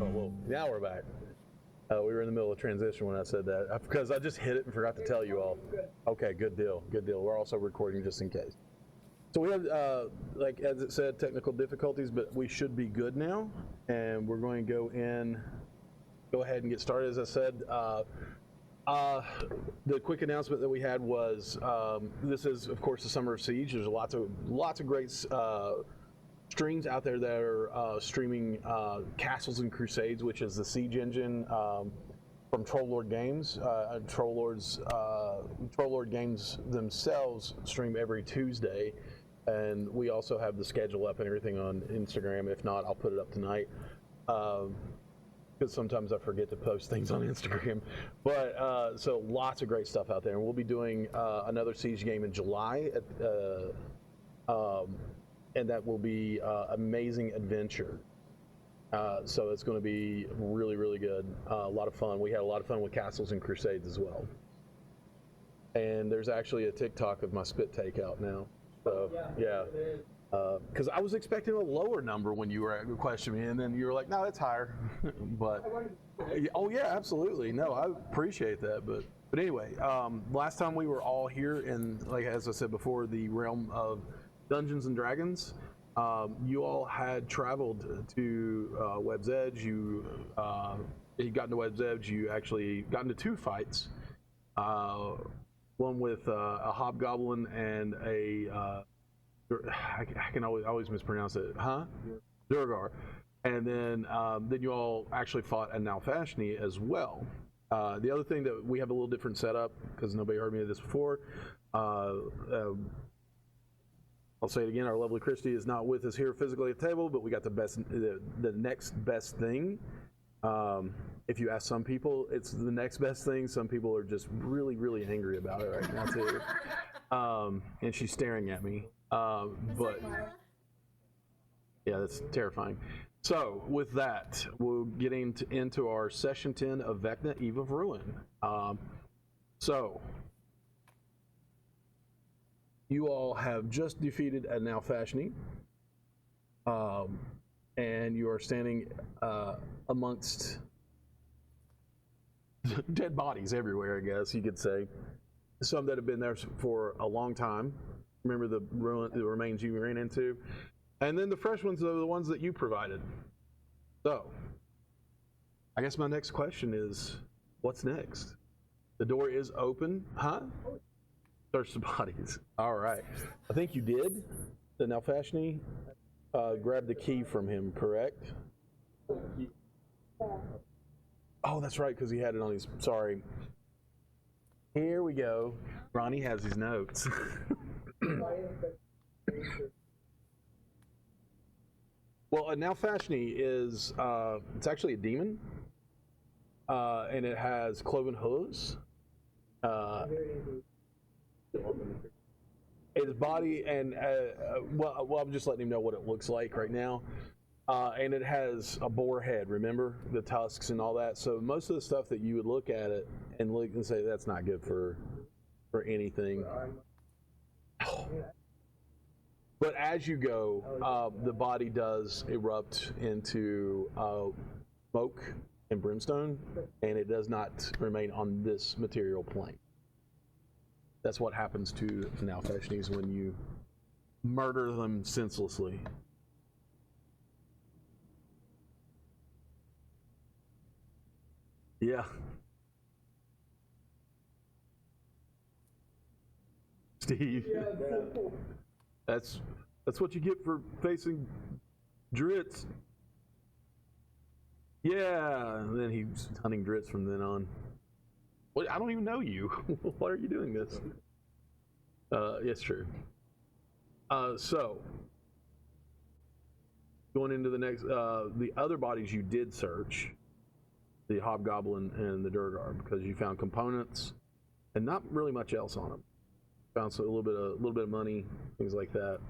Oh, well, now we're back. We were in the middle of transition when I said that because I just hit it and forgot to tell you all. Okay, good deal, good deal. We're also recording just in case. So we have, like as it said, technical difficulties, but we should be good now, and we're going to go ahead and get started. As I said, the quick announcement that we had was this is, of course, the Summer of Siege. There's lots of great streams out there that are streaming Castles and Crusades, which is the siege engine from Troll Lord Games. Troll Lord Games themselves stream every Tuesday, and we also have the schedule up and everything on Instagram. If not, I'll put it up tonight. Because sometimes I forget to post things on Instagram. But so lots of great stuff out there, and we'll be doing another Siege game in July, and that will be Amazing Adventure. So it's going to be really, really good. A lot of fun. We had a lot of fun with Castles and Crusades as well. and there's actually a TikTok of my spit take out now. So yeah, because I was expecting a lower number when you were questioning me, and then you were like, "No, it's higher." But oh yeah, absolutely. No, I appreciate that. But anyway, last time we were all here in, like as I said before, the realm of Dungeons and Dragons. You all had traveled to Web's Edge. You got into Web's Edge. You actually got into two fights. One with a hobgoblin and I can always mispronounce it, huh? Durgar. And then you all actually fought a Nalfashni as well. The other thing that we have a little different setup, because nobody heard me of this before. I'll say it again, our lovely Christy is not with us here physically at the table, but we got the next best thing. If you ask some people, it's the next best thing. Some people are just really, really angry about it right now too. And she's staring at me. But yeah, that's terrifying. So with that, we'll get into our session 10 of Vecna, Eve of Ruin. So you all have just defeated a Nalfashni, and you are standing amongst dead bodies everywhere, I guess you could say. Some that have been there for a long time. Remember the remains you ran into? And then the fresh ones are the ones that you provided. So, I guess my next question is, what's next? The door is open, huh? Search the bodies. All right. I think you did. The Nalfashni grabbed the key from him, correct? Oh, that's right, because he had it on his. Sorry. Here we go. Ronnie has his notes. Well, a Nalfashni is it's actually a demon, and it has cloven hooves. His body and well, I'm just letting him know what it looks like right now. And it has a boar head. Remember the tusks and all that. So most of the stuff that you would look at it and look and say that's not good for anything. But as you go, the body does erupt into smoke and brimstone, and it does not remain on this material plane. That's what happens to Nalfashnis when you murder them senselessly. Yeah. Steve. Yeah. That's what you get for facing Dritz. Yeah, and then he's hunting Dritz from then on. Well, I don't even know you. Why are you doing this? Yes, true. So, going into the next, the other bodies you did search, the Hobgoblin and the Durgar, because you found components and not really much else on them. Found a little bit of money, things like that.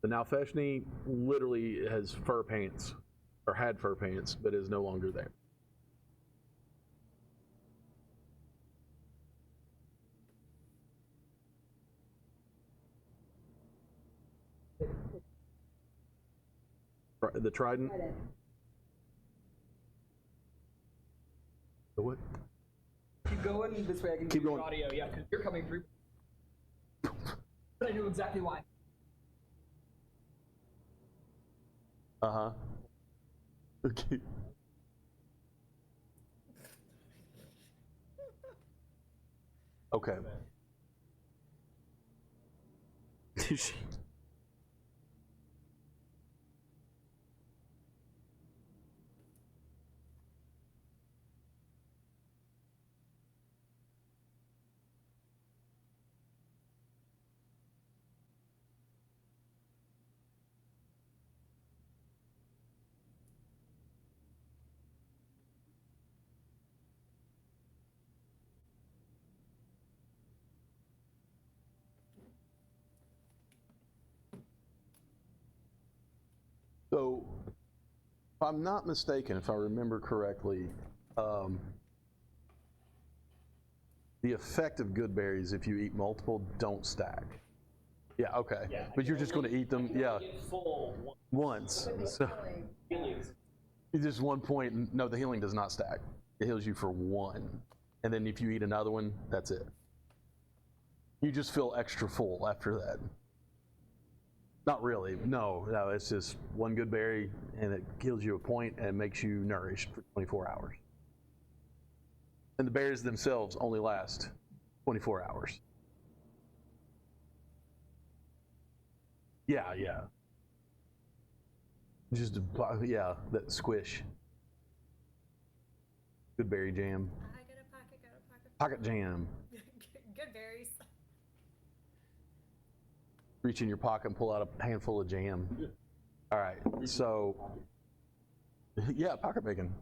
The Nalfashni literally has fur pants, or had fur pants, but is no longer there. The trident. The what? Keep going this way. I can keep going. Audio, yeah, because you're coming through. But I knew exactly why. Uh-huh. Okay. Okay. So, if I'm not mistaken, if I remember correctly, The effect of good berries, if you eat multiple, don't stack. Yeah, okay. Yeah, but you're just going to eat them, yeah. Full once. So, just 1 point. No, the healing does not stack. It heals you for 1. And then if you eat another one, that's it. You just feel extra full after that. Not really. No, it's just 1 good berry, and it heals you a point and makes you nourished for 24 hours. And the berries themselves only last 24 hours. Yeah. Just, yeah, that squish. Good berry jam. I got a pocket. Pocket jam. Good berries. Reach in your pocket and pull out a handful of jam. All right, so, yeah, pocket bacon.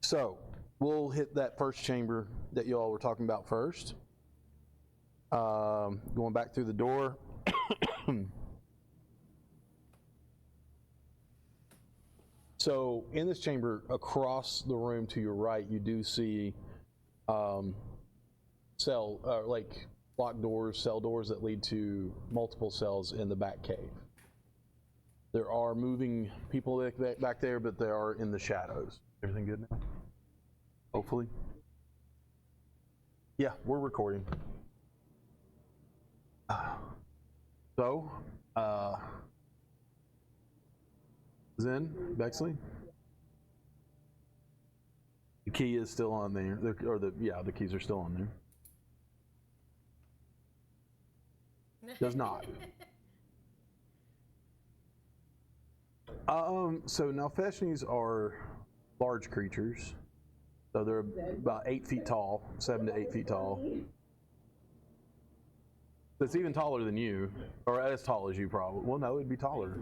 So, we'll hit that first chamber that you all were talking about first. Going back through the door. So, in this chamber, across the room to your right, you do see like locked doors, cell doors that lead to multiple cells in the back cave. There are moving people back there, but they are in the shadows. Everything good now? Hopefully. Yeah, we're recording. So, Zen, Bexley? The key is still on there, the keys are still on there. Does not. So Nalfeshnis are large creatures. So they're about 8 feet tall, 7 to 8 feet tall. It's even taller than you, or as tall as you probably. Well, no, it'd be taller.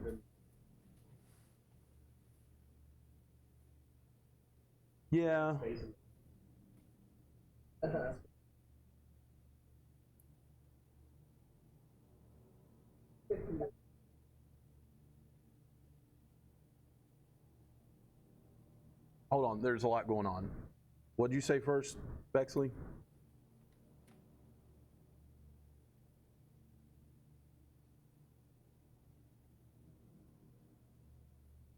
Yeah. Hold on, there's a lot going on. What'd you say first, Bexley?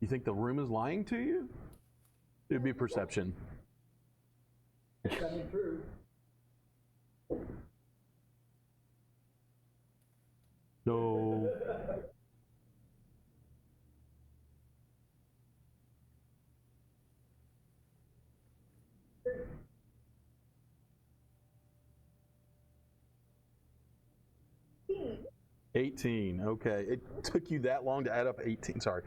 You think the room is lying to you? It'd be perception. True. No. $18. Okay, it took you that long to add up 18. Sorry.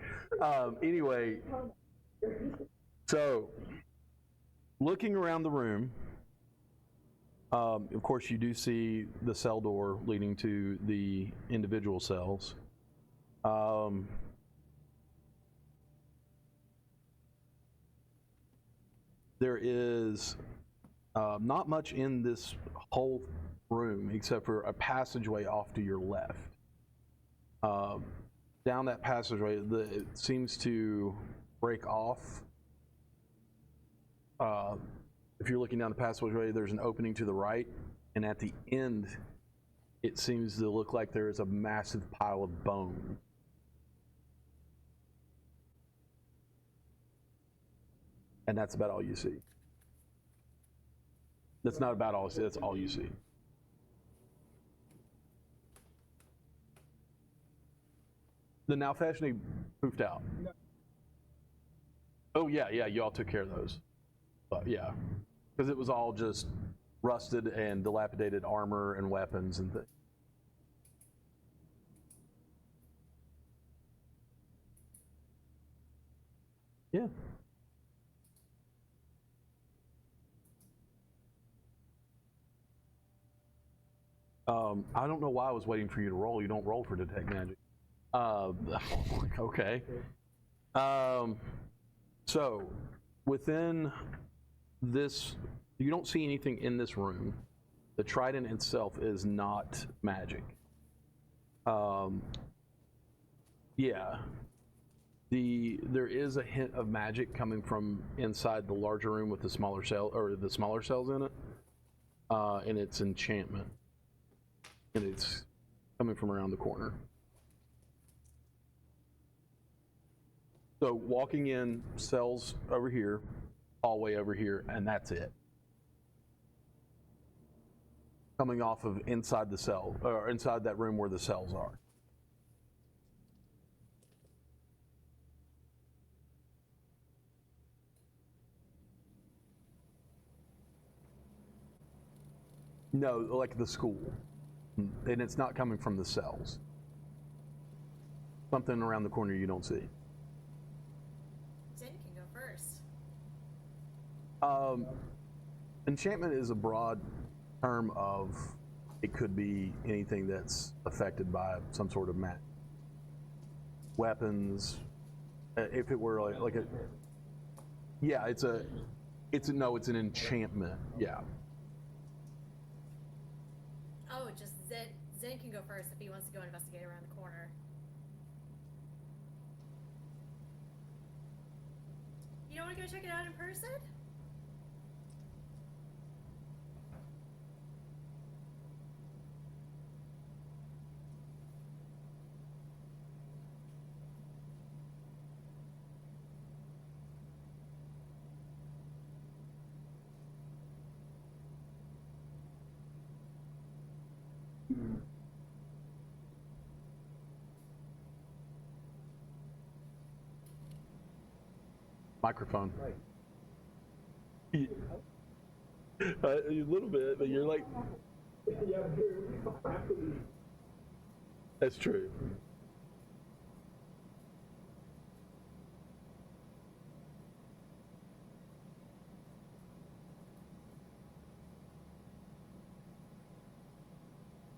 Anyway, so looking around the room, of course, you do see the cell door leading to the individual cells. There is not much in this whole room except for a passageway off to your left. Down that passageway, it seems to break off. If you're looking down the passageway, there's an opening to the right, and at the end, it seems to look like there is a massive pile of bone. And that's about all you see. That's not about all you see, that's all you see. The Nalfeshni poofed out. Oh yeah, you all took care of those. But yeah, because it was all just rusted and dilapidated armor and weapons and things. Yeah. I don't know why I was waiting for you to roll. You don't roll for detect magic. Okay. So within this, you don't see anything in this room. The trident itself is not magic. Yeah. There is a hint of magic coming from inside the larger room with the smaller cell or the smaller cells in it, and it's enchantment, and it's coming from around the corner. So walking in, cells over here, hallway over here, and that's it. Coming off of inside the cell, or inside that room where the cells are. No, like the school. And it's not coming from the cells. Something around the corner you don't see. Jen can go first. Enchantment is a broad term of, it could be anything that's affected by some sort of magic. Weapons, if it were like a, yeah, it's an enchantment, yeah. Oh, just Zen can go first if he wants to go investigate around the corner. You don't want to go check it out in person? Microphone. A little bit, but you're like. That's true.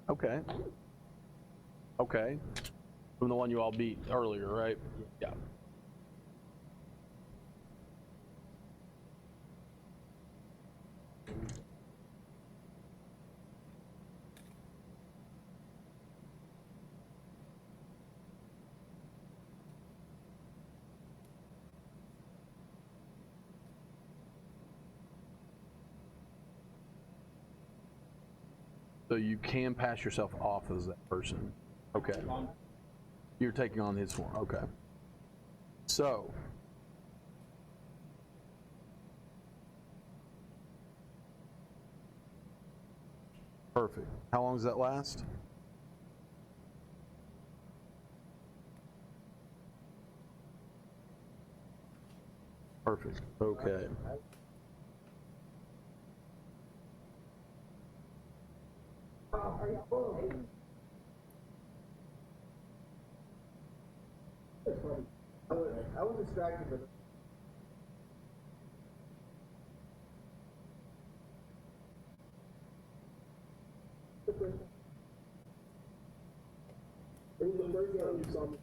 Okay. Okay. From the one you all beat earlier, right? Yeah. So you can pass yourself off as that person. Okay. You're taking on his form. Okay. So. Perfect. How long does that last? Perfect. Okay. I was distracted with it. It was the first time you saw me.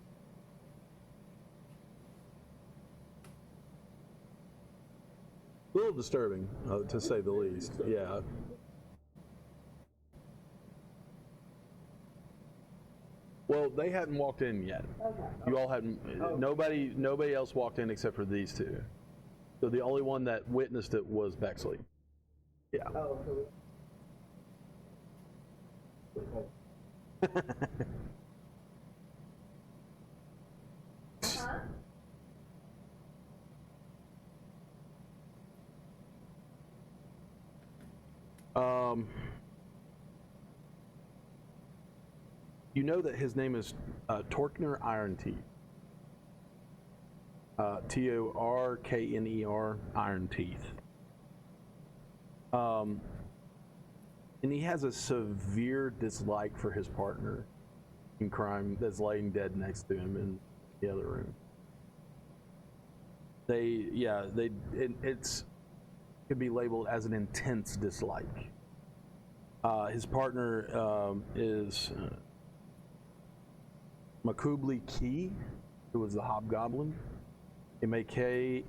A little disturbing, to say the least. Yeah. Well, they hadn't walked in yet. Okay. You all hadn't. Oh. Nobody else walked in except for these two. So the only one that witnessed it was Bexley. Yeah. Oh, You know that his name is Torkner Iron Teeth. Torkner Iron Teeth. And he has a severe dislike for his partner in crime that's laying dead next to him in the other room. It's could be labeled as an intense dislike. His partner is Makubli Key, who was the Hobgoblin. Makubli Khee.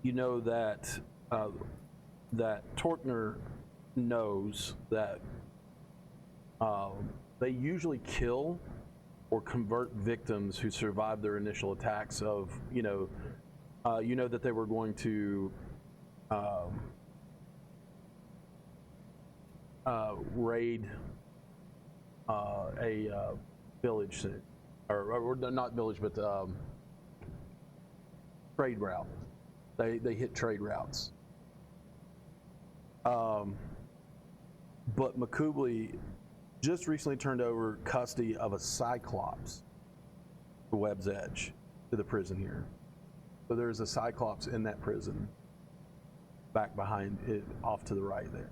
You know that that Torkner knows that they usually kill or convert victims who survive their initial attacks of, that they were going to raid a village, or not village, but trade route. They hit trade routes. But Makubli just recently turned over custody of a Cyclops to Webb's Edge, to the prison here. So there's a Cyclops in that prison, back behind it, off to the right there.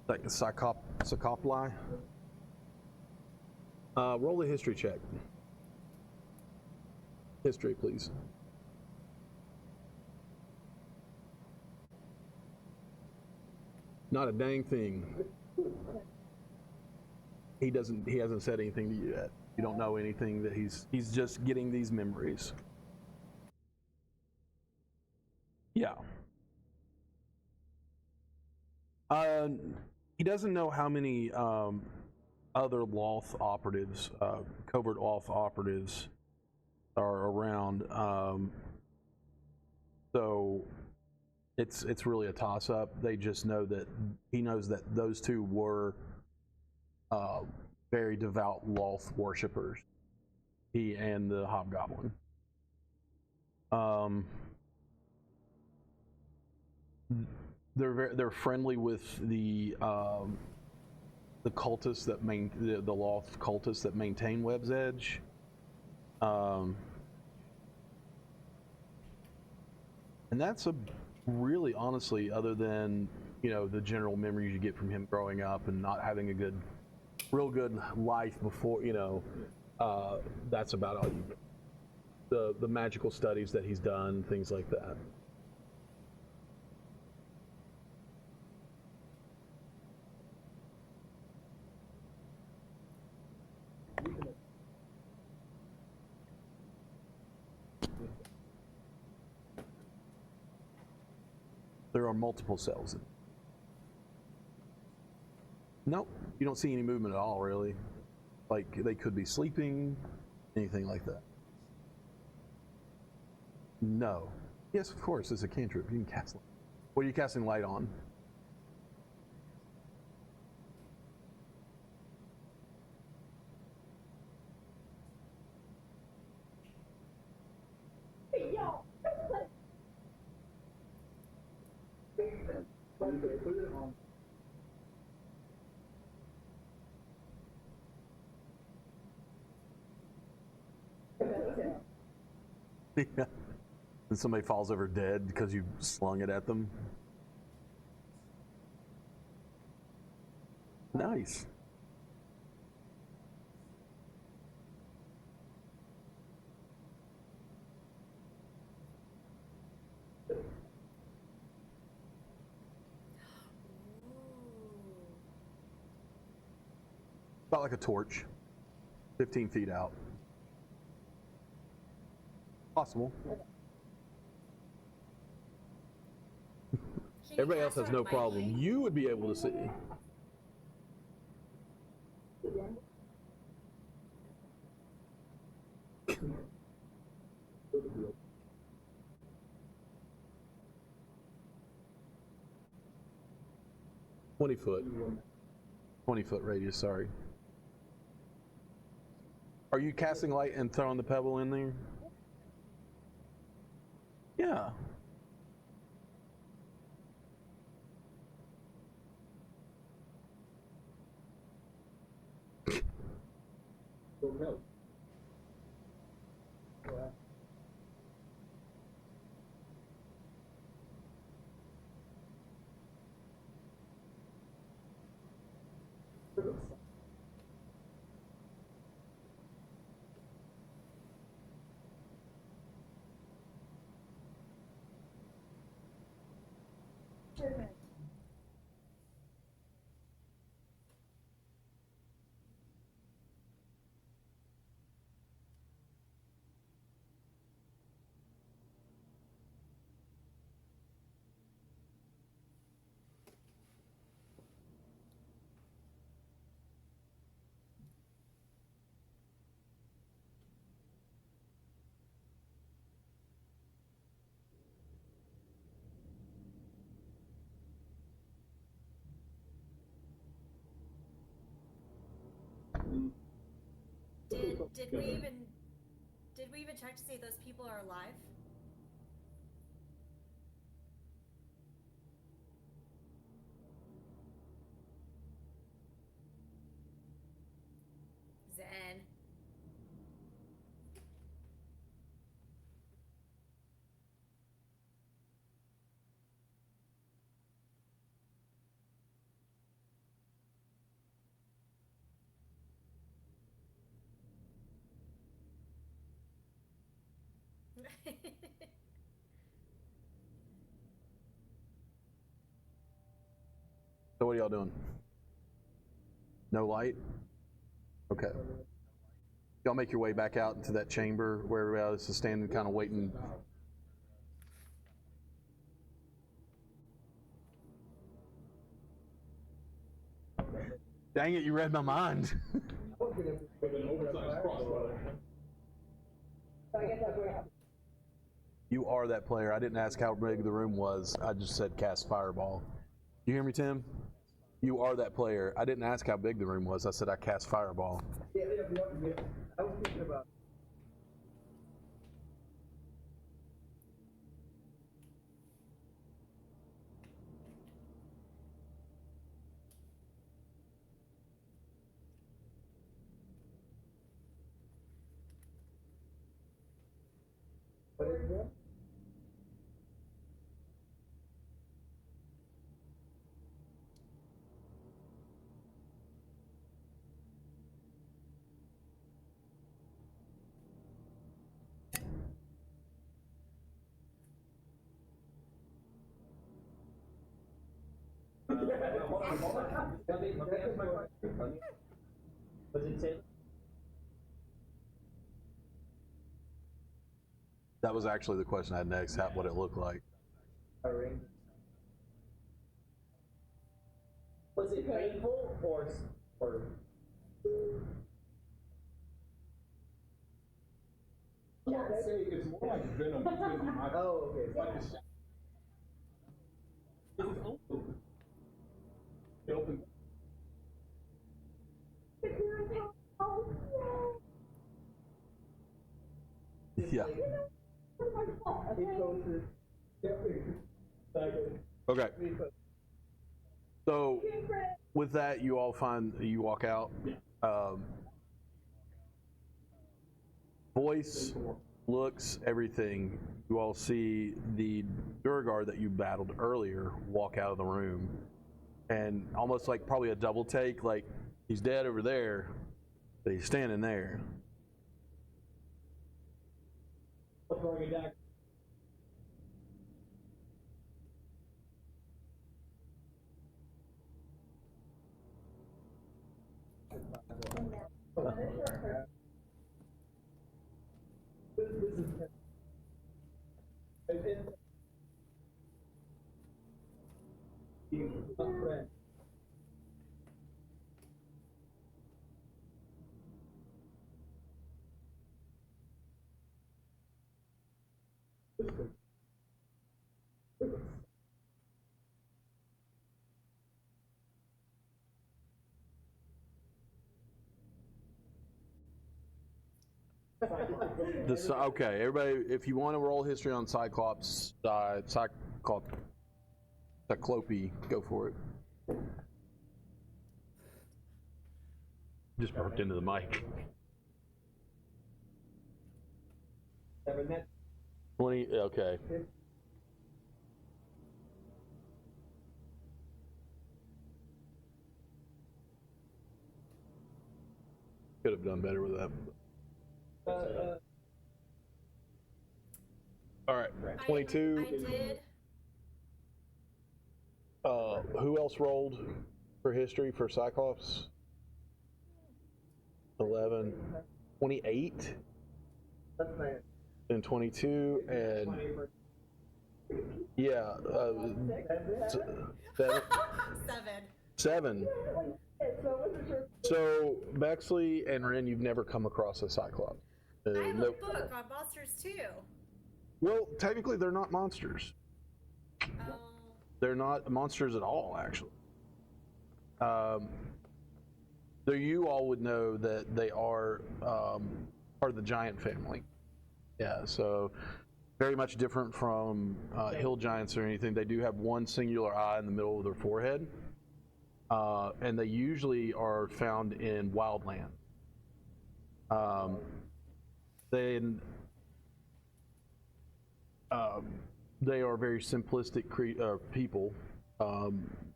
Like a Cycopli. Roll a history check. History, please. Not a dang thing. He hasn't said anything to you yet. You don't know anything. That he's just getting these memories. Yeah. He doesn't know how many other Loth operatives, covert Loth operatives, are around. So it's really a toss-up. They just know that he knows that those two were very devout Loth worshippers. He and the Hobgoblin. They're friendly with the cultists that the Loth cultists that maintain Webb's Edge. And that's really, honestly, other than the general memories you get from him growing up and not having a real good life before, that's about all you get. The magical studies that he's done, things like that. There are multiple cells. Nope, you don't see any movement at all, really. Like, they could be sleeping, anything like that. No. Yes, of course, it's a cantrip. You can cast light. What are you casting light on? Yeah. And somebody falls over dead because you slung it at them. Nice. About like a torch, 15 feet out. Possible. Everybody else has no problem. You would be able to see. $20 foot radius, sorry. Are you casting light and throwing the pebble in there? Yeah. Did we even check to see if those people are alive? Zen. So what are y'all doing? No light? Okay. Y'all make your way back out into that chamber where everybody else is standing kind of waiting. Dang it, you read my mind. You are that player. I didn't ask how big the room was. I just said cast fireball. You hear me, Tim? You are that player. I didn't ask how big the room was. I said I cast fireball. Yeah, I was thinking about. What is that? Let me ask my question. Was it Taylor? That was actually the question I had next. What it looked like. Was it painful or? Can't say it's more like venom. Oh, okay. It was open. It opened. Yeah. It goes to. Okay. So with that, you all you walk out. Voice, looks, everything. You all see the Durgar that you battled earlier walk out of the room, and almost like probably a double take, like he's dead over there, but he's standing there. Okay, everybody, if you want to roll history on Cyclops, Cyclope, go for it. Just burped into the mic. 20, okay. Could have done better with that. All right, 22. I did. Who else rolled for history for Cyclops? 11. 28. That's nice. And 22, and yeah, 7. So Bexley and Ren, you've never come across a Cyclops. I have a book on monsters too. Well, technically, they're not monsters. Oh. They're not monsters at all, actually. So you all would know that they are part of the giant family. Yeah, so very much different from hill giants or anything. They do have one singular eye in the middle of their forehead, and they usually are found in wildland. Then they are very simplistic people.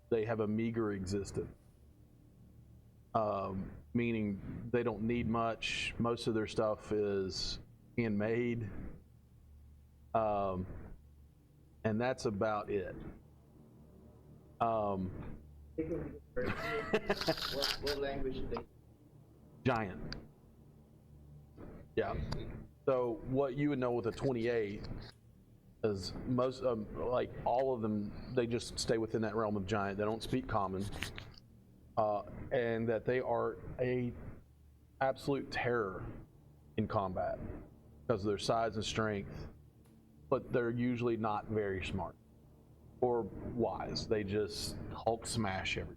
They have a meager existence, meaning they don't need much. Most of their stuff is handmade, and that's about it. What language do they? Giant. Yeah. So what you would know with a 28 is most, like all of them, they just stay within that realm of giant. They don't speak common, and that they are a absolute terror in combat because of their size and strength. But they're usually not very smart or wise. They just Hulk smash everything.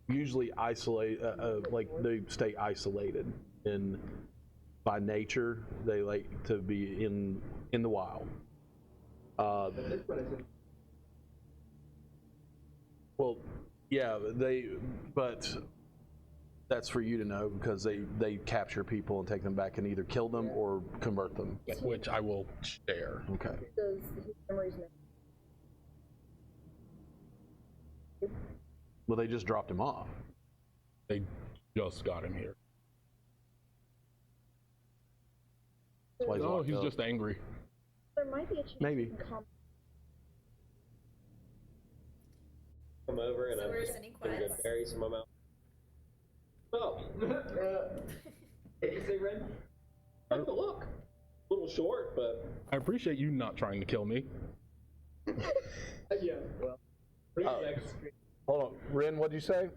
Usually isolate, like they stay isolated, and by nature they like to be in the wild. Well, yeah, but that's for you to know because they capture people and take them back and either kill them or convert them. Which I will share. Okay. Does his memories know? Well, they just dropped him off. They just got him here. That's why he's Oh, locked he's up. just angry. There might be a chance Maybe. you can Come over and So I'm we're just sending gonna go quads. bury some of my mouth. Oh, Did you say Ren? take a look. A little short, but I appreciate you not trying to kill me. Yeah, well. Reflex. Hold on, Ren, what'd you say?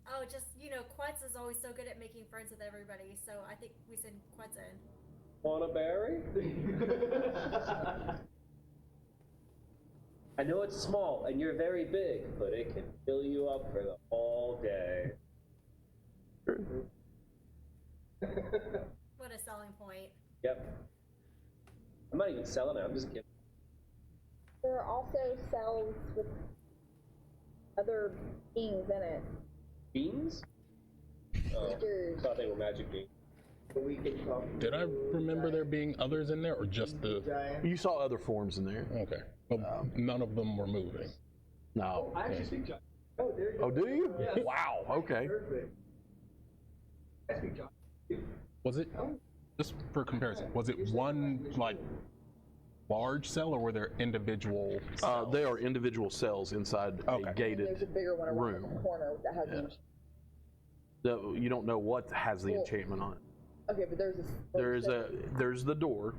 Oh, just, Quetz is always so good at making friends with everybody, so I think we send Quetz in. want a berry? I know it's small and you're very big, but it can fill you up for the whole day. What a selling point. Yep. I'm not even selling it, I'm just kidding. There are also cells with other beings in it. Beans? Oh, Creatures. thought they were magic beans. We can talk. Did I remember there being others in there or just the. Giant. You saw other forms in there. Okay. Well, none of them were moving. No. I actually speak giant. Oh, there you go. Oh, do you? Yes. Wow. Okay. Perfect. I speak giant. Was it, just for comparison, was it one, like, large cell or were there individual cells? They are individual cells inside Okay. a And gated there's a bigger one around room. the corner that has an You don't know what has the enchantment on it. Okay, but there's There's the door,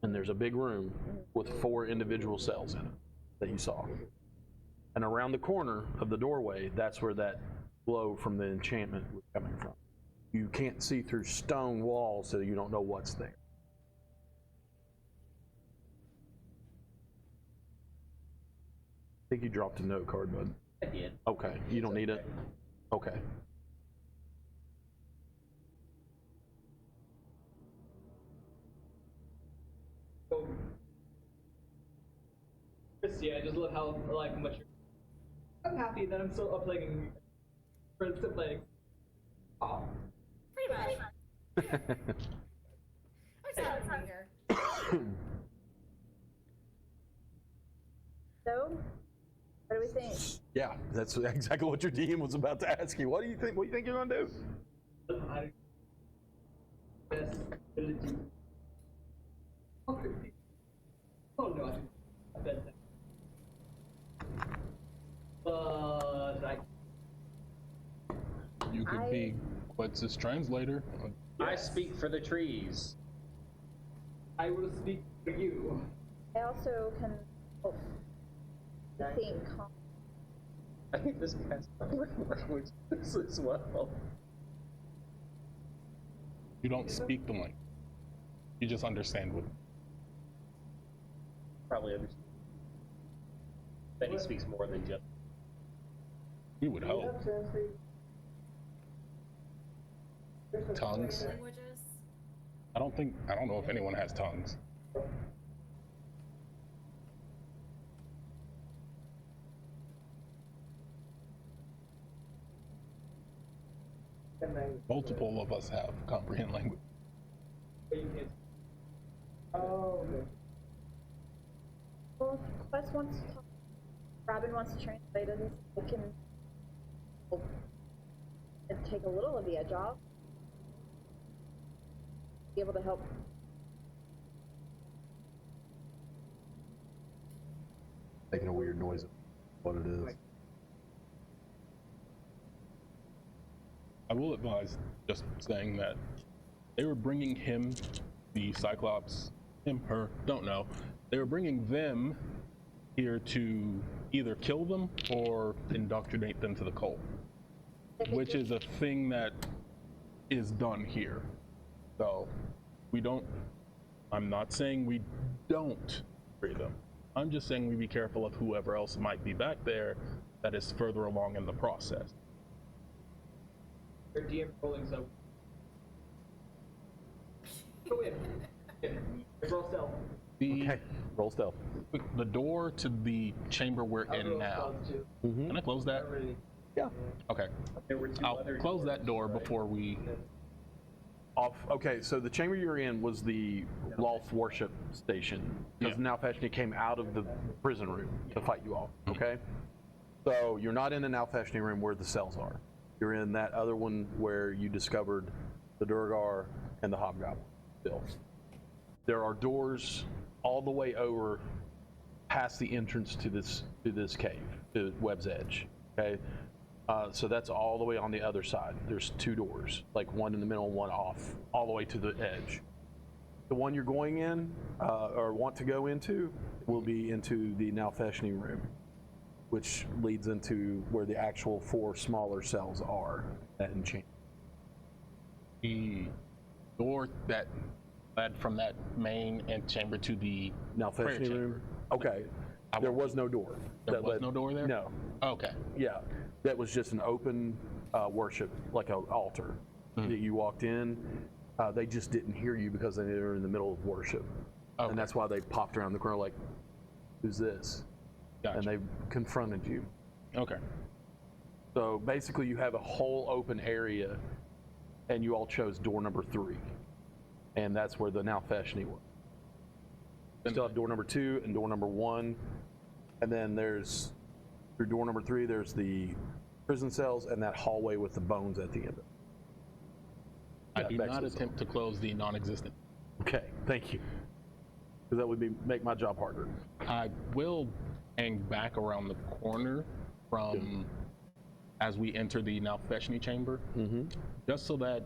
and there's a big room with 4 individual cells in it that you saw. And around the corner of the doorway, that's where that glow from the enchantment was coming from. You can't see through stone walls, so you don't know what's there. I think you dropped a note card, bud. I did. Okay, you don't need it? Okay. So, Christy, I just love how much I'm happy that I'm still playing Prince to play. Oh. Pretty much. I'm excited to be here. So, what do we think? Yeah, that's exactly what your DM was about to ask you. What do you think? What do you think you're gonna do? Best ability. Oh no, I bet that. But You could be Quetz's translator. I speak for the trees. I will speak for you. I also can think. I think this guy's language as well. You don't speak the language. You just understand what. Probably understand. that he speaks more than just. We would hope. Tongues? Languages. I don't know if anyone has tongues. Multiple of us have comprehend language. But you can't. Oh, okay. Well, if Quest wants to talk, Robin wants to translate it, it can take a little of the edge off. Be able to help. Making a weird noise. What it is. I will advise, just saying that they were bringing him, the Cyclops, him, her, don't know. They were bringing them here to either kill them or indoctrinate them to the cult, which is a thing that is done here. So I'm not saying we don't free them. I'm just saying we be careful of whoever else might be back there that is further along in the process. Your DM rolling so. Go in. Roll stealth. Okay. Roll stealth. The door to the chamber we're in Roll now. stealth too. Can I close that? Already. Yeah. Okay. There were two I'll other close that door before we. Okay, so the chamber you're in was the lost worship station because Yeah. now Fashni came out of the prison room to fight you all. Okay, so you're not in the now Fashni room where the cells are. You're in that other one where you discovered the Durgar and the Hobgoblin. Still, there are doors all the way over past the entrance to this cave, to Webb's Edge. Okay. So that's all the way on the other side. There's two doors, like one in the middle and one off, all the way to the edge. The one you're going in, or want to go into, will be into the now Fashni room, which leads into where the actual 4 smaller cells are at enchant. The door that led from that main chamber to the Now prayer Fashni chamber. room. Okay. There was no door. There that was led- no door there? No. Okay. Yeah, that was just an open worship, like an altar that you walked in. They just didn't hear you because they were in the middle of worship, Okay. and that's why they popped around the corner like, "Who's this?" Gotcha. And they confronted you. Okay. So basically, you have a whole open area, and you all chose door number 3, and that's where the now Fashni was. You still have door number 2 and door number 1, and then there's through door number 3. There's the prison cells and that hallway with the bones at the end of it. I Yeah, do Bex not was attempt to close the non-existent. Okay, thank you. Because that would make my job harder. I will hang back around the corner from as we enter the now Feshni chamber, just so that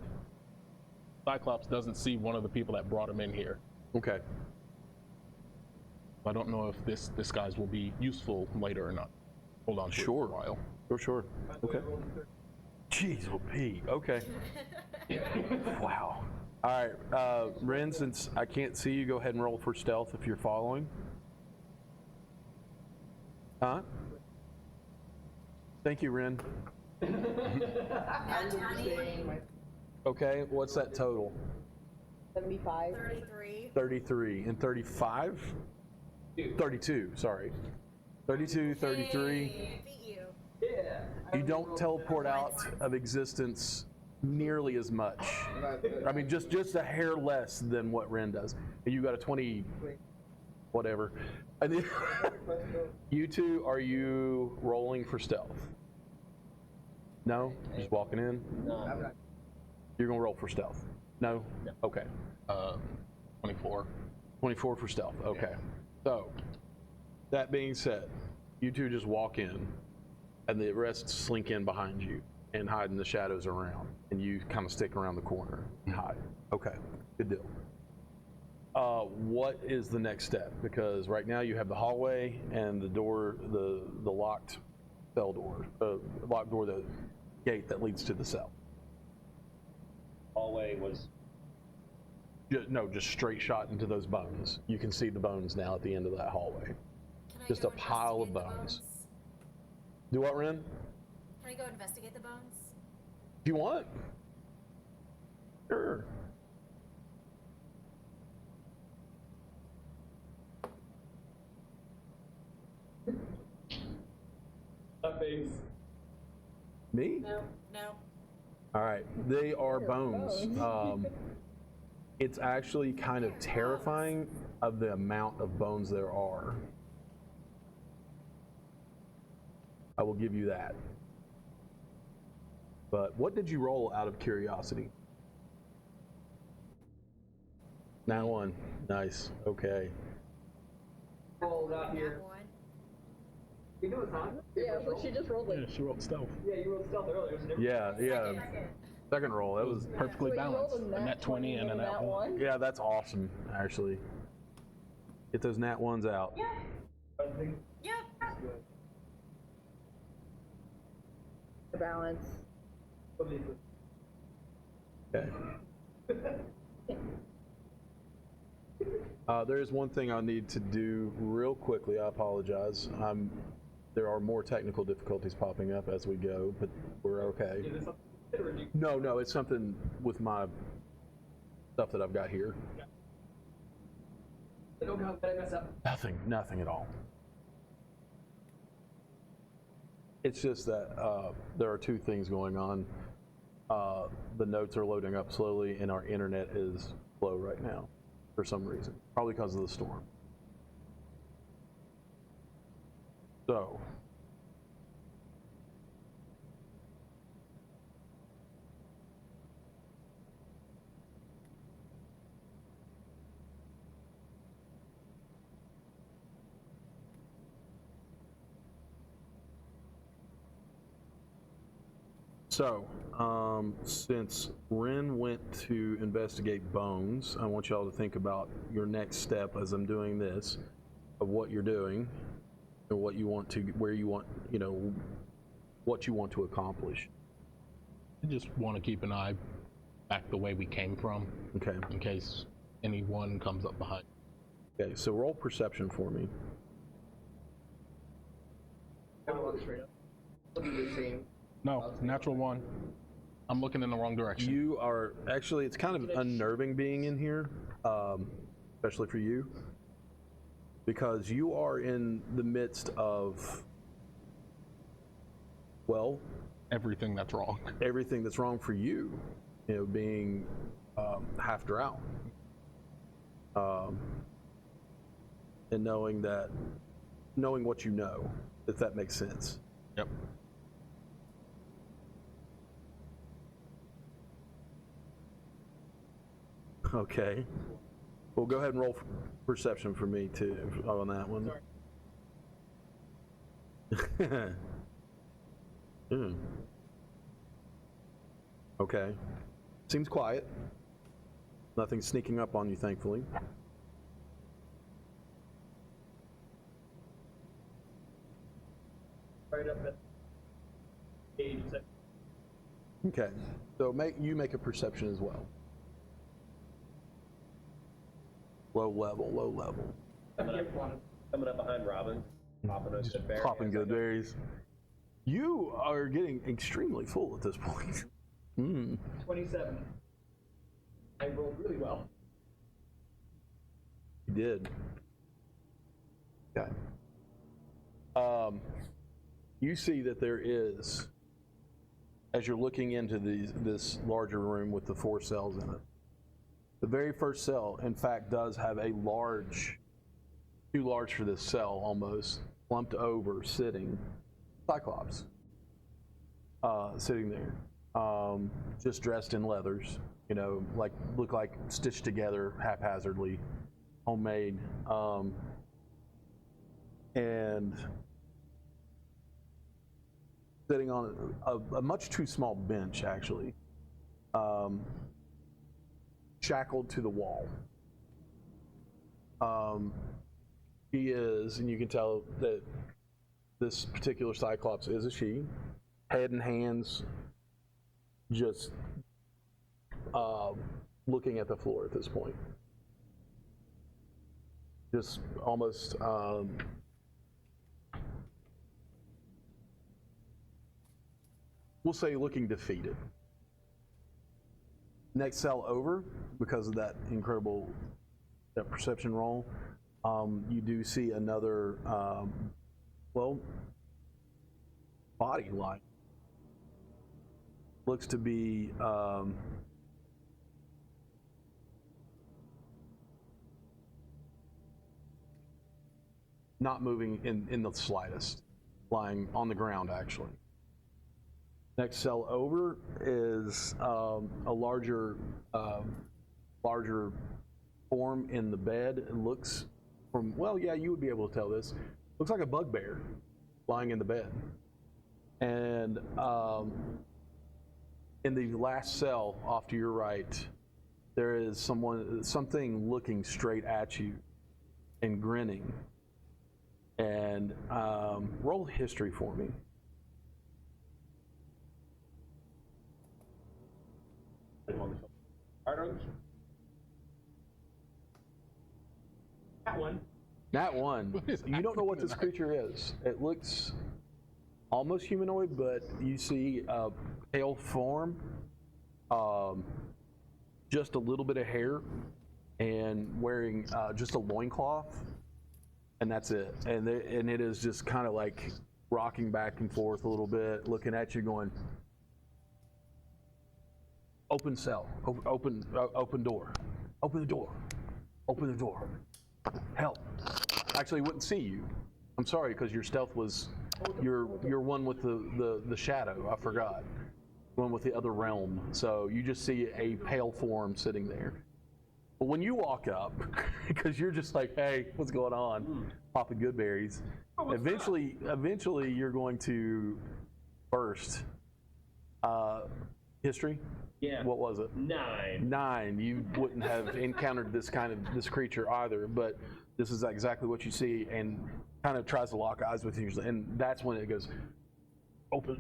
Cyclops doesn't see one of the people that brought him in here. Okay. I don't know if this disguise will be useful later or not. Hold on to it for a while. Sure. Okay. Jeez, oh Pete. Okay. Wow. All right, Ren, since I can't see you, go ahead and roll for stealth if you're following. Huh? Thank you, Ren. Nat 20. Okay, what's that total? 75. 33. 33 and 35? 32, sorry. 32, 33. Hey, beat you. Yeah. You don't teleport out of existence nearly as much. I mean, just a hair less than what Ren does. And you got a 20, whatever. And then, you two, are you rolling for stealth? No? Just walking in? No. You're gonna roll for stealth? No? Okay. 24. 24 for stealth, okay. So, that being said, you two just walk in, and the rest slink in behind you and hide in the shadows around, and you kind of stick around the corner and hide. Okay, good deal. What is the next step? Because right now you have the hallway and the door, the locked cell door, locked door, the gate that leads to the cell. Hallway was. No, just straight shot into those bones. You can see the bones now at the end of that hallway. Can I Just go a pile of investigate the bones. Do what, Ren? Can I go investigate the bones? If you want. Sure. That face. Me? No. All right. They are bones. It's actually kind of terrifying of the amount of bones there are. I will give you that. But what did you roll out of curiosity? Nat 1. Nice. Okay. Rolled out That here. one. You know what's on? Yeah, but she just rolled Yeah, like. she rolled stealth. Yeah, you rolled stealth earlier. It was never. Yeah. Second roll. That was Perfectly Wait, you rolled balanced. a nat 20 and a nat 1. yeah. That's awesome. Actually, get those nat 1s out. Yep. Balance. Okay. There is one thing I need to do real quickly. I apologize. There are more technical difficulties popping up as we go, but we're okay. Is this something or do you- No, it's something with my stuff that I've got here. Oh god, did I mess up? Nothing at all. It's just that there are two things going on. The notes are loading up slowly, and our internet is slow right now for some reason, probably because of the storm. So, since Ren went to investigate bones, I want y'all to think about your next step as I'm doing this, of what you're doing, and what you want to, where you want, what you want to accomplish. I just want to keep an eye back the way we came from, Okay. in case anyone comes up behind. Okay. So roll perception for me. Gotta walk straight up. It'll be the same. No, natural 1. I'm looking in the wrong direction. You are actually, it's kind of unnerving being in here, especially for you, because you are in the midst of, well, Everything that's wrong. everything that's wrong for you, being half drowned, and knowing what you know, if that makes sense. Yep. Okay. Well, go ahead and roll perception for me too on that one. Hmm. Okay. Seems quiet. Nothing sneaking up on you, thankfully. Right up at age. Okay. So make a perception as well. Low level. Coming up behind Robin, popping us good berry. Popping good berries. You are getting extremely full at this point. 27. I rolled really well. You did. Okay. You see that there is, as you're looking into this larger room with the 4 cells in it, the very first cell, in fact, does have a too large for this cell almost, slumped over, sitting, Cyclops, sitting there, just dressed in leathers, look like stitched together haphazardly, homemade, and sitting on a much too small bench, actually, shackled to the wall. She is, and you can tell that this particular Cyclops is a she, head and hands just looking at the floor at this point. Just almost we'll say looking defeated. Next cell over, because of that incredible that perception roll, you do see another, body line. Looks to be not moving in the slightest, lying on the ground actually. Next cell over is a larger form in the bed. It looks you would be able to tell this. Looks like a bugbear lying in the bed. And in the last cell off to your right, there is something looking straight at you and grinning. And roll history for me. That one. You don't know what this creature is. It looks almost humanoid, but you see a pale form, just a little bit of hair, and wearing just a loincloth, and that's it. And it is just kind of like rocking back and forth a little bit, looking at you, going, "Open cell, open door, open the door, open the door. Help!" Actually, wouldn't see you. I'm sorry, because your stealth was you're one with the shadow. I forgot. One with the other realm. So you just see a pale form sitting there. But when you walk up, because you're just like, "Hey, what's going on?" Popping good berries. Eventually, you're going to burst. History? Yeah. What was it? 9. 9. You wouldn't have encountered this creature either, but this is exactly what you see, and kind of tries to lock eyes with you, and that's when it goes, "Open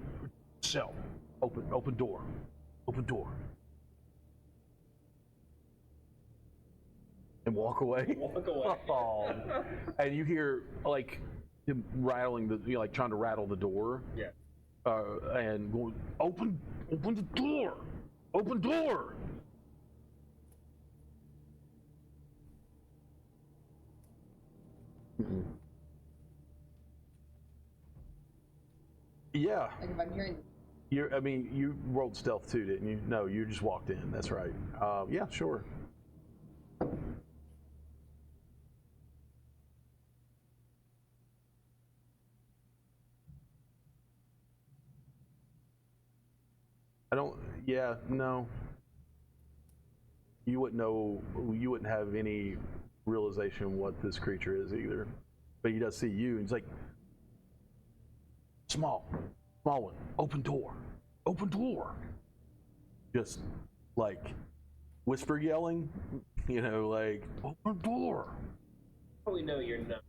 cell, open door, open door," and walk away. Walk away. Oh. And you hear like him rattling like trying to rattle the door. Yeah. And going, open the door, open door. Mm-mm. Yeah. Like if I'm hearing. You rolled stealth too, didn't you? No, you just walked in. That's right. Yeah, sure. No. You wouldn't know, you wouldn't have any realization what this creature is either. But he does see you, and he's like, small one, open door. Just like whisper yelling, like, open door. Probably know you're not.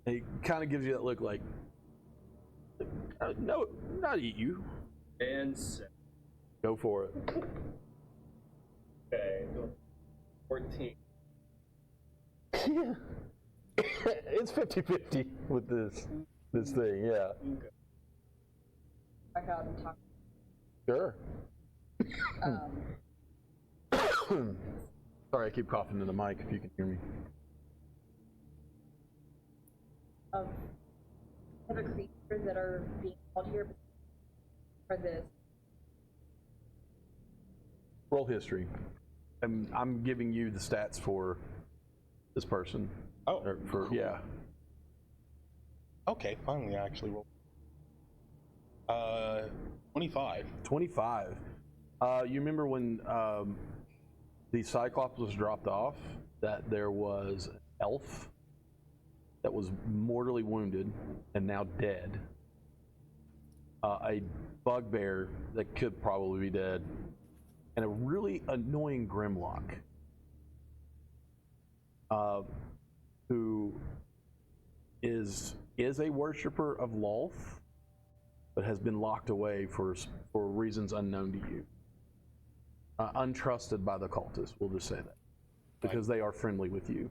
He kind of gives you that look like, no, not eat you. And 7. Go for it. Okay. 14. Yeah. It's 50-50 with this thing, yeah. Okay. Back out and talk. Sure. Sorry, I keep coughing in the mic if you can hear me. Of other creatures that are being called here for this. Roll history. I'm giving you the stats for this person. Oh, cool. Yeah. Okay, finally, I actually rolled. 25. 25. You remember when the Cyclops was dropped off, that there was an elf that was mortally wounded and now dead. A bugbear that could probably be dead, and a really annoying Grimlock who is a worshiper of Lolth, but has been locked away for reasons unknown to you. Untrusted by the cultists, we'll just say that, because they are friendly with you.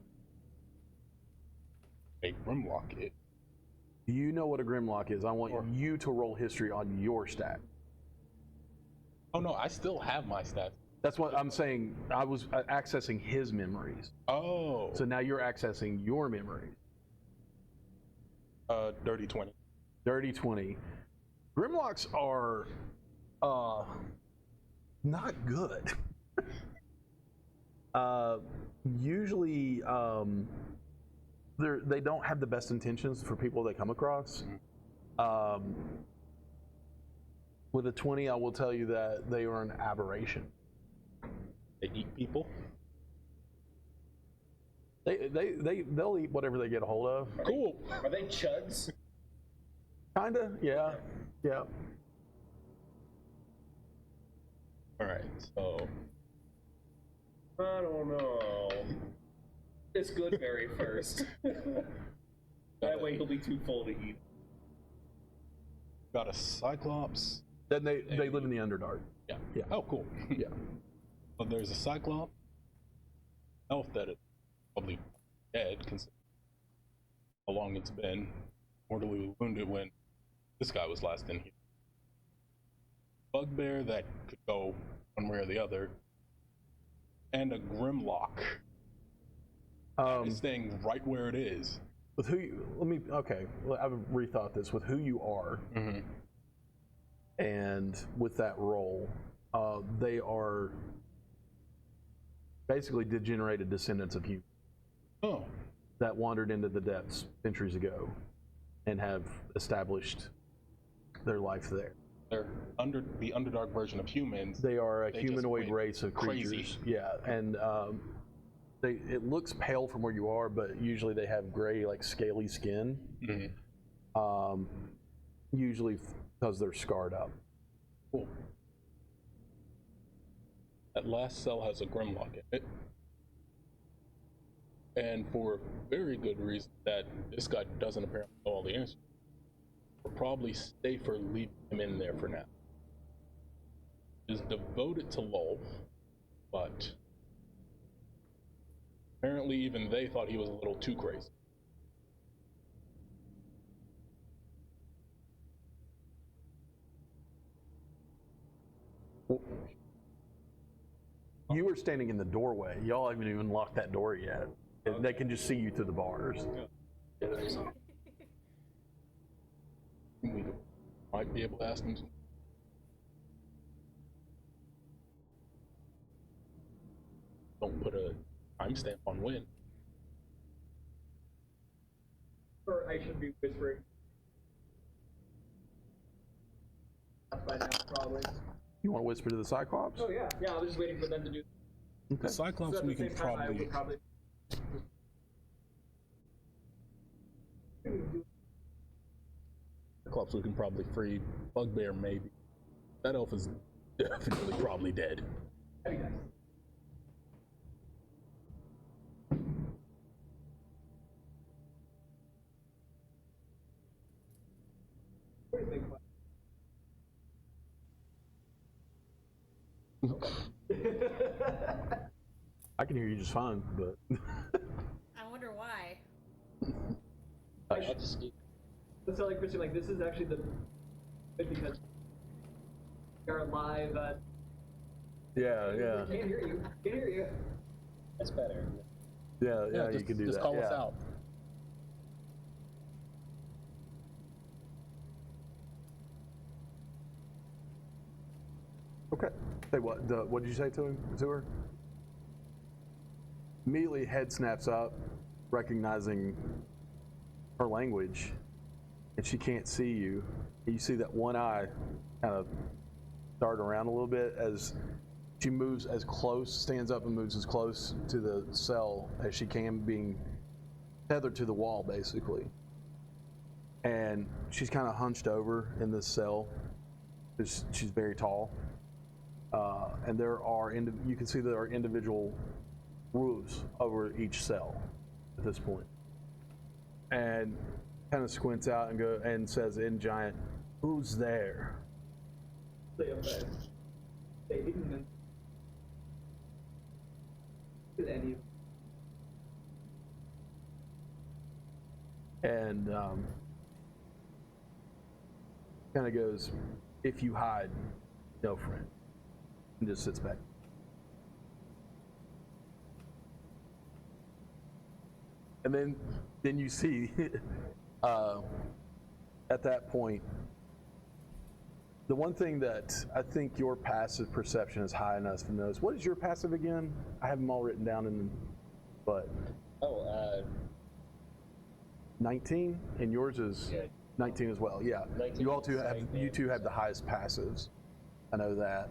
A Grimlock. You know what a Grimlock is. I want you to roll history on your stat. Oh no, I still have my stats. That's what I'm saying. I was accessing his memories. Oh. So now you're accessing your memories. Dirty 20. Dirty 20. Grimlocks are not good. Usually they don't have the best intentions for people they come across. With a 20, I will tell you that they are an aberration. They eat people. They'll eat whatever they get a hold of. Cool. Are they chuds? Kinda, yeah. All right, so I don't know. It's Goodberry first. That way he'll be too full to eat. got a Cyclops. Then they live in the Underdark. Yeah. Oh, cool. Yeah. But there's a Cyclops elf that is probably dead, considering how long it's been. Mortally wounded when this guy was last in here. Bugbear that could go one way or the other. And a Grimlock. It's staying right where it is. With who you, I've rethought this. With who you are, and with that role, they are basically degenerated descendants of humans. Oh. That wandered into the depths centuries ago and have established their life there. They're the Underdark version of humans. They are a humanoid race of creatures. Crazy. Yeah, and it looks pale from where you are, but usually they have gray, like scaly skin. Usually because they're scarred up. Cool. That last cell has a Grimlock in it. And for very good reason that this guy doesn't apparently know all the answers. We're probably safer leaving him in there for now. Is devoted to Lowell, but apparently even they thought he was a little too crazy. You were standing in the doorway. Y'all haven't even locked that door yet. They can just see you through the bars. We might be able to ask him some. Don't put a timestamp on when. Or I should be whispering. By now, probably. You want to whisper to the Cyclops? Oh yeah, I was just waiting for them to do. The Cyclops So we can probably. Cyclops we can probably free. Bugbear maybe. That elf is definitely probably dead. That'd be nice. What do you think? I can hear you just fine, but I wonder why. I'll just keep. It's like Christian, like this is actually the because we are live. yeah. Can't hear you. Can't hear you. That's better. Yeah, you can do just that. call yeah. us out. Okay. Say what? What did you say to her? Immediately, head snaps up, recognizing her language, and she can't see you. And you see that one eye kind of dart around a little bit as she moves as close, stands up and moves as close to the cell as she can, being tethered to the wall, basically. And she's kind of hunched over in this cell because she's very tall. And there are, you can see there are individual roofs over each cell at this point. And kind of squints out and says in giant, "Who's there?" Stay up there. Stay hidden and any. And kind of goes, "If you hide, no friend," and just sits back. And then you see, at that point, the one thing that I think your passive perception is high enough to notice. What is your passive again? I have them all written down in, but 19, and yours is 19 as well. Yeah, 19 you all two have same, you two have the highest passives. I know that.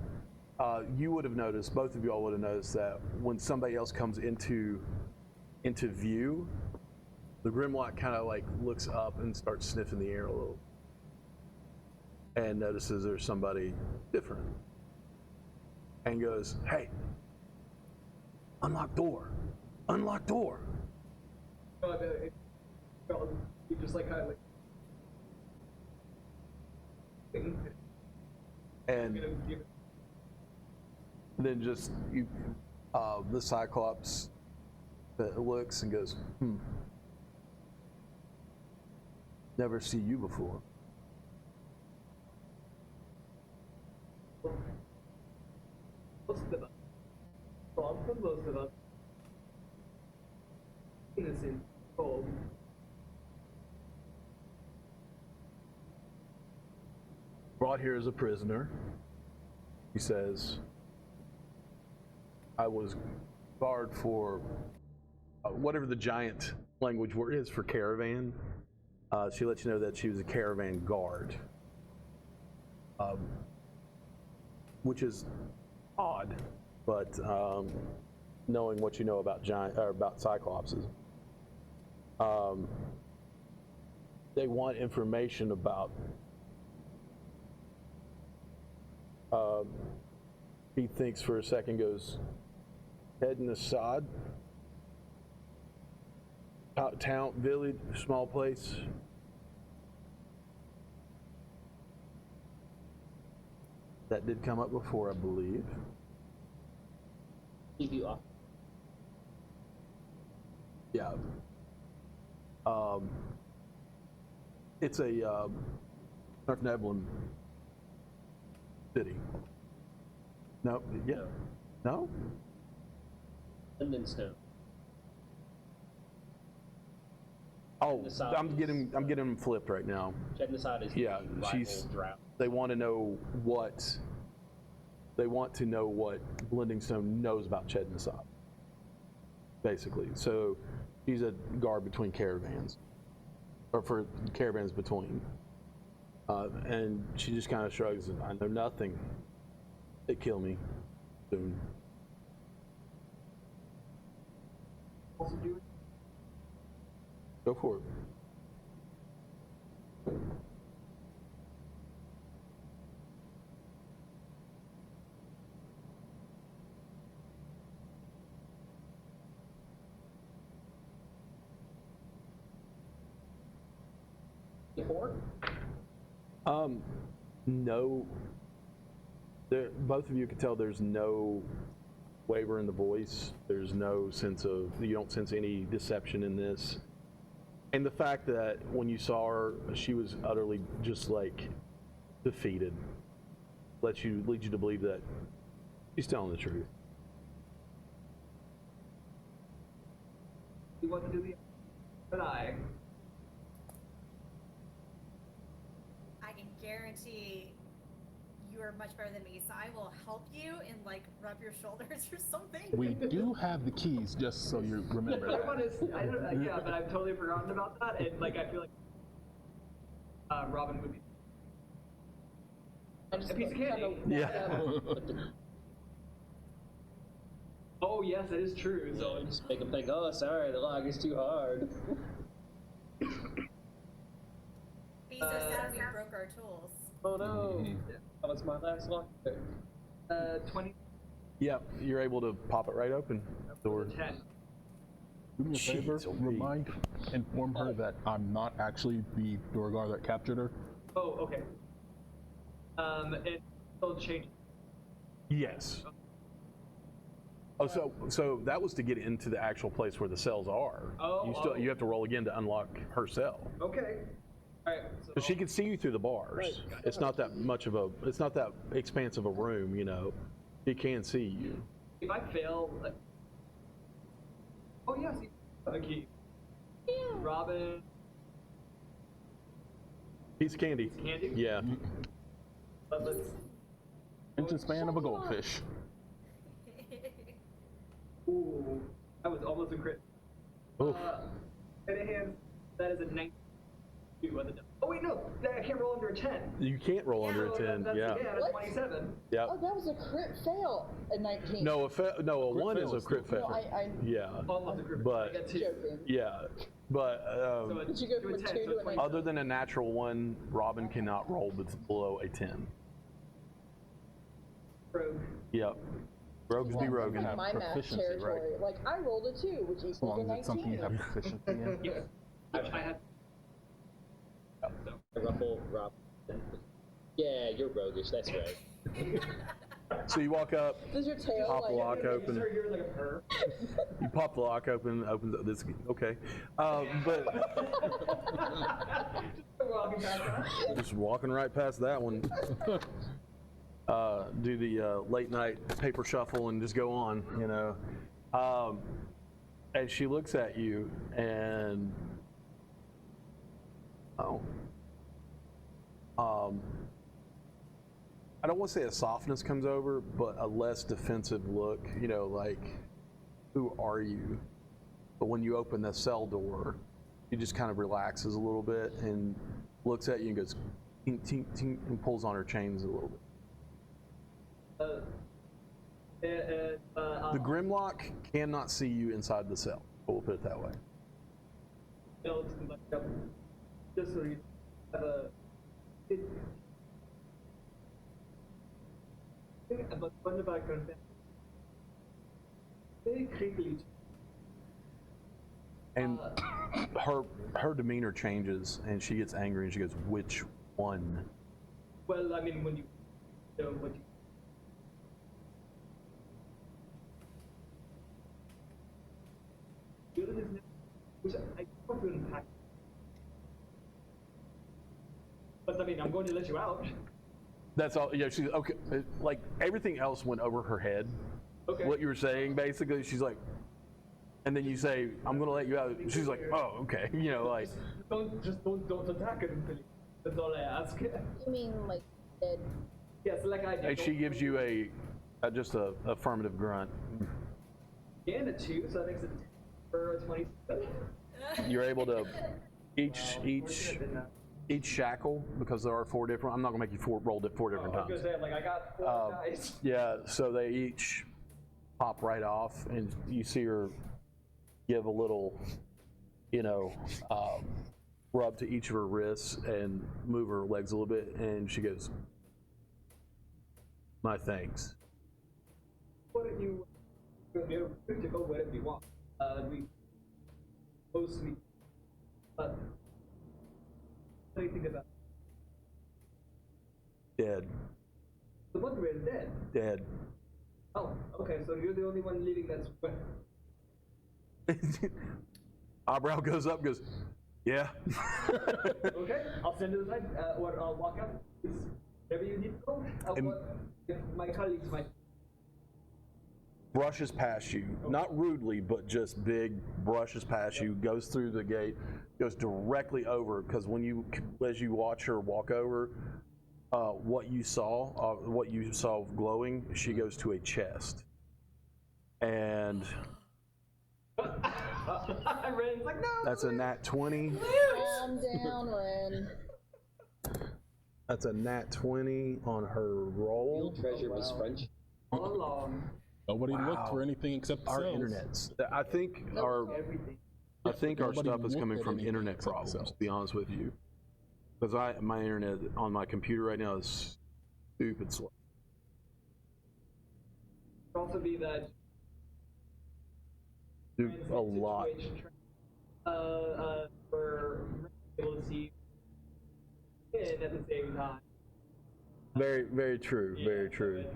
You would have noticed. Both of you all would have noticed that when somebody else comes into view, the Grimlock kind of like looks up and starts sniffing the air a little, and notices there's somebody different, and goes, "Hey, unlock door, unlock door." You just like kind of like. And then just you, the Cyclops that looks and goes, "Never see you before." Most of us, well, for most of us, innocent, cold. Brought here as a prisoner, he says, "I was guard for whatever the giant language word is for caravan." She lets you know that she was a caravan guard, which is odd, but knowing what you know about about Cyclopses, they want information about. He thinks for a second, goes, "Heading Assad? Town, village, small place?" That did come up before, I believe. Keep you off. Yeah. It's a North Neblin city. No, yeah. No? Lindenstone. Oh, I'm getting them flipped right now. Asad is Yeah, the rival drought. they want to know what Blending Stone knows about Ched Assad, basically. So he's a guard between caravans, or for caravans between. And she just kind of shrugs, "I know nothing. They kill me soon." Also do Go for it. No. Both of you can tell there's no waver in the voice. There's no sense of, you don't sense any deception in this. And the fact that when you saw her, she was utterly just like defeated, leads you to believe that she's telling the truth. you want to do the, but I can guarantee you are much better than me, so I will help you and like rub your shoulders or something. We do have the keys, just so you remember the other one that. is I don't yeah, but I've totally forgotten about that, and like I feel like Robin would be a piece of candy. Yeah. Oh yes, that is true. So Just make them think, oh, sorry, the log is too hard. Be so sad we broke our tools. Oh no. That was my last lock. 20 Yeah, you're able to pop it right open. Door. 10. Do me a favor, inform her that I'm not actually the door guard that captured her. Oh, okay. And it'll change. Yes. Oh, so that was to get into the actual place where the cells are. Oh, you have to roll again to unlock her cell. Okay. Alright, so But she can see you through the bars. It's not that much of a. It's not that expansive a room, you know. She can see you. if I fail, like, oh yeah, see, okay, Robin, Piece of candy. Candy. Yeah. Let's. Attention span of a goldfish. Ooh, that was almost a crit. Oof. And a hand, that is a 19. Oh wait, no, I can't roll under a 10. You can't roll under a So 10. that's, Yeah. that's What? 27. Yeah. Oh, that was a crit fail at 19. No, a crit 1 is fail a is crit No, fail. I Yeah. Almost a crit. But- I got 2. joking. Yeah. But So Did you go from a 2 to a 20. other than a natural 1, Robin cannot roll below a 10. Rogue. Yep. Rogues be roguing. have My math proficiency, territory. Like, I rolled a 2, which As equals long a as it's something you 19. have proficiency in. Yes. I had. So. Ruffle, Rob. Yeah, you're roguish, that's right. So you walk up, Does your tail, pop the like, lock open. Start hearing like a purr. You pop the lock open, opens up this. Okay. But Walking past that. just walking right past that one. Do the late night paper shuffle and just go on, you know. And she looks at you and I don't want to say a softness comes over, but a less defensive look, you know, like, who are you? But when you open the cell door, he just kind of relaxes a little bit and looks at you and goes, tink, tink, tink, and pulls on her chains a little bit. The Grimlock cannot see you inside the cell. We'll put it that way. Just so you have a. But one of our content very quickly. And her demeanor changes, and she gets angry, and she goes, "Which one?" Well, I mean, when you know what you. Which I want to unpack. But I mean, I'm going to let you out. That's all. Yeah, she's okay. Like everything else went over her head. Okay. What you were saying, basically, she's like, and then you say, "I'm going to let you out." She's like, "Oh, okay." You know, like. Don't attack him. That's all I ask. You mean like dead? Yes, like I did. And she gives you a just a affirmative grunt. And a 2, so that makes it for a 27. You're able to each shackle, because there are 4 different. I'm not gonna make you roll it 4 different I was times. gonna say, like, I got 4 guys. Yeah, so they each pop right off, and you see her give a little, you know, rub to each of her wrists and move her legs a little bit, and she goes, "My thanks." Why don't you you're free to go wherever you want. We mostly. What do you think about Dead. the one we're dead? Dead. Oh, okay. So you're the only one living that's. Eyebrow goes up, goes, "Yeah." Okay, I'll send it aside, or I'll walk out. Wherever you need to go. If my colleagues might. Brushes past you, not rudely, but just big brushes past you, goes through the gate, goes directly over, because as you watch her walk over, what you saw glowing, she goes to a chest. And Ren's like, no! that's a nat 20. Calm down, Ren. That's a nat 20 on her roll. Treasure was French. All along. Nobody looked for anything except Our cells. internets. I think our Everything. our Nobody stuff is looked coming at from anything internet except problems, cells. to be honest with you. Because my internet on my computer right now is stupid slow. Could also be that. Do a lot. We're able to see in at the same time. Very, very true. Very Yeah, true. so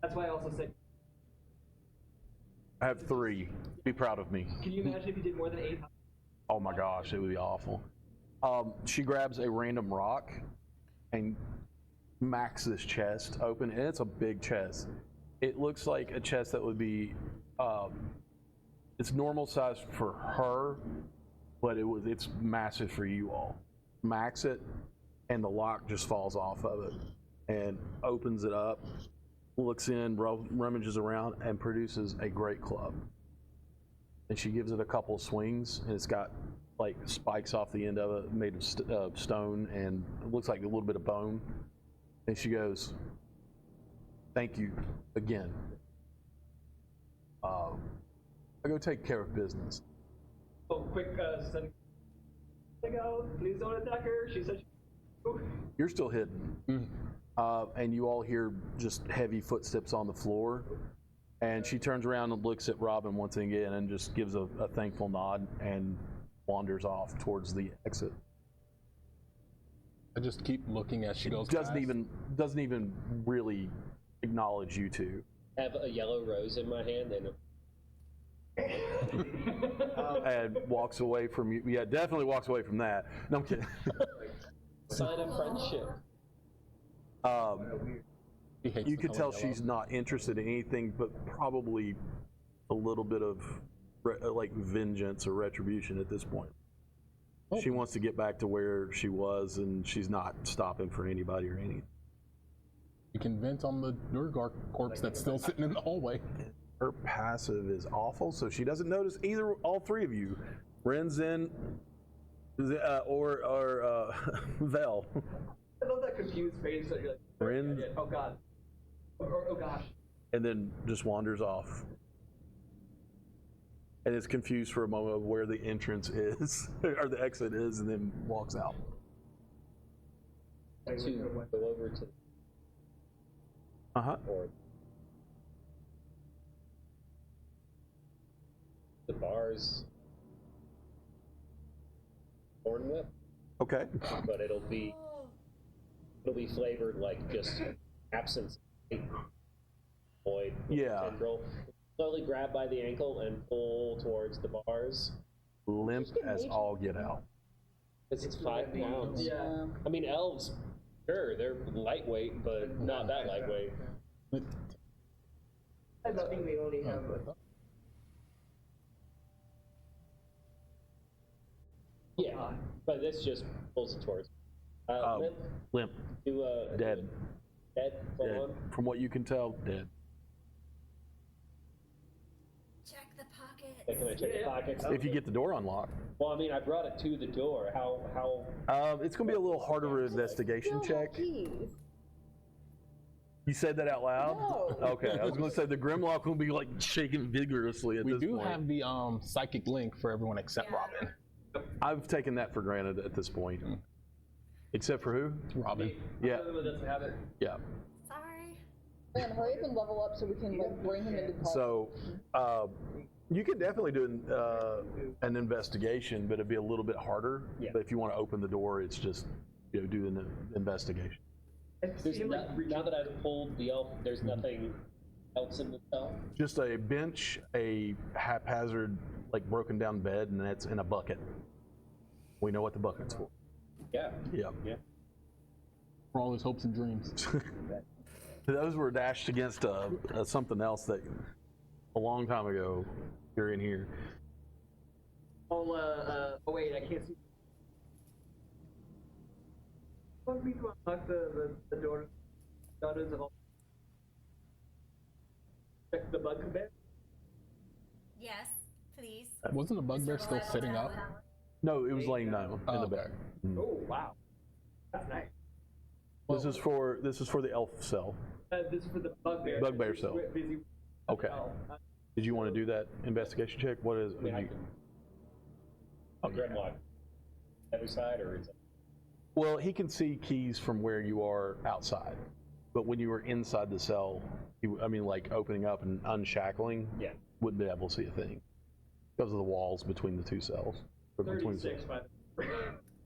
that's why I also said, I have 3. Be proud of me. can you imagine if you did more than 8? Oh my gosh, it would be awful. She grabs a random rock and smacks this chest open, and it's a big chest. It looks like a chest that would be, it's normal size for her, but it's massive for you all. Smacks it, and the lock just falls off of it, and opens it up, looks in, rummages around, and produces a great club. And she gives it a couple swings, and it's got like spikes off the end of it, made of stone, and it looks like a little bit of bone. And she goes, "Thank you again. I go take care of business." Oh, quick, send out. Please don't attack her. She said. You're still hidden, and you all hear just heavy footsteps on the floor. And she turns around and looks at Robin once again, and just gives a thankful nod and wanders off towards the exit. I just keep looking as she goes Doesn't past. even really acknowledge you two. Have a yellow rose in my hand and And walks away from you. Yeah, definitely walks away from that. No, I'm kidding. sign of friendship. She hates You the could color tell yellow. she's not interested in anything, but probably a little bit of like vengeance or retribution at this point. Oh. She wants to get back to where she was, and she's not stopping for anybody or anything. You can vent on the Durgar corpse that's still sitting in the hallway. Her passive is awful, so she doesn't notice all three of you. Renzen or Vel. I love that confused face that you're like, Ren, oh god. Oh gosh. and then just wanders off. And is confused for a moment of where the entrance is, or the exit is, and then walks out. To go over to Uh-huh. or the bars corn whip, Okay. but it'll be flavored like just absence, void, Yeah. tendril. Slowly grab by the ankle and pull towards the bars. Limp as all get out. Because it's 5 pounds. Yeah. I mean, elves, sure, they're lightweight, but not that lightweight. I think they only have Yeah, but this just pulls it towards. Limp, Limp. do Dead. dead, full Dead. on. From what you can tell, dead. Check the pockets. Hey, can I check the pockets? If you get the door unlocked. Well, I mean, I brought it to the door. How? It's going to be a little harder of an investigation Still have check. keys. You said that out loud? No. Okay, I was going to say the Grimlock will be like shaking vigorously at We this do point. have the psychic link for everyone except Yeah. Robin. I've taken that for granted at this point. Except for who? Robin. Yeah. One of them doesn't have it. Yeah. Sorry. Man, hurry up and level up so we can like bring him into the party. So, you can definitely do an investigation, but it'd be a little bit harder. Yeah. But if you want to open the door, it's just do an investigation. There's now that I've pulled the elf, there's nothing else in the cell. Just a bench, a haphazard, like broken down bed, and that's in a bucket. We know what the bucket's for. Yeah. Yeah. Yeah. For all his hopes and dreams. Those were dashed against something else that a long time ago. You're in here. Oh wait, I can't see. Want me to unlock the door? Daughters of all. Check the bugbear. Yes, please. Wasn't the bugbear still sitting up? No, it was laying down in the Okay. bed. Oh wow, that's nice. This is for the elf cell. This is for the bugbear. Bugbear She's cell. Busy. Okay. Did you want to do that investigation check? What is? I mean, I can. Grimlock. Every side, or is it? Well, he can see keys from where you are outside, but when you were inside the cell, like opening up and unshackling, Yeah. wouldn't be able to see a thing because of the walls between the two cells. Or between the 36 cells. by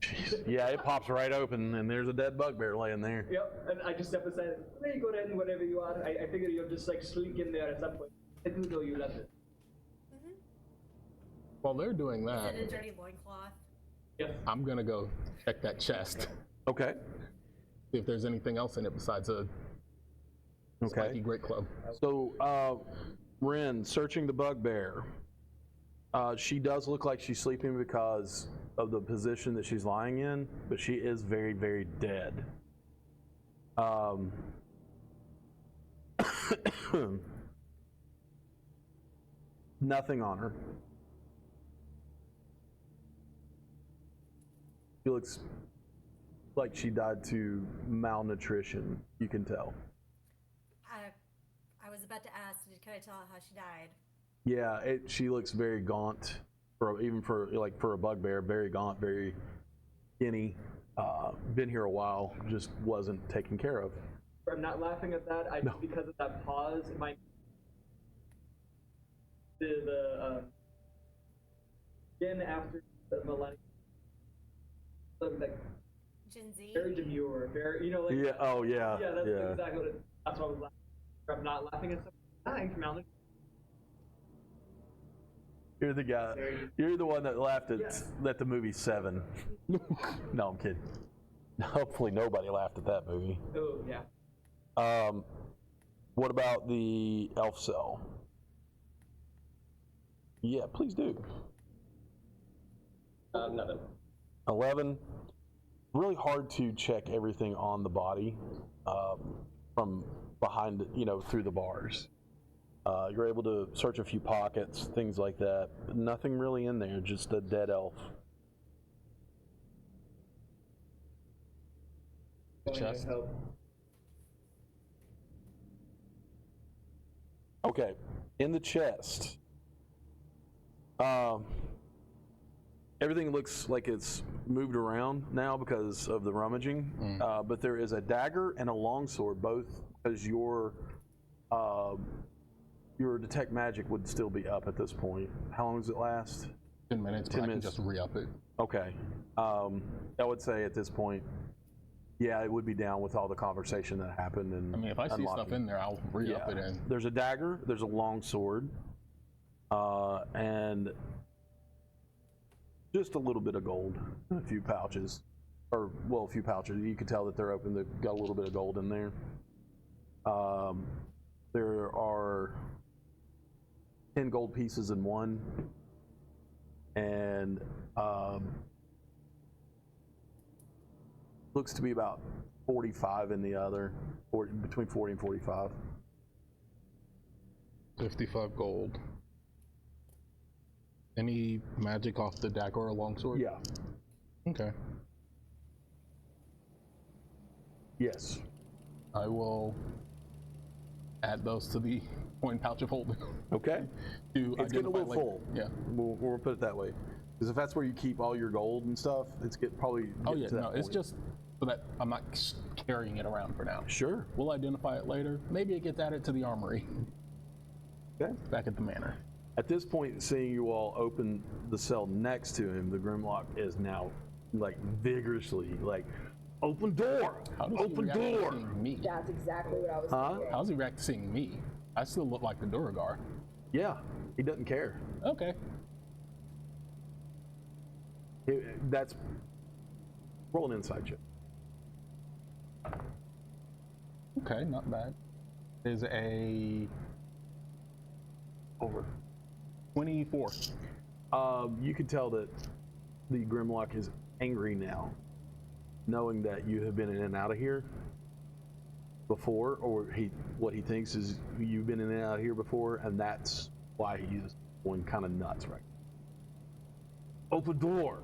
Jeez. Yeah, it pops right open, and there's a dead bugbear laying there. Yep, and I just step aside. There you go then, whatever you are. I figured you'll just like slink in there at some point. I do know you left it. While they're doing Is that, it a dirty loincloth? Yes. I'm gonna go check that chest. Okay. See if there's anything else in it besides a spiky great club. So, Ren, searching the bugbear. She does look like she's sleeping because of the position that she's lying in, but she is very, very dead. Nothing on her. She looks like she died to malnutrition, you can tell. I was about to ask, can I tell how she died? Yeah, she looks very gaunt, even for a bugbear, very gaunt, very skinny. Been here a while, just wasn't taken care of. I'm not laughing at that. Because of that pause, again after the millennium, like Gen Z? very demure, very Yeah. Yeah, that's Yeah. exactly what that's what I was laughing. I'm not laughing at something dying from malnutrition. You're the guy. You're the one that laughed at the movie Seven. No, I'm kidding. Hopefully, nobody laughed at that movie. Oh yeah. What about the elf cell? Yeah, please do. Nothing. 11. Really hard to check everything on the body from behind, through the bars. You're able to search a few pockets, things like that. But nothing really in there, just a dead elf. Chest. Okay, in the chest. Everything looks like it's moved around now because of the rummaging, but there is a dagger and a longsword, both because your detect magic would still be up at this point. How long does it last? 10 minutes. 10 I minutes. can just re-up it. Okay. I would say at this point, yeah, it would be down with all the conversation that happened. And I mean, if I see stuff in there, I'll re-up it in. There's a dagger, there's a longsword, and just a little bit of gold, a few pouches. A few pouches. You can tell that they're open, they've got a little bit of gold in there. There are 10 gold pieces in one, and looks to be about 45 in the other, between 40 and 45. 55 gold. Any magic off the dagger or longsword? Yeah. Okay. Yes. I will add those to the coin pouch of holding. Okay. It's getting a little full. Yeah. We'll put it that way. Because if that's where you keep all your gold and stuff, probably. Oh yeah, to that no, it's point. just so that I'm not carrying it around for now. Sure. We'll identify it later. Maybe it gets added to the armory. Okay. Back at the manor. At this point, seeing you all open the cell next to him, the Grimlock is now vigorously open door, How does open he react to door. seeing me? That's exactly what I was Huh? thinking. How's he react to seeing me? I still look like the Duragar. Yeah, he doesn't care. Okay. That's roll an insight check. Okay, not bad. Is a Over. 24. You can tell that the Grimlock is angry now, knowing that you have been in and out of here before, or what he thinks is you've been in and out of here before, and that's why he is going kind of nuts right now. Open door.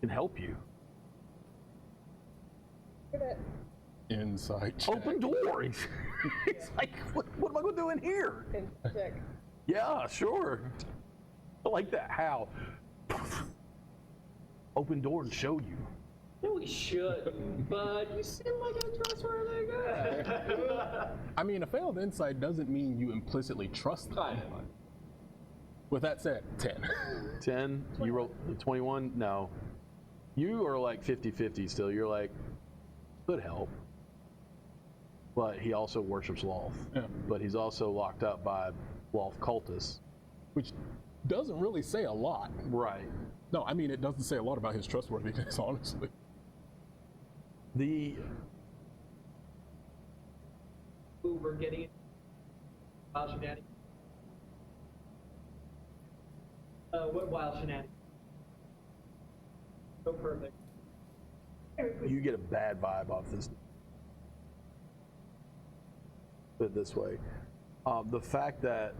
Can help you. Inside check. Open door. He's like, what am I going to do in here? Check. Yeah, sure. I like that. How? Open door and show you. No, we shouldn't, but you seem like a trustworthy guy. I mean, a failed insight doesn't mean you implicitly trust them. Fine. With that said, 10. 10. You rolled 21. No. You are like 50-50 still. You're like, could help. But he also worships Loth. Yeah. But he's also locked up by Loth cultists. Which doesn't really say a lot. Right. No, I mean, it doesn't say a lot about his trustworthiness, honestly. We're getting wild shenanigans. What wild shenanigans? So perfect. You get a bad vibe off this. Put it this way. The fact that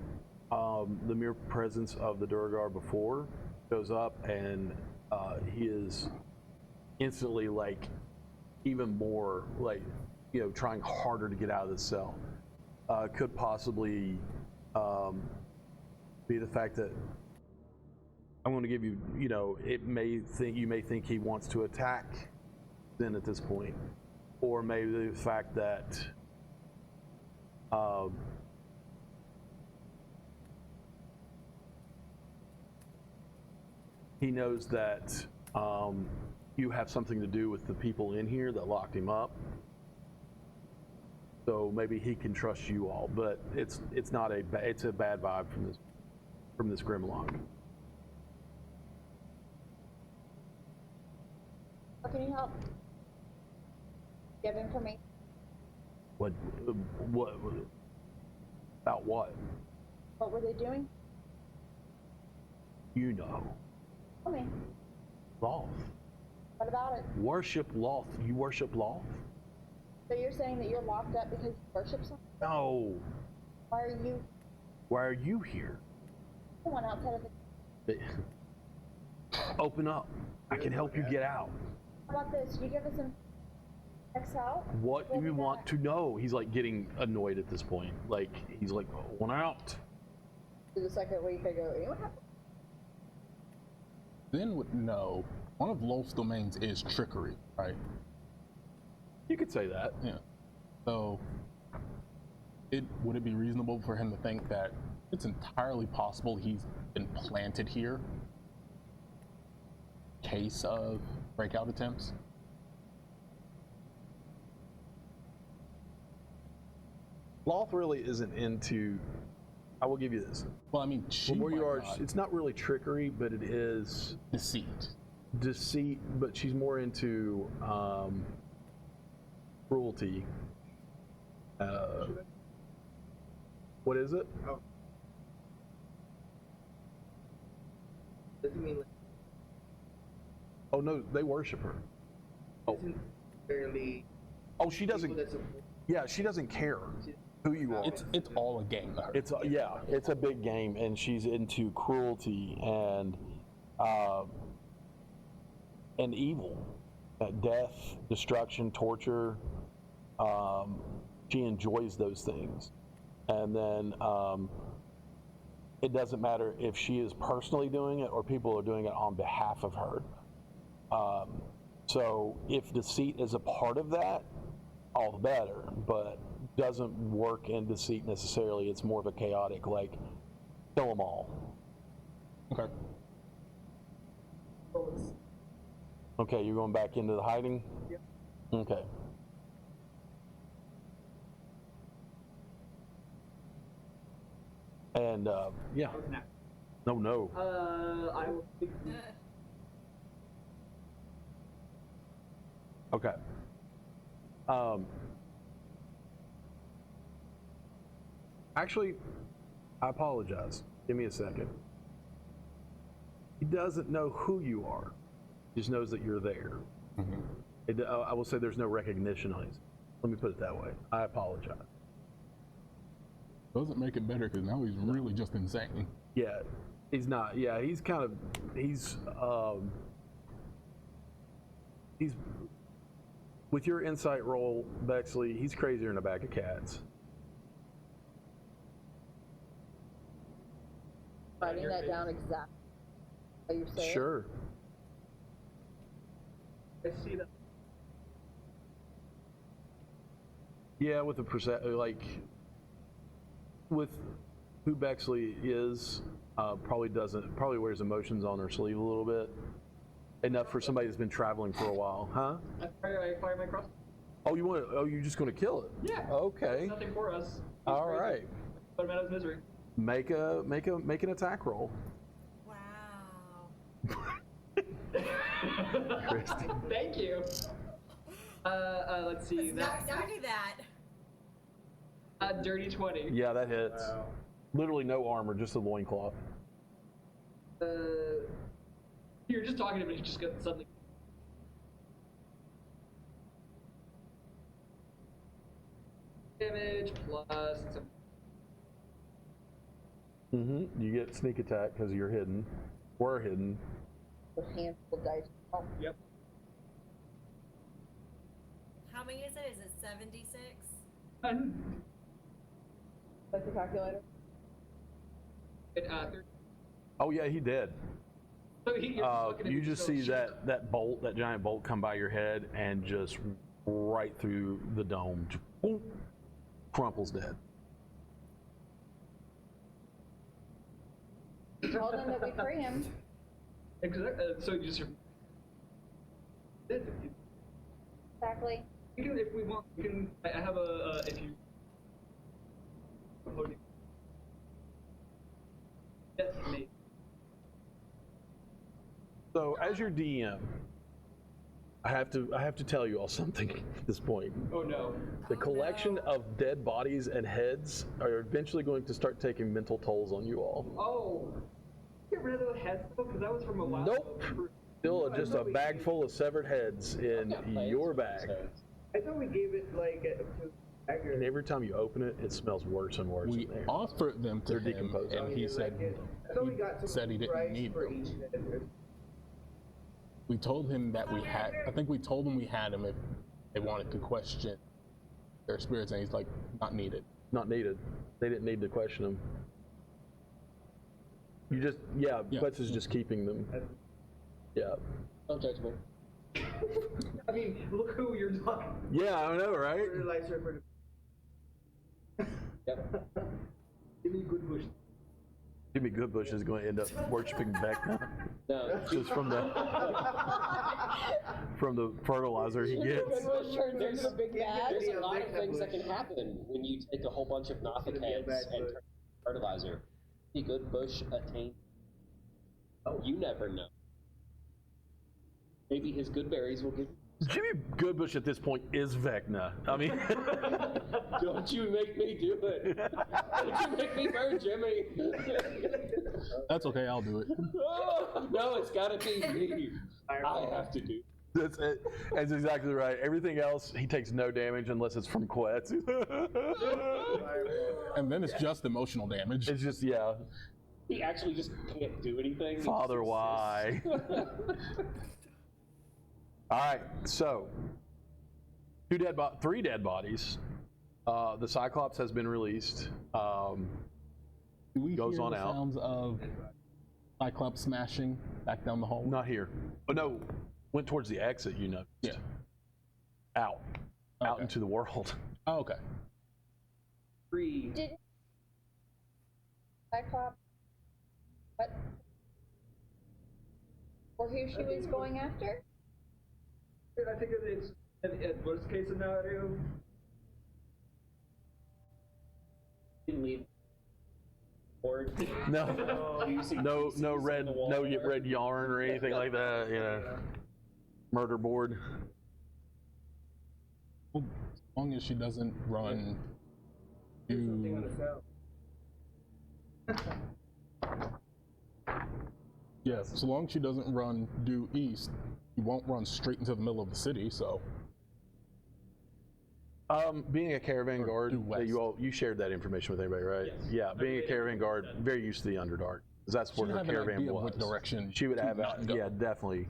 the mere presence of the Durgar before goes up and he is instantly like even more like, you know, trying harder to get out of this cell. Could possibly be the fact that I'm going to give you, you know, you may think he wants to attack Zen at this point, or maybe the fact that he knows that you have something to do with the people in here that locked him up. So maybe he can trust you all, but it's not it's a bad vibe from this Grimlock. How can you help? Give information. What about what? What were they doing? You know. Tell me. Loth. What about it? Worship Loth. You worship Loth? So you're saying that you're locked up because you worship something? No. Why are you here? the one outside of the... Open up. I can help you get out. How about this? You give us some checks out? What do you want to know? He's like getting annoyed at this point. Like, he's like, one out. The second week I go, anyone have... Then would know one of Loth's domains is trickery, right? You could say that. Yeah. So, would it be reasonable for him to think that it's entirely possible he's been planted here? Case of breakout attempts? Loth really isn't into. I will give you this. Well, I mean, From where you are, it's not really trickery, but it is deceit. Deceit, but she's more into cruelty. What is it? Oh. Does it mean like, Oh no, they worship her. Oh, isn't fairly oh, she doesn't. people that support Yeah, she doesn't care who you are. It's all a game to her. It's yeah, it's a big game, and she's into cruelty and evil, death, destruction, torture. She enjoys those things, and then it doesn't matter if she is personally doing it or people are doing it on behalf of her. So if deceit is a part of that, all the better, but doesn't work in deceit necessarily. It's more of a chaotic, like, kill them all. Okay. Okay, you're going back into the hiding? Yep. Okay. And, yeah. I was an actor. No. I will pick Okay. Actually, I apologize. Give me a second. He doesn't know who you are. He just knows that you're there. Mm-hmm. I will say there's no recognition on his. Let me put it that way. I apologize. Doesn't make it better because now he's really just insane. Yeah, he's not. Yeah, he's kind of. He's with your insight roll, Bexley. He's crazier than a bag of cats. Writing that down exactly how you say it? Sure. I see that. Yeah, with the with who Bexley is, probably wears emotions on her sleeve a little bit. enough for somebody that's been traveling for a while, huh? I fire my crossbow. Oh, you want to? Oh, you're just going to kill it? Yeah. Okay. It's nothing for us. All right. Put him out of his misery. Make an attack roll. Wow. Christy. Thank you. Let's see. It's not exactly that. Dirty 20. Yeah, that hits. Wow. Literally no armor, just a loincloth. You're just talking to him and he just got suddenly. Damage plus some. You get sneak attack because you're hidden. We're hidden. A handful of dice. Oh, Yep. How many is it? Is it 76? that's the calculator. Oh yeah, he did. So you're just looking at You me just so see shit. that bolt, that giant bolt, come by your head and just right through the dome. Just, boom, crumples dead. Tell them that we free him. So you just. Exactly. You can, if we want, we can. I have a. If you. That's me. So as your DM, I have to tell you all something at this point. Oh no. The collection of dead bodies and heads are eventually going to start taking mental tolls on you all. Oh. Get rid of the heads though, because that was from a while Nope. ago. Still just a bag full of severed heads in your bag. I thought we gave it like to Dagger. And every time you open it, it smells worse and worse We in there. offered them to They're him, decomposing. and he said I thought we got some said he didn't price need for them. each head. We told him that we had. I think we told him we had them if they wanted to question their spirits, and he's like, not needed. Not needed. They didn't need to question them. You just, yeah. Butts is just keeping them. Yeah. Don't judge me. I mean, look who you're talking. Yeah, I know, right? Fertilizer for the. Yep. Give me a good push. Jimmy Goodbush is going to end up worshiping Vecna No. just from the fertilizer he gets. Goodbush turns into a big bag. There's a lot of Vecna things that bush. can happen when you take a whole bunch of Nothic gonna be a heads bad and bush. turn fertilizer. A good bush attained. Oh. You never know. Maybe his good berries will give. Jimmy Goodbush at this point is Vecna. I mean, Don't you make me do it. Don't you make me burn Jimmy. That's okay. I'll do it. Oh, no, it's gotta be me. I have to do. that's it. That's exactly right. Everything else, he takes no damage unless it's from Quetz. And then it's just emotional damage. It's just, yeah. He actually just can't do anything. He Father, just why? All right, so 3 dead bodies. The Cyclops has been released. Do we Goes hear on the out. sounds of Cyclops smashing back down the hallway? Not here. Oh no, went towards the exit. You know. Yeah. Out Okay. into the world. Oh, okay. Free. Did Cyclops what? Or who she was going after? I think it's at worst case scenario. Didn't leave. Or No, you see no pieces on red, the wall no there? red yarn or anything like that. You know, murder board. Well, as long as she doesn't run Something on to. the cell. Yeah, so long as she doesn't run due east, you won't run straight into the middle of the city, so. Being a caravan Or guard, due west. you shared that information with everybody, right? Yes. Yeah, being a caravan guard, very used to the Underdark, because that's where She'd her have an caravan idea of was. what direction She would to have, not go. yeah, definitely.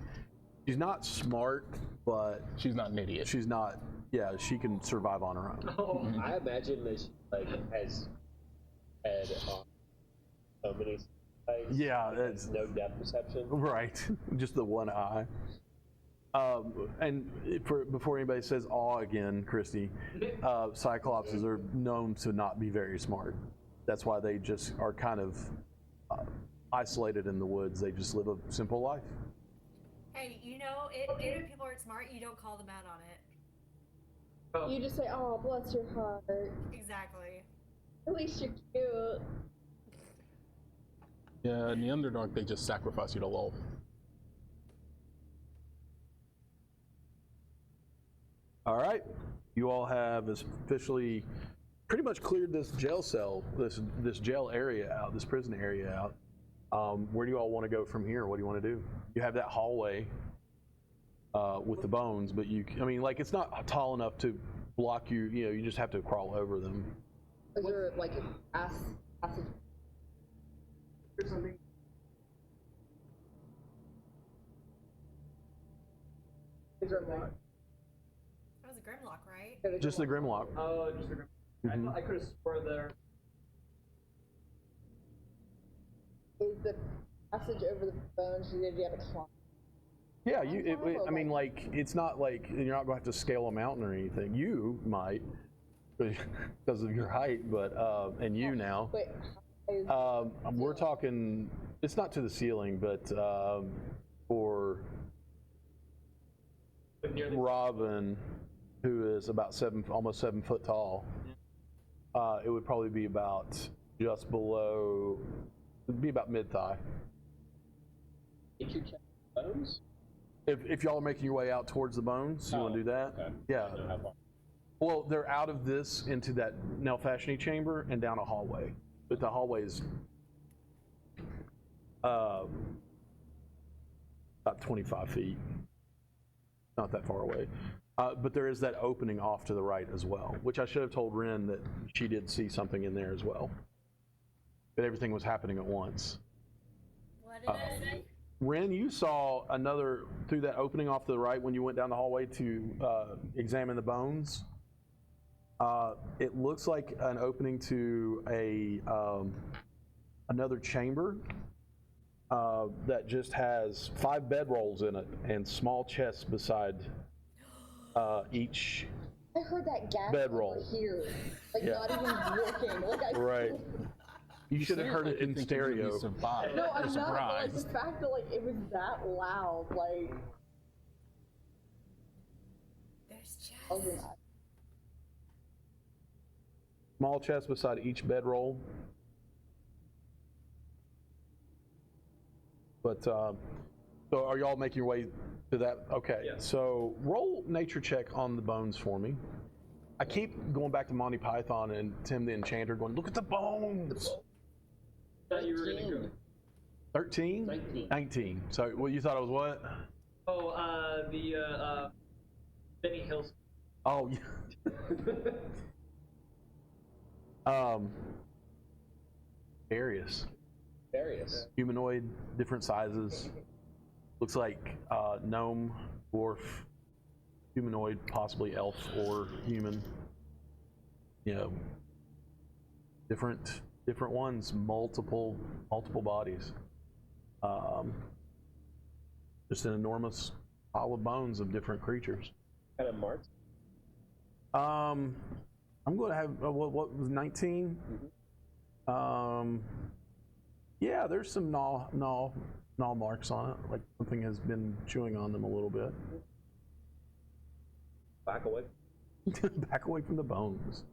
She's not smart, but She's not an idiot. she's not. Yeah, she can survive on her own. Oh, I imagine that she has had so many sights. Yeah, and that's- no depth perception. Right, just the one eye. And before anybody says "aw" again, Christy, Cyclopses are known to not be very smart. That's why they just are kind of isolated in the woods. They just live a simple life. Hey, you know, if people aren't smart, you don't call them out on it. Oh, You just say, "Oh, bless your heart. Exactly. At least you're cute." Yeah, in the Underdark, they just sacrifice you to lol. All right, you all have officially pretty much cleared this jail cell, this jail area out, this prison area out. Where do you all want to go from here? What do you want to do? You have that hallway with the bones, but I mean, like, it's not tall enough to block you. You know, you just have to crawl over them. Is there like a passage? there's something. Is there like? That was a Grimlock, right? Just the Grimlock. Oh, just a. I thought I could have swore there. Is the passage over the bones? Did you have to climb? Yeah, I mean, like, it's not like you're not going to have to scale a mountain or anything. You might, because of your height, but and you now. Wait. We're talking. It's not to the ceiling, but for Robin, who is about almost 7 foot tall, it would probably be about just below. It'd be about mid thigh. Did you check bones? If y'all are making your way out towards the bones, you want to do that? Okay. Yeah. How far? Well, they're out of this into that Nell fashioning chamber and down a hallway. But the hallway is about 25 feet. Not that far away. But there is that opening off to the right as well, which I should have told Ren that she did see something in there as well. But everything was happening at once. What did I say? Ren, you saw another, through that opening off to the right when you went down the hallway to examine the bones. It looks like an opening to another chamber that just has 5 bedrolls in it and small chests beside each I heard that gas bedroll. over here, like Yeah. not even working. Like I Right. You should have heard it in stereo. Survive. No, I'm not. But, like Surprised. the fact that like it was that loud, like There's I was chests. in- Small chest beside each bedroll. But so are y'all making your way to that? Okay. Yeah. So roll nature check on the bones for me. I keep going back to Monty Python and Tim the Enchanter going, look at the bones. Thought you were gonna go. 13? 19. 19. So well, you thought it was what? Oh, Benny Hills. Oh, yeah. Various. Various. Humanoid, different sizes. Looks like gnome, dwarf, humanoid, possibly elf or human. You know, different ones, multiple bodies. Just an enormous pile of bones of different creatures. Kind of marked. I'm going to have what was 19. Yeah, there's some gnaw marks on it, like something has been chewing on them a little bit. Back away. Back away from the bones.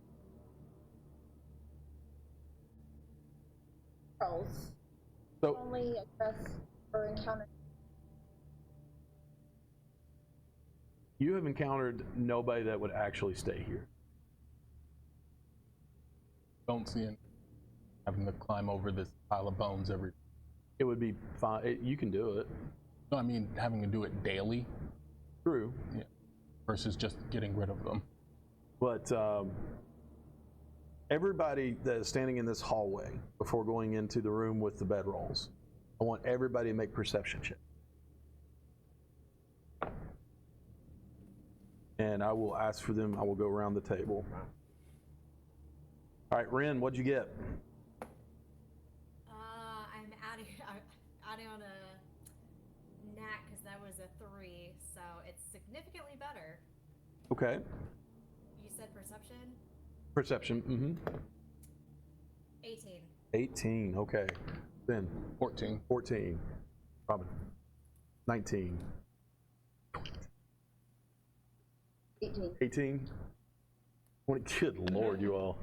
Charles. So Only address or encounter. you have encountered nobody that would actually stay here. Don't see it having to climb over this pile of bones every. It would be fine. You can do it. No, I mean having to do it daily True. versus just getting rid of them. But everybody that is standing in this hallway before going into the room with the bedrolls, I want everybody to make perception check. And I will ask for them. I will go around the table. All right, Ren, what'd you get? I'm adding on a nat because that was a 3, so it's significantly better. Okay. You said perception? Perception. Mm-hmm. 18. 18. Okay. Then 14. 14. Robin. 19. 18. 18? 20, good lord, you all.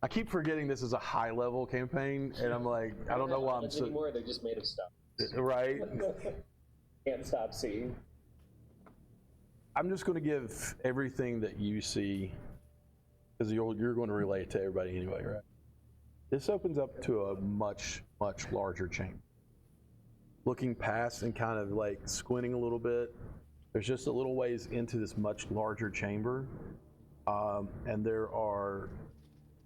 I keep forgetting this is a high level campaign, and I'm like, I don't know why I'm so. anymore. They're just made of stuff. Right? Can't stop seeing. I'm just going to give everything that you see, because you're going to relay it to everybody anyway, right? This opens up to a much, much larger chamber. Looking past and kind of like squinting a little bit, there's just a little ways into this much larger chamber, and there are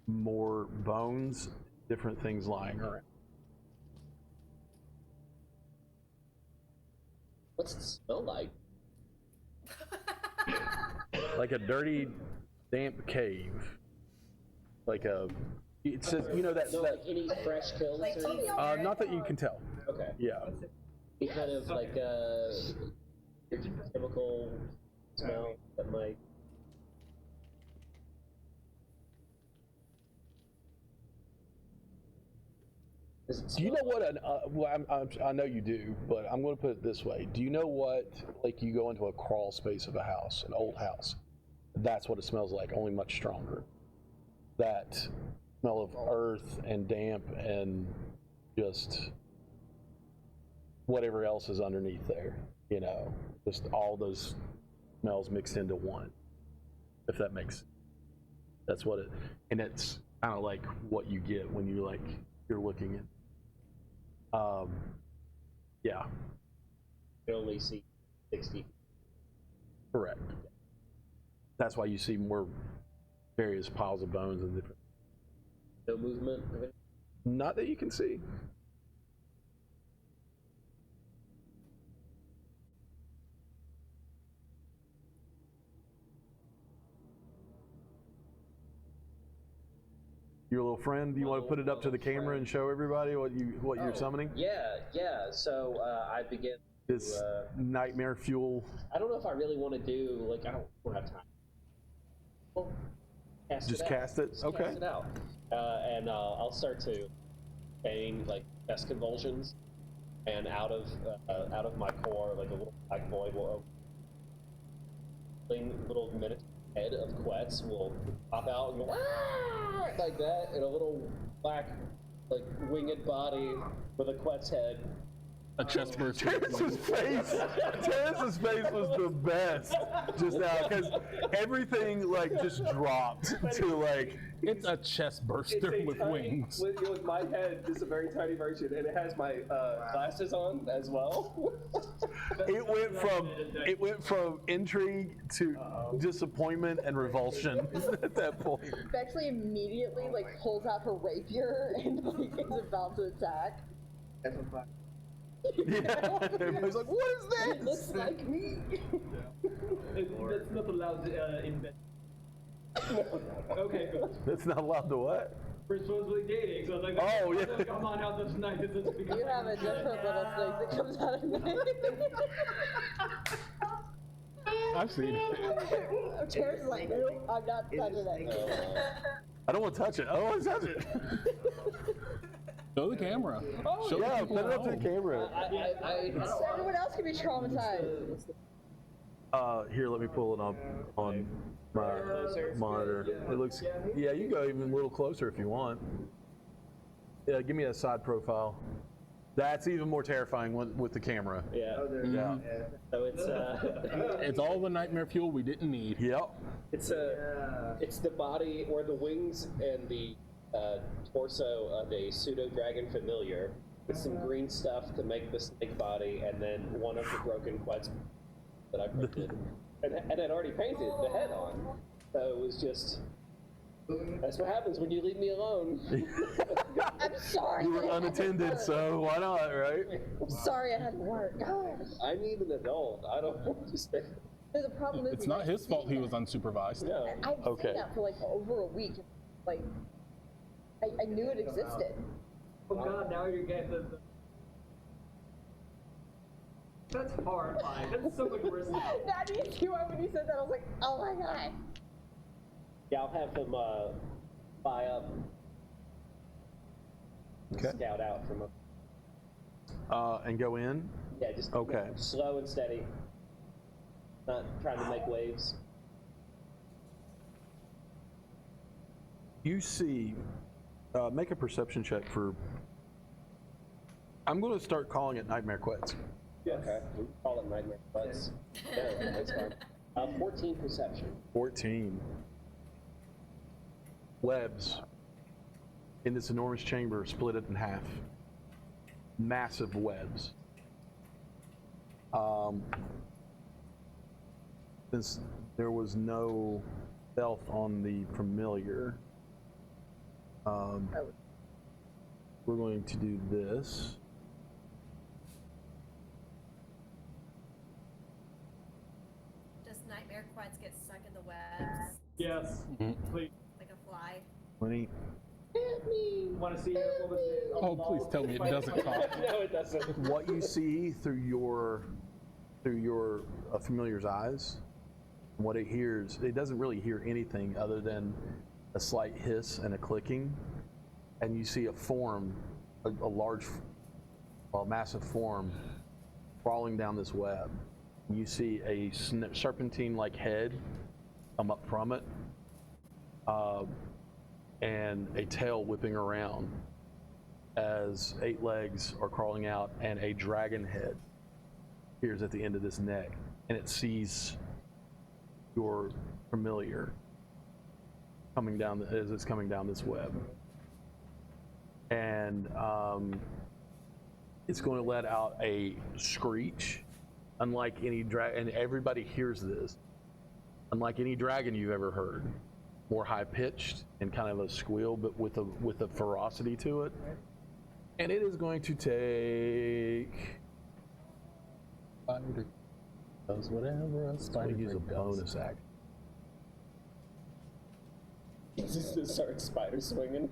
more bones, different things lying around. What's it smell like? Like a dirty, damp cave. Like a, it says, you know that, No, like any fresh kills Like or teen anything? spirit not that you can tell. Okay. Yeah. Any kind of like chemical smell that might. Do you know what well, I know you do, but I'm going to put it this way. Do you know what, like you go into a crawl space of a house, an old house, that's what it smells like, only much stronger. That smell of earth and damp and just whatever else is underneath there, you know, just all those smells mixed into one, if that makes sense. That's what it, and it's kind of like what you get when you're looking in. Yeah. You only see 60. Correct. That's why you see more various piles of bones and different. No movement of it? Not that you can see. Your little friend, do you want to put it up to the camera and show everybody what you're summoning? Yeah. So I begin This to, nightmare fuel. I don't know if I really want to do, like, I don't have time. Well, Just cast it? Just Okay. cast it out. And I'll start to feign, like, chest convulsions. And out of my core, like, a little black void will open. Little miniature head of Quetz will pop out and go, "Ah!" like that, and a little black, like, winged body with a Quetz head. A chest burst. Terrence's face was the best just now, because everything like just dropped to like. It's a chest burster with wings. With my head, just a very tiny version, and it has my glasses on as well. It went from intrigue to disappointment and revulsion at that point. Bexley immediately like pulls out her rapier and like is about to attack. Yeah, everybody's like, "What is It this?" looks like me. That's not allowed in bed. Okay, good. That's not allowed to what? We're supposedly dating, so I was like, Oh, yeah. "Let's come on out this night." This is because You have a different little snake that comes out of me. I've seen it. Terrence's like, nope, I'm not touching it. I don't want to touch it. I don't want to touch it. Show the camera. Show the Yeah, people put it at up to the home. camera. So everyone else can be traumatized. Here, let me pull it up on my monitor. It looks, yeah, you go even a little closer if you want. Yeah, give me a side profile. That's even more terrifying with the camera. Yeah. Yeah. So it's It's all the nightmare fuel we didn't need. Yep. it's the body or the wings and the torso of a pseudo dragon familiar with some green stuff to make the snake body, and then one of the broken Quetz that I printed and I'd already painted the head on. So it was just. That's what happens when you leave me alone. I'm sorry. You were unattended, so why not, right? I'm sorry I had to work. I need an adult. I don't understand. No, the problem is It's not his fault he was unsupervised. No. I've Okay. seen that for like over a week. Like, I knew it existed. Oh God, now you're getting the. That's horrifying. That's so much worse. That is you when you said that. I was like, oh my god. Yeah, I'll have him buy up. Okay. Scout out from a. And go in. Yeah, just Okay. slow and steady. Not trying to make waves. You see, make a perception check for. I'm going to start calling it Nightmare Quets. Okay, we can call it nightmare butts. No, that's fine. 14 perception. 14. Webs in this enormous chamber, split it in half. Massive webs. Since there was no stealth on the familiar, we're going to do this. Does Nightmare Quets get stuck in the webs Yes. Please. like a fly? 20. Want to see what was it? Oh, please tell me it doesn't talk. No, it doesn't. What you see through your familiar's eyes, what it hears, it doesn't really hear anything other than a slight hiss and a clicking, and you see a form, a large, massive form, crawling down this web. You see a serpentine-like head come up from it, and a tail whipping around as 8 legs are crawling out, and a dragon head appears at the end of this neck, and it sees your familiar coming down as it's coming down this web, and it's going to let out a screech, unlike any dragon, and everybody hears this, unlike any dragon you've ever heard. More high pitched and kind of a squeal, but with a ferocity to it. And it is going to take. Spider does whatever a spider Use a does. bonus action. Just start spider swinging.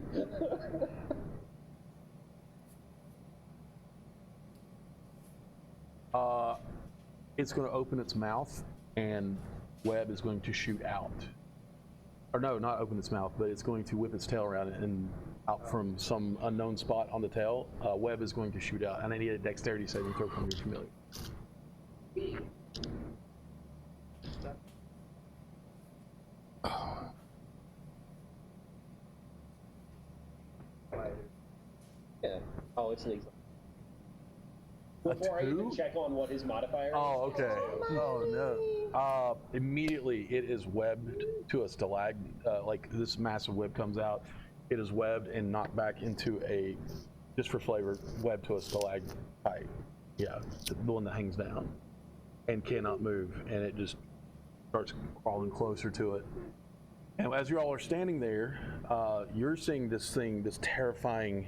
It's going to open its mouth, and web is going to shoot out. Or no, not open its mouth, but it's going to whip its tail around and out from some unknown spot on the tail. Web is going to shoot out, and I need a dexterity saving throw from your familiar. Yeah. Oh, it's an example. Before I even check on what his modifier is. Oh, okay. Oh no. Immediately, it is webbed to a like this massive web comes out. It is webbed and knocked back into a, just for flavor, webbed to a stalagmite. Yeah, the one that hangs down and cannot move, and it just starts crawling closer to it. And as you all are standing there, you're seeing this thing, this terrifying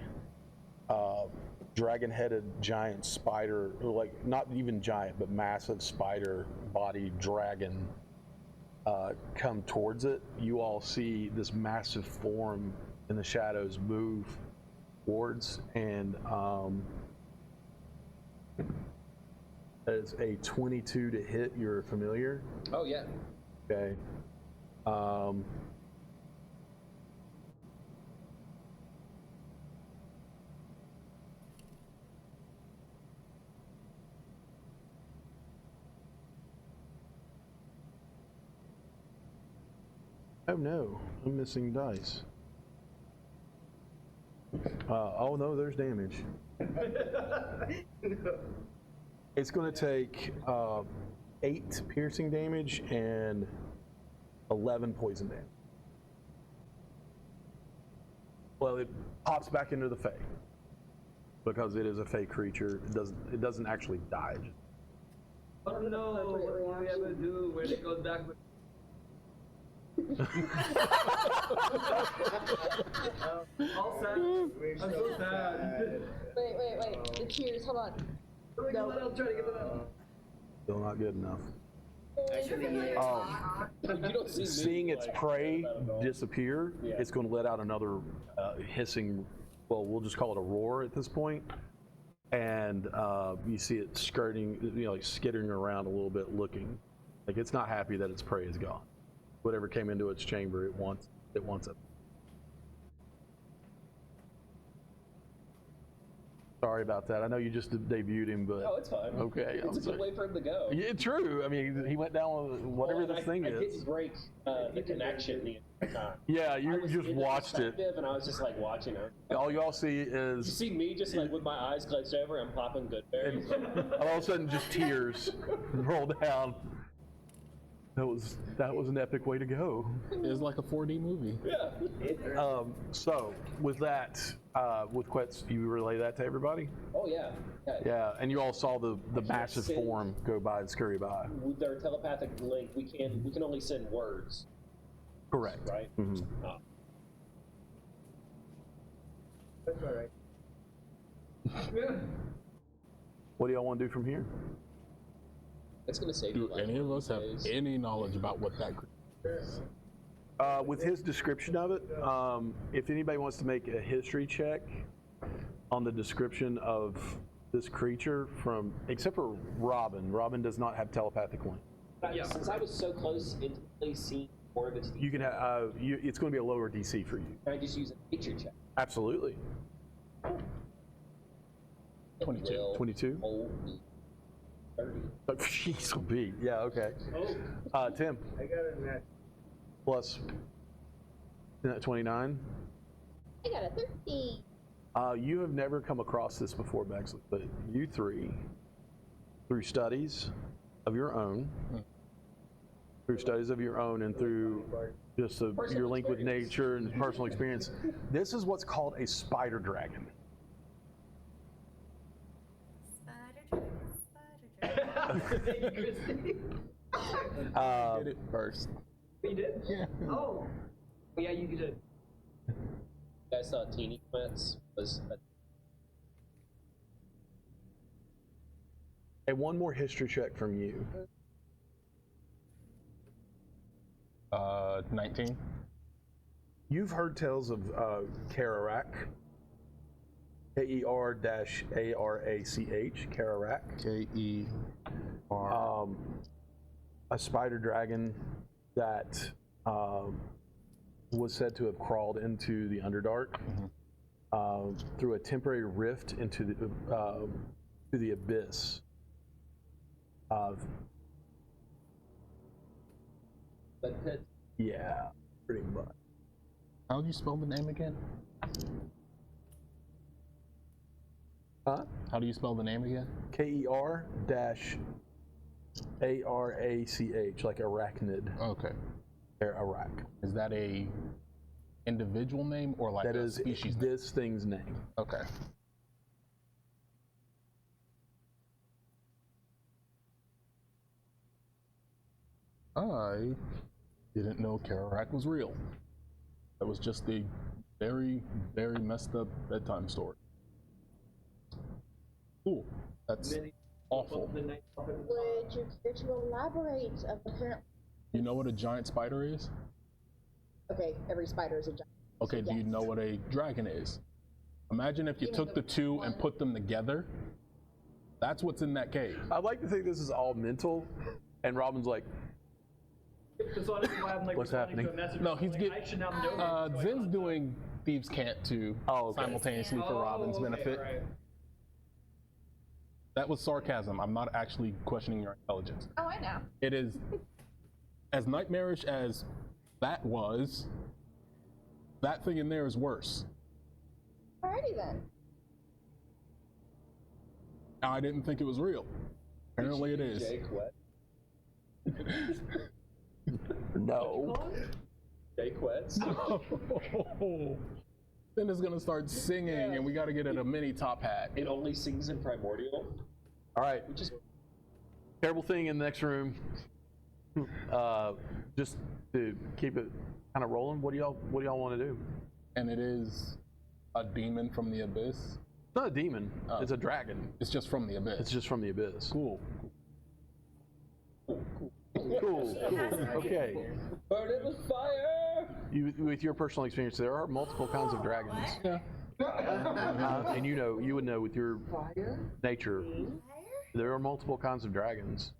dragon-headed giant spider, like not even giant, but massive spider-bodied dragon come towards it. You all see this massive form in the shadows move towards, and it's a 22 to hit your familiar. Oh, yeah. Okay. Oh no, I'm missing dice. Oh no, there's damage. It's going to take 8 piercing damage and 11 poison damage. Well, it pops back into the Fae because it is a Fae creature. It doesn't actually die. Oh no, what do we ever do when it goes back with... all sad. I'm so sad. Wait. The cheers, hold on. I'll try to get it out. Still not good enough. Actually, You don't see me, Seeing its like, prey that at all. disappear, Yeah. it's going to let out another hissing, well, we'll just call it a roar at this point. And you see it skirting, like skittering around a little bit, looking. Like it's not happy that its prey is gone. Whatever came into its chamber, it wants it. Sorry about that. I know you just debuted him, but Oh, it's fine. okay. It's a good way for him to go. Yeah, true. I mean, he went down with whatever Well, this thing I is. didn't break the connection the entire time. Yeah, I you was just in the watched it. perspective, and I was just like watching her. All y'all see You is, see me just like with my eyes glazed over, I'm popping good berries. and all of a sudden, just tears roll down. That was an epic way to go. It was like a 4D movie. Yeah. So with that, with Quetz, you relay that to everybody. Oh yeah. Yeah, and you all saw the massive send- form go by and scurry by. With their telepathic link, we can only send words, Correct. right? Mhm. That's all right. What do y'all want to do from here? It's gonna save you. Do like any of us have days. any knowledge about what that creature is? With his description of it, if anybody wants to make a history check on the description of this creature except for Robin. Robin does not have telepathic link. Since I was so close, intimately seeing more of its. You can have, it's going to be a lower DC for you. Can I just use a nature check? Absolutely. 22. Will 22? hold me 30. Oh, jeez, will be. Yeah, okay. Tim, I got a net. plus 29. I got a 13. You have never come across this before, Bexley, but you three, through studies of your own, and through just your link with nature and personal experience, this is what's called a spider dragon. Did it first. You did? Yeah. Oh. Yeah, you did. You guys saw Teeny Quets was And one more history check from you. 19. You've heard tales of Kerouac. K-E-R-A-R-A-C-H, Kerouac. K-E-R. A spider dragon that was said to have crawled into the Underdark through a temporary rift into the abyss. Yeah, pretty much. How do you spell the name again? Huh? How do you spell the name again? K-E-R-A-R-A-C-H, like arachnid. Okay. Iraq. Is that a individual name or like That a is species name? this thing's name. Okay. I didn't know Kerouac was real. That was just a very, very messed up bedtime story. Cool. That's awful. Would you care to elaborate? Apparently, You know what a giant spider is? okay, every spider is a giant. Okay, do you know what a dragon is? Imagine if you took the two and put them together. That's what's in that cave. I'd like to think this is all mental, and Robin's like, That's honestly why I'm like What's responding happening? to a message. No, he's like, getting. I should now know what's going Zen's on. doing Thieves' Cant too okay. simultaneously for Robin's okay, benefit. alright. That was sarcasm. I'm not actually questioning your intelligence. Oh, I know. It is as nightmarish as that was. That thing in there is worse. Alrighty then. I didn't think it was real. Apparently it is. Jake Quet. no. Jake Quets. Then it's gonna start singing, and we gotta get it a mini top hat. It only sings in primordial. All right. Which is Terrible thing in the next room. Just to keep it kind of rolling. What do y'all want to do? And it is a demon from the abyss. It's not a demon. It's a dragon. It's just from the abyss. It's just from the abyss. Cool. Cool. Okay. burn it with fire. With your personal experience, there are multiple kinds of dragons. Yeah. And you would know with your nature, there are multiple kinds of dragons.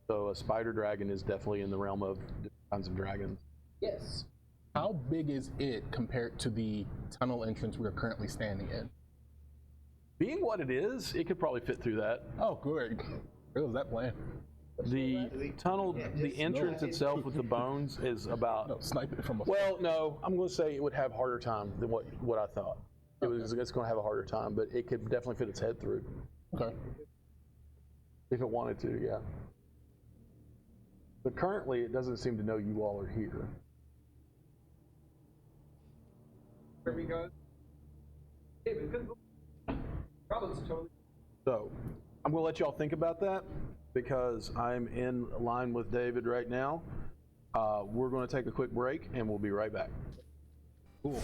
So a spider dragon is definitely in the realm of different kinds of dragons. Yes. How big is it compared to the tunnel entrance we are currently standing in? Being what it is, it could probably fit through that. Oh, great. Where was that plan? The tunnel, the entrance itself with the bones is about. No, snipe it from a. Well, no, I'm going to say it would have harder time than what I thought. It's going to have a harder time, but it could definitely fit its head through Okay. if it wanted to. Yeah. But currently, it doesn't seem to know you all are here. Where we go? David, good. Problems totally. So, I'm going to let y'all think about that because I'm in line with David right now. We're going to take a quick break and we'll be right back. Cool.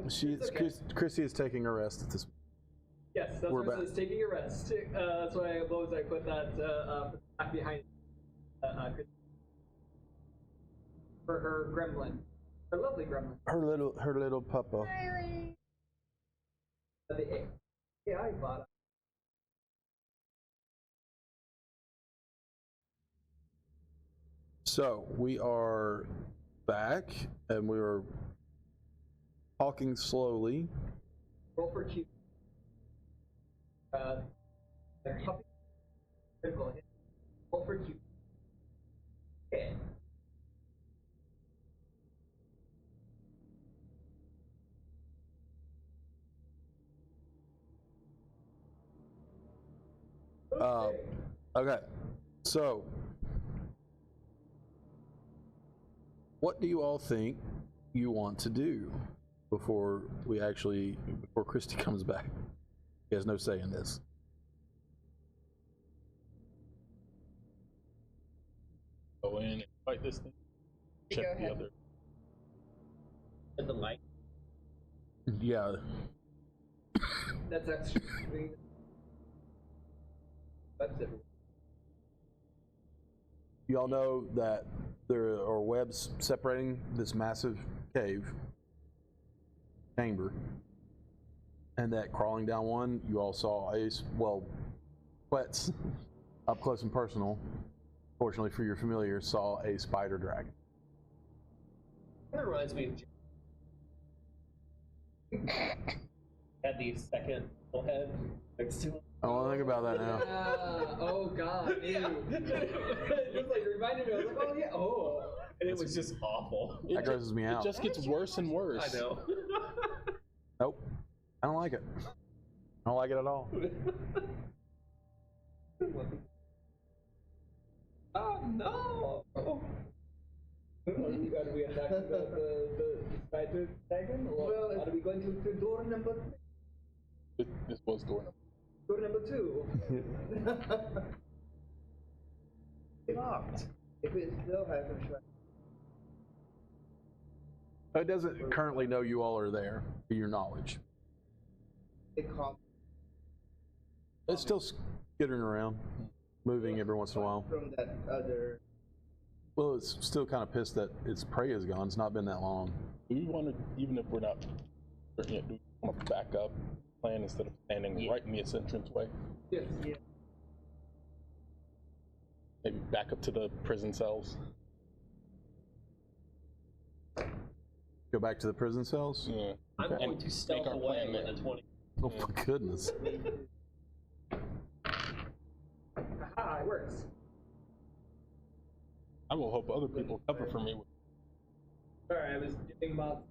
It's okay. Chrissy is taking a rest at this. Yes, that's We're what it back. says, taking a rest. That's why I put that back behind for her gremlin. Her lovely gremlin. Her little puppa. The AI bot. So we are back, and we are talking slowly. Roll for Q. Puppy. Critical hit. Roll for Q. Okay. Okay, so what do you all think you want to do before Christy comes back? He has no say in this. Go in and fight this thing. Go Check the ahead. other. At the light. Yeah, That's extra. That's it. you all know that there are webs separating this massive cave chamber, and that crawling down one, you all saw Quetz, up close and personal, fortunately for your familiar, saw a spider dragon. That reminds me of had the second head next to him. I don't want to think about that now. Oh god, ew. It just like reminded me, I was like, oh yeah, oh. And it was just awful. That grosses me out. It just gets worse and worse. I know. Nope. I don't like it. I don't like it at all. Oh no! Are we attacking the spider dragon? Or are we going to door number This was door number. door number 2? Locked. If it still hasn't shut. It doesn't currently know you all are there, to your knowledge. It caught It's still skittering around, moving every once in a while. from that other. Well, it's still kind of pissed that its prey is gone. It's not been that long. Do we want to, even if we're not certain yet, do we want to back up plan instead of standing right in the entranceway? Yes. Yeah. Maybe back up to the prison cells? Go back to the prison cells? Yeah. I'm going And to stealth make our away plan with a 20. Oh, my goodness. Aha, it works. I will hope other people cover for me. Sorry, I was giving about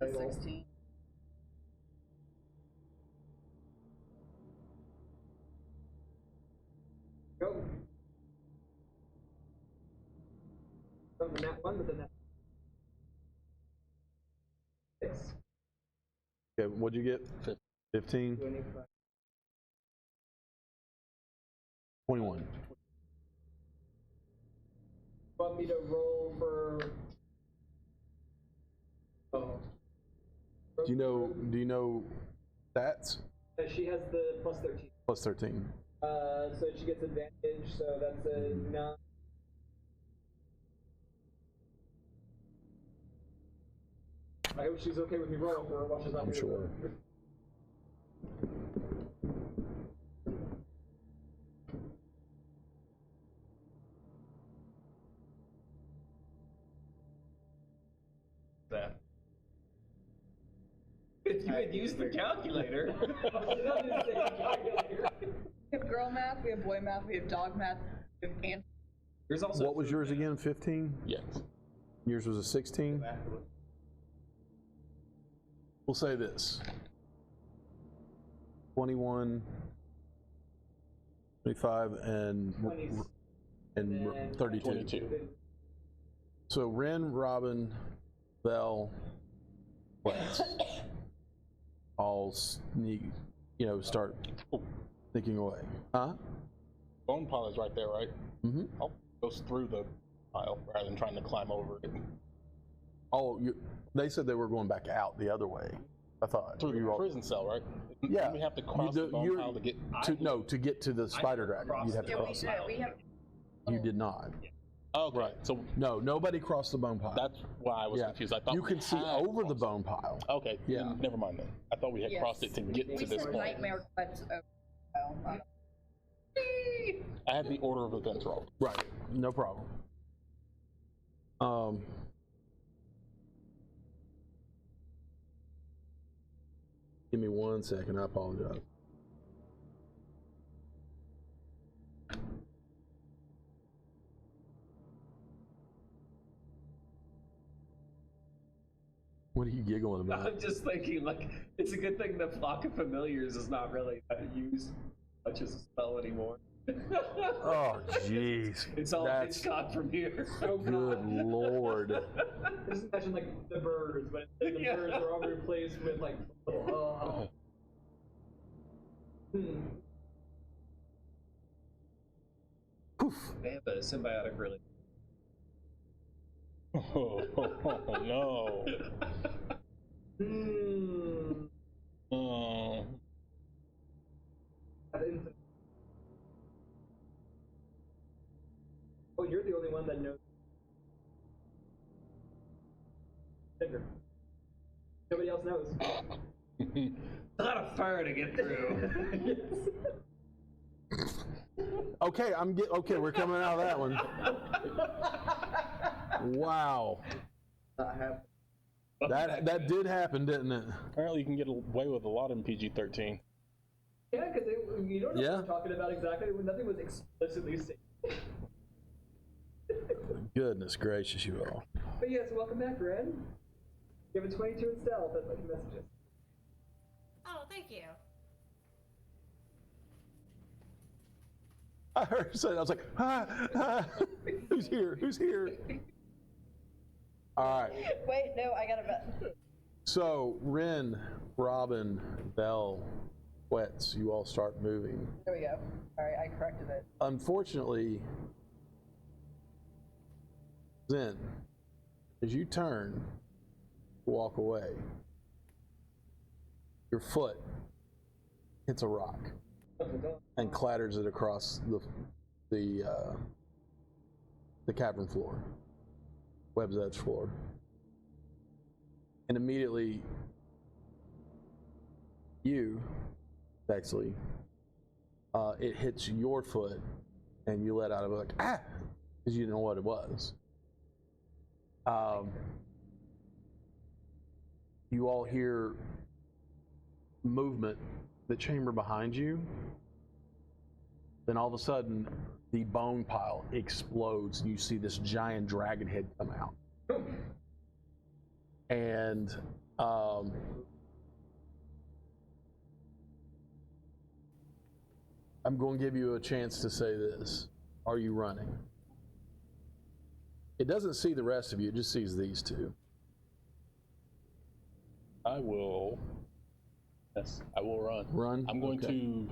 16. go. From the net 1 to the net 6. Okay, what'd you get? 15? 25. 21. Want me to roll for? Oh. Do you know stats? She has the plus 13. Plus 13. So she gets advantage. So that's a 9. I hope she's okay with me rolling for her while she's not I'm here. sure. That. If you had used the calculator. We have girl math, we have boy math, we have dog math, we have ant. There's also What was yours again? 15? Yes. Yours was a 16? We'll say this. 21, 25, and 32. 22. So Ren, Robin, Belle, Lex, all sneak, start thinking away. Huh? Bone pile is right there, right? Mm-hmm. I'll go through the pile rather than trying to climb over it. Oh, they said they were going back out the other way. I thought Through the you all- prison cell, right? Yeah. We have to cross You the do- bone you're- pile to get. to get to the spider dragon. You'd have to cross. We have. You did not. Okay. Right. So No, nobody crossed the bone pile. that's why I was Yeah. confused. I thought You we could see had over the crossed bone pile. it. Okay. Yeah. then never mind then. I thought we had Yes. crossed it to get We to this said point. nightmare quest over. I had the order of events wrong. Right. No problem. Give me 1 second. I apologize. What are you giggling about? I'm just thinking, like, it's a good thing the flock of familiars is not really used much as a spell anymore. Oh, jeez. It's all That's Hitchcock from here. good lord. Just imagine like the birds, but the Yeah. birds are all replaced with like. Poof. They have a symbiotic relationship. Oh, no. Oh. Oh, you're the only one that knows. Finger. Nobody else knows. A lot of fire to get through. Okay, okay, we're coming out of that one. Wow. That did happen, didn't it? Apparently, you can get away with a lot in PG-13. Yeah, because you don't know Yeah. what I'm talking about exactly. Nothing was explicitly stated. Goodness gracious, you all. But yes, welcome back, Ren. You have a 22 in stealth. That's like messages. Oh, thank you. I heard her say that. I was like, who's here? Who's here? All right. Wait, no, I got a bet. So, Ren, Robin, Belle, Wets, you all start moving. There we go. All right, I corrected it. Unfortunately, Zen, as you turn to walk away, your foot hits a rock and clatters it across the cavern floor, Web's Edge floor. And immediately, you, Bexley, it hits your foot, and you let out a like, ah, because you didn't know what it was. You all hear movement, the chamber behind you. Then all of a sudden, the bone pile explodes, and you see this giant dragon head come out. And I'm going to give you a chance to say this. Are you running? It doesn't see the rest of you, it just sees these two. I will. Yes, I will run. Run? I'm going to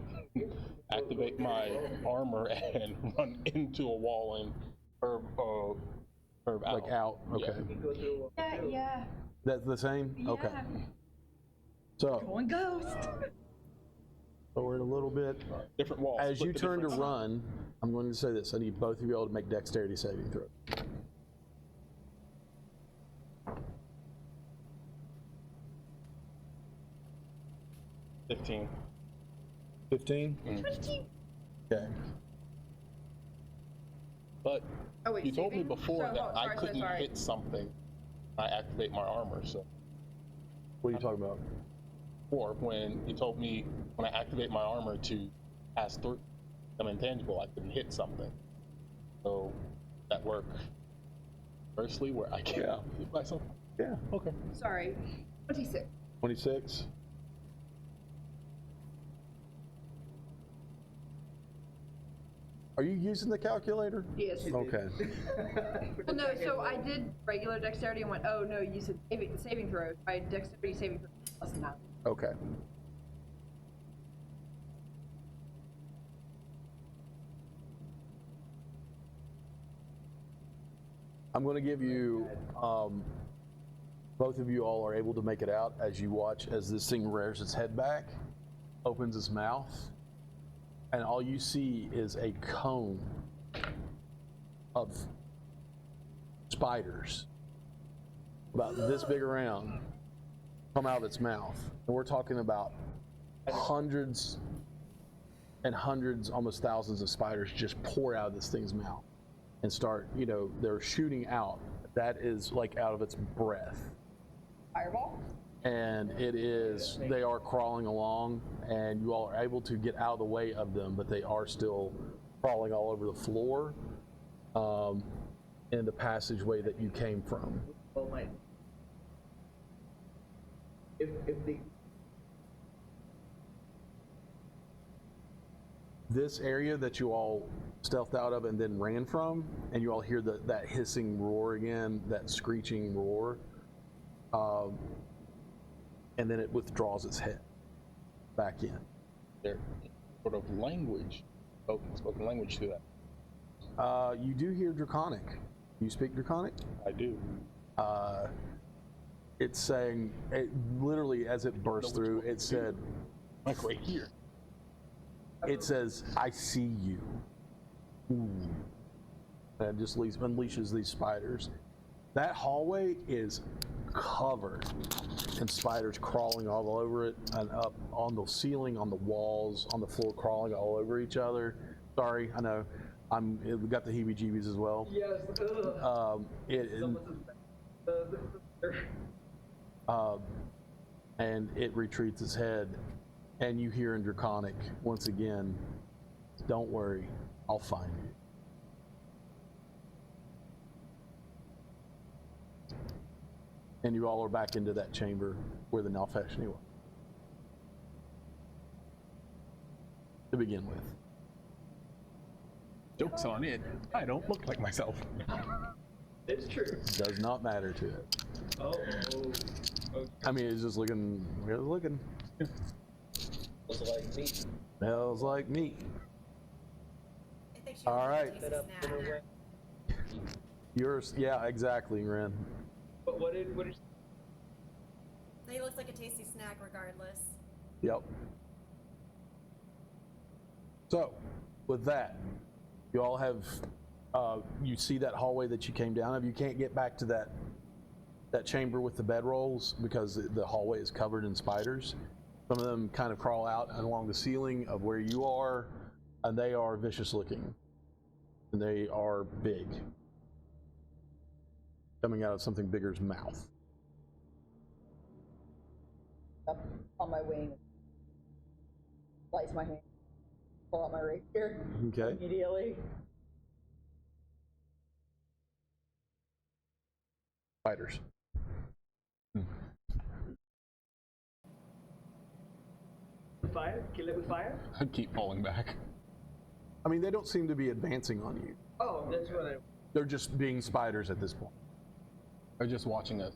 activate my armor and run into a wall and curve out. Like out? Okay. Yeah. That's the same? Okay. So, Going ghost. forward a little bit. Different walls. As split you the turn to difference. run, I'm going to say this. I need both of you all to make dexterity saving throws. 15. 15? Okay. But Oh, wait, you told me saving? before So, that I sorry, couldn't sorry. hit something. I activate my armor, so. What are you talking about? Or when you told me when I activate my armor to pass through some intangible, I couldn't hit something. So that worked. Firstly, where I can't hit myself. Yeah. Okay. Sorry. 26. 26? Are you using the calculator? Yes. Okay. Well, no, so I did regular dexterity and went, oh no, you said saving throw. My dexterity saving throw was less than that. Okay. I'm going to give you Both of you all are able to make it out as you watch as this thing rears its head back, opens its mouth, and all you see is a cone of spiders about this big around come out of its mouth. And we're talking about hundreds and hundreds, almost thousands of spiders just pour out of this thing's mouth and start, they're shooting out. That is like out of its breath. Fireball? And they are crawling along, and you all are able to get out of the way of them, but they are still crawling all over the floor in the passageway that you came from. Oh my. If they. This area that you all stealthed out of and then ran from, and you all hear that hissing roar again, that screeching roar, and then it withdraws its head back in. There, sort of language, spoken language to that. You do hear Draconic. You speak Draconic? I do. It's saying, literally as it burst through, it said, like right here. It says, I see you. Ooh. And it just unleashes these spiders. That hallway is covered in spiders crawling all over it and up on the ceiling, on the walls, on the floor, crawling all over each other. Sorry, I know. We got the heebie-jeebies as well. Yes. And it retreats its head, and you hear in Draconic once again, "Don't worry, I'll find you." And you all are back into that chamber where the Nalfeshni was. To begin with. Joke's on it. I don't look like myself. It's true. Does not matter to it. Oh. I mean, it's just looking. Looks like meat. Smells like meat. I think she All right. Set up Yours, yeah, exactly, Ren. But what did? He looks like a tasty snack regardless. Yep. So, with that, you all have, you see that hallway that you came down of. You can't get back to that chamber with the bedrolls because the hallway is covered in spiders. Some of them kind of crawl out along the ceiling of where you are, and they are vicious looking. And they are big. Coming out of something bigger's mouth. Up on my wing. Slice my hand. Pull out my rapier. Okay. Immediately. Spiders. Fire? Kill it with fire? I keep falling back. I mean, they don't seem to be advancing on you. Oh, that's what I. They're just being spiders at this point. They're just watching us.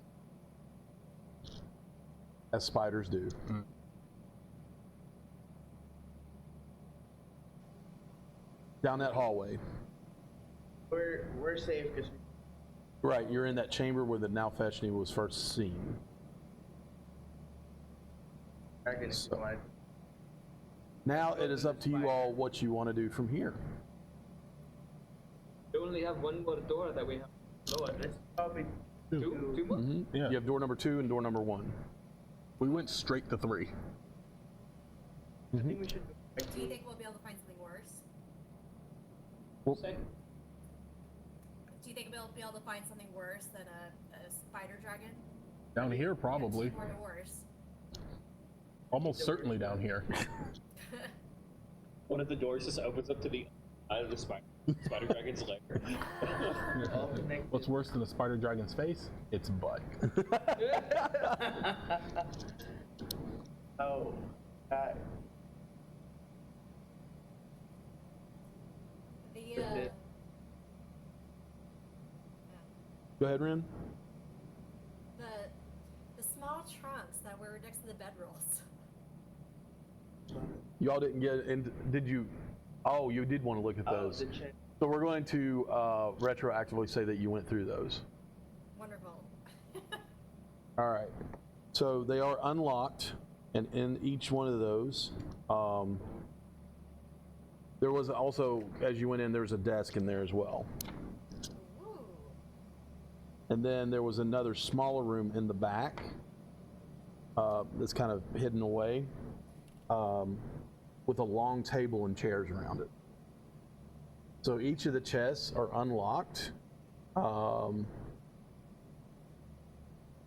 As spiders do. Mm. Down that hallway. We're safe because. Right, you're in that chamber where the Nalfeshni was first seen. So, now it is up to you all what you want to do from here. We only have one more door that we have to go at. Let's probably two more. Mm-hmm. Yeah. You have door number 2 and door number 1. We went straight to 3. I think we should. Do you think we'll be able to find something worse? Well, Do you think we'll be able to find something worse than a spider dragon? Down here, probably. Two more doors. Almost certainly down here. One of the doors just opens up to the eye of the spider dragon's lair. What's worse than a spider dragon's face? Its butt. Oh, God. Go ahead, Ren. The small trunks that were next to the bedrolls. Y'all didn't get in. Did you? Oh, you did want to look at those. So we're going to retroactively say that you went through those. Wonderful. All right. So they are unlocked, and in each one of those, there was also, as you went in, there was a desk in there as well. Ooh. And then there was another smaller room in the back that's kind of hidden away with a long table and chairs around it. So each of the chests are unlocked.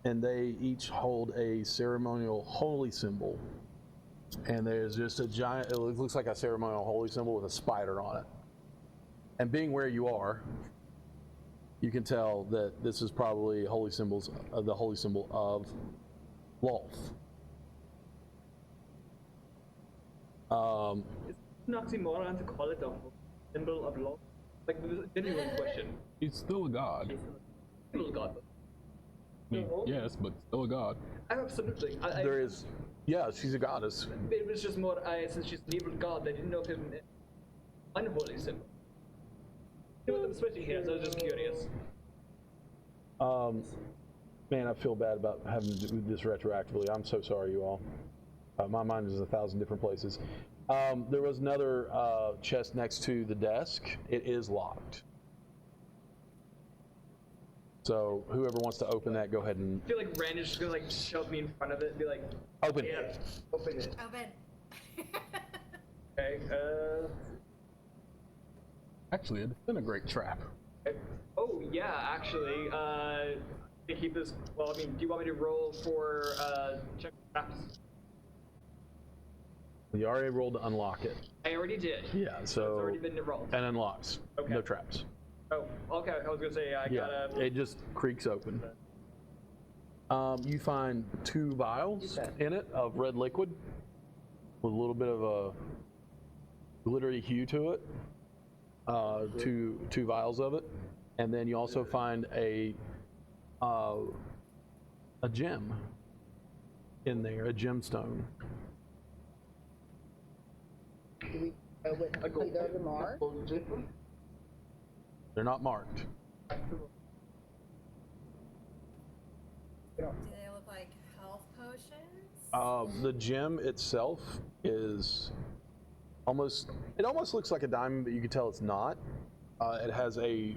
And they each hold a ceremonial holy symbol. And there's just a giant, it looks like a ceremonial holy symbol with a spider on it. And being where you are, you can tell that this is probably holy symbols, the holy symbol of Lolth. It's an oxymoron to call it a symbol of law. Like, this is a genuine question. He's still a god. It's a symbol god. I mean, yes, but still a god. Absolutely. There is, yeah, she's a goddess. It was just more, since she's an evil god, I didn't know if it was an unholy symbol. You know what, I'm switching here, so I was just curious. Man, I feel bad about having to do this retroactively. I'm so sorry, you all. My mind is 1,000 different places. There was another chest next to the desk. It is locked. So whoever wants to open that, go ahead and I feel like Rand is just gonna like shove me in front of it and be like, open. yeah, open it. Open. Okay, Actually, it's been a great trap. oh yeah, actually, to keep this, well, I mean, do you want me to roll for, check traps? You already rolled to unlock it. I already did. Yeah, It's so already been rolled. and unlocks. Okay. No traps. Oh, okay, I was gonna say, I Yeah, gotta... it just creaks open. You find 2 vials in it of red liquid with a little bit of a glittery hue to it. Two vials of it, and then you also find a gem in there, a gemstone. Do we know what complete those are? They're not marked. Do they look like health potions? The gem itself is almost, it almost looks like a diamond, but you can tell it's not. It has a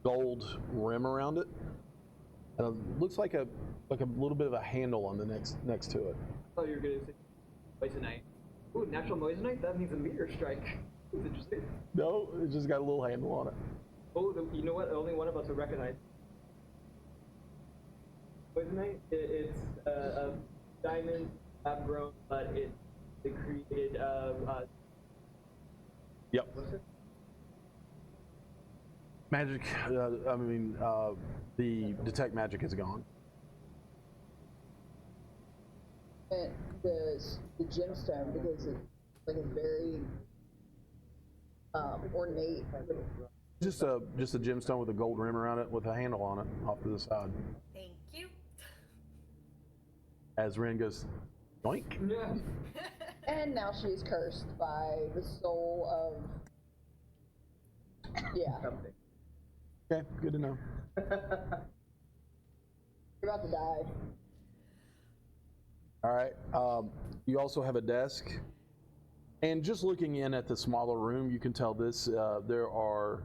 gold rim around it, and it looks like a little bit of a handle on the next to it. I thought you were gonna say moissanite. Ooh, natural moissanite? That means a meteor strike. That's interesting. No, it just got a little handle on it. Oh, you know what? Only one of us will recognize. Moissanite, it's a diamond lab grown, but it created Yep. Magic. The detect magic is gone. And the gemstone, because it's like a very ornate. Just a gemstone with a gold rim around it with a handle on it off to the side. Thank you. As Ren goes, yoink. yeah. And now she is cursed by the soul of. Yeah. Something. Okay, good to know. You're about to die. All right. You also have a desk, and just looking in at the smaller room, you can tell this. There are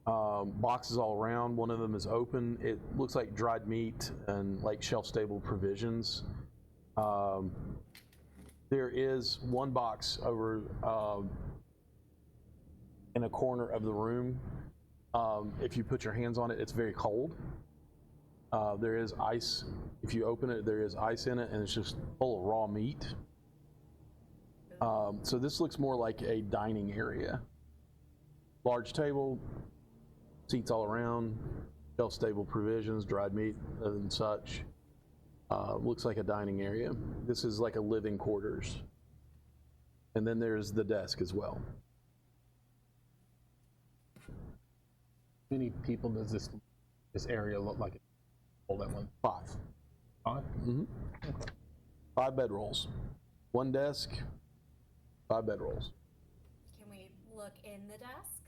boxes all around. One of them is open. It looks like dried meat and like shelf-stable provisions. There is one box over in a corner of the room. If you put your hands on it, it's very cold. There is ice. If you open it, there is ice in it, and it's just full of raw meat. So this looks more like a dining area. Large table, seats all around, shelf-stable provisions, dried meat and such. Looks like a dining area. This is like a living quarters. And then there's the desk as well. How many people does this area look like? All that one. 5. 5? Mm-hmm. 5 bedrolls. 1 desk, 5 bedrolls. Can we look in the desk?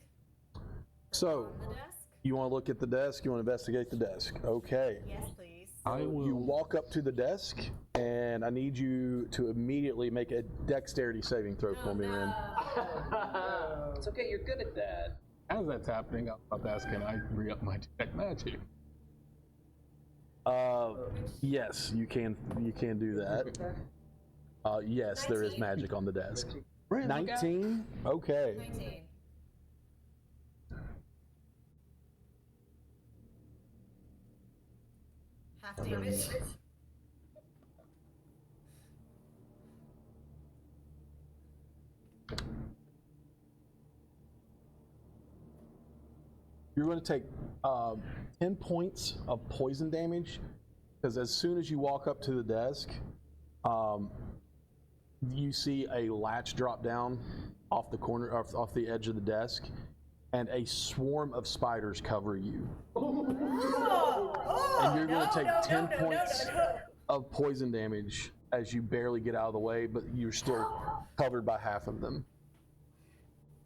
So, On the desk? You want to look at the desk? You want to investigate the desk? Okay. Yes, please. I will. You walk up to the desk, and I need you to immediately make a dexterity saving throw for me, Ren. It's okay, you're good at that. As that's happening, I'm about to ask, can I re-up my detect magic? Yes, you can do that. Yes, there is 19. magic on the desk. Ren, look out. 19? Okay. 19. Half damage. You're going to take 10 points of poison damage, because as soon as you walk up to the desk, you see a latch drop down off the corner, off the edge of the desk, and a swarm of spiders cover you. And you're going to take 10 points of poison damage as you barely get out of the way, but you're still covered by half of them.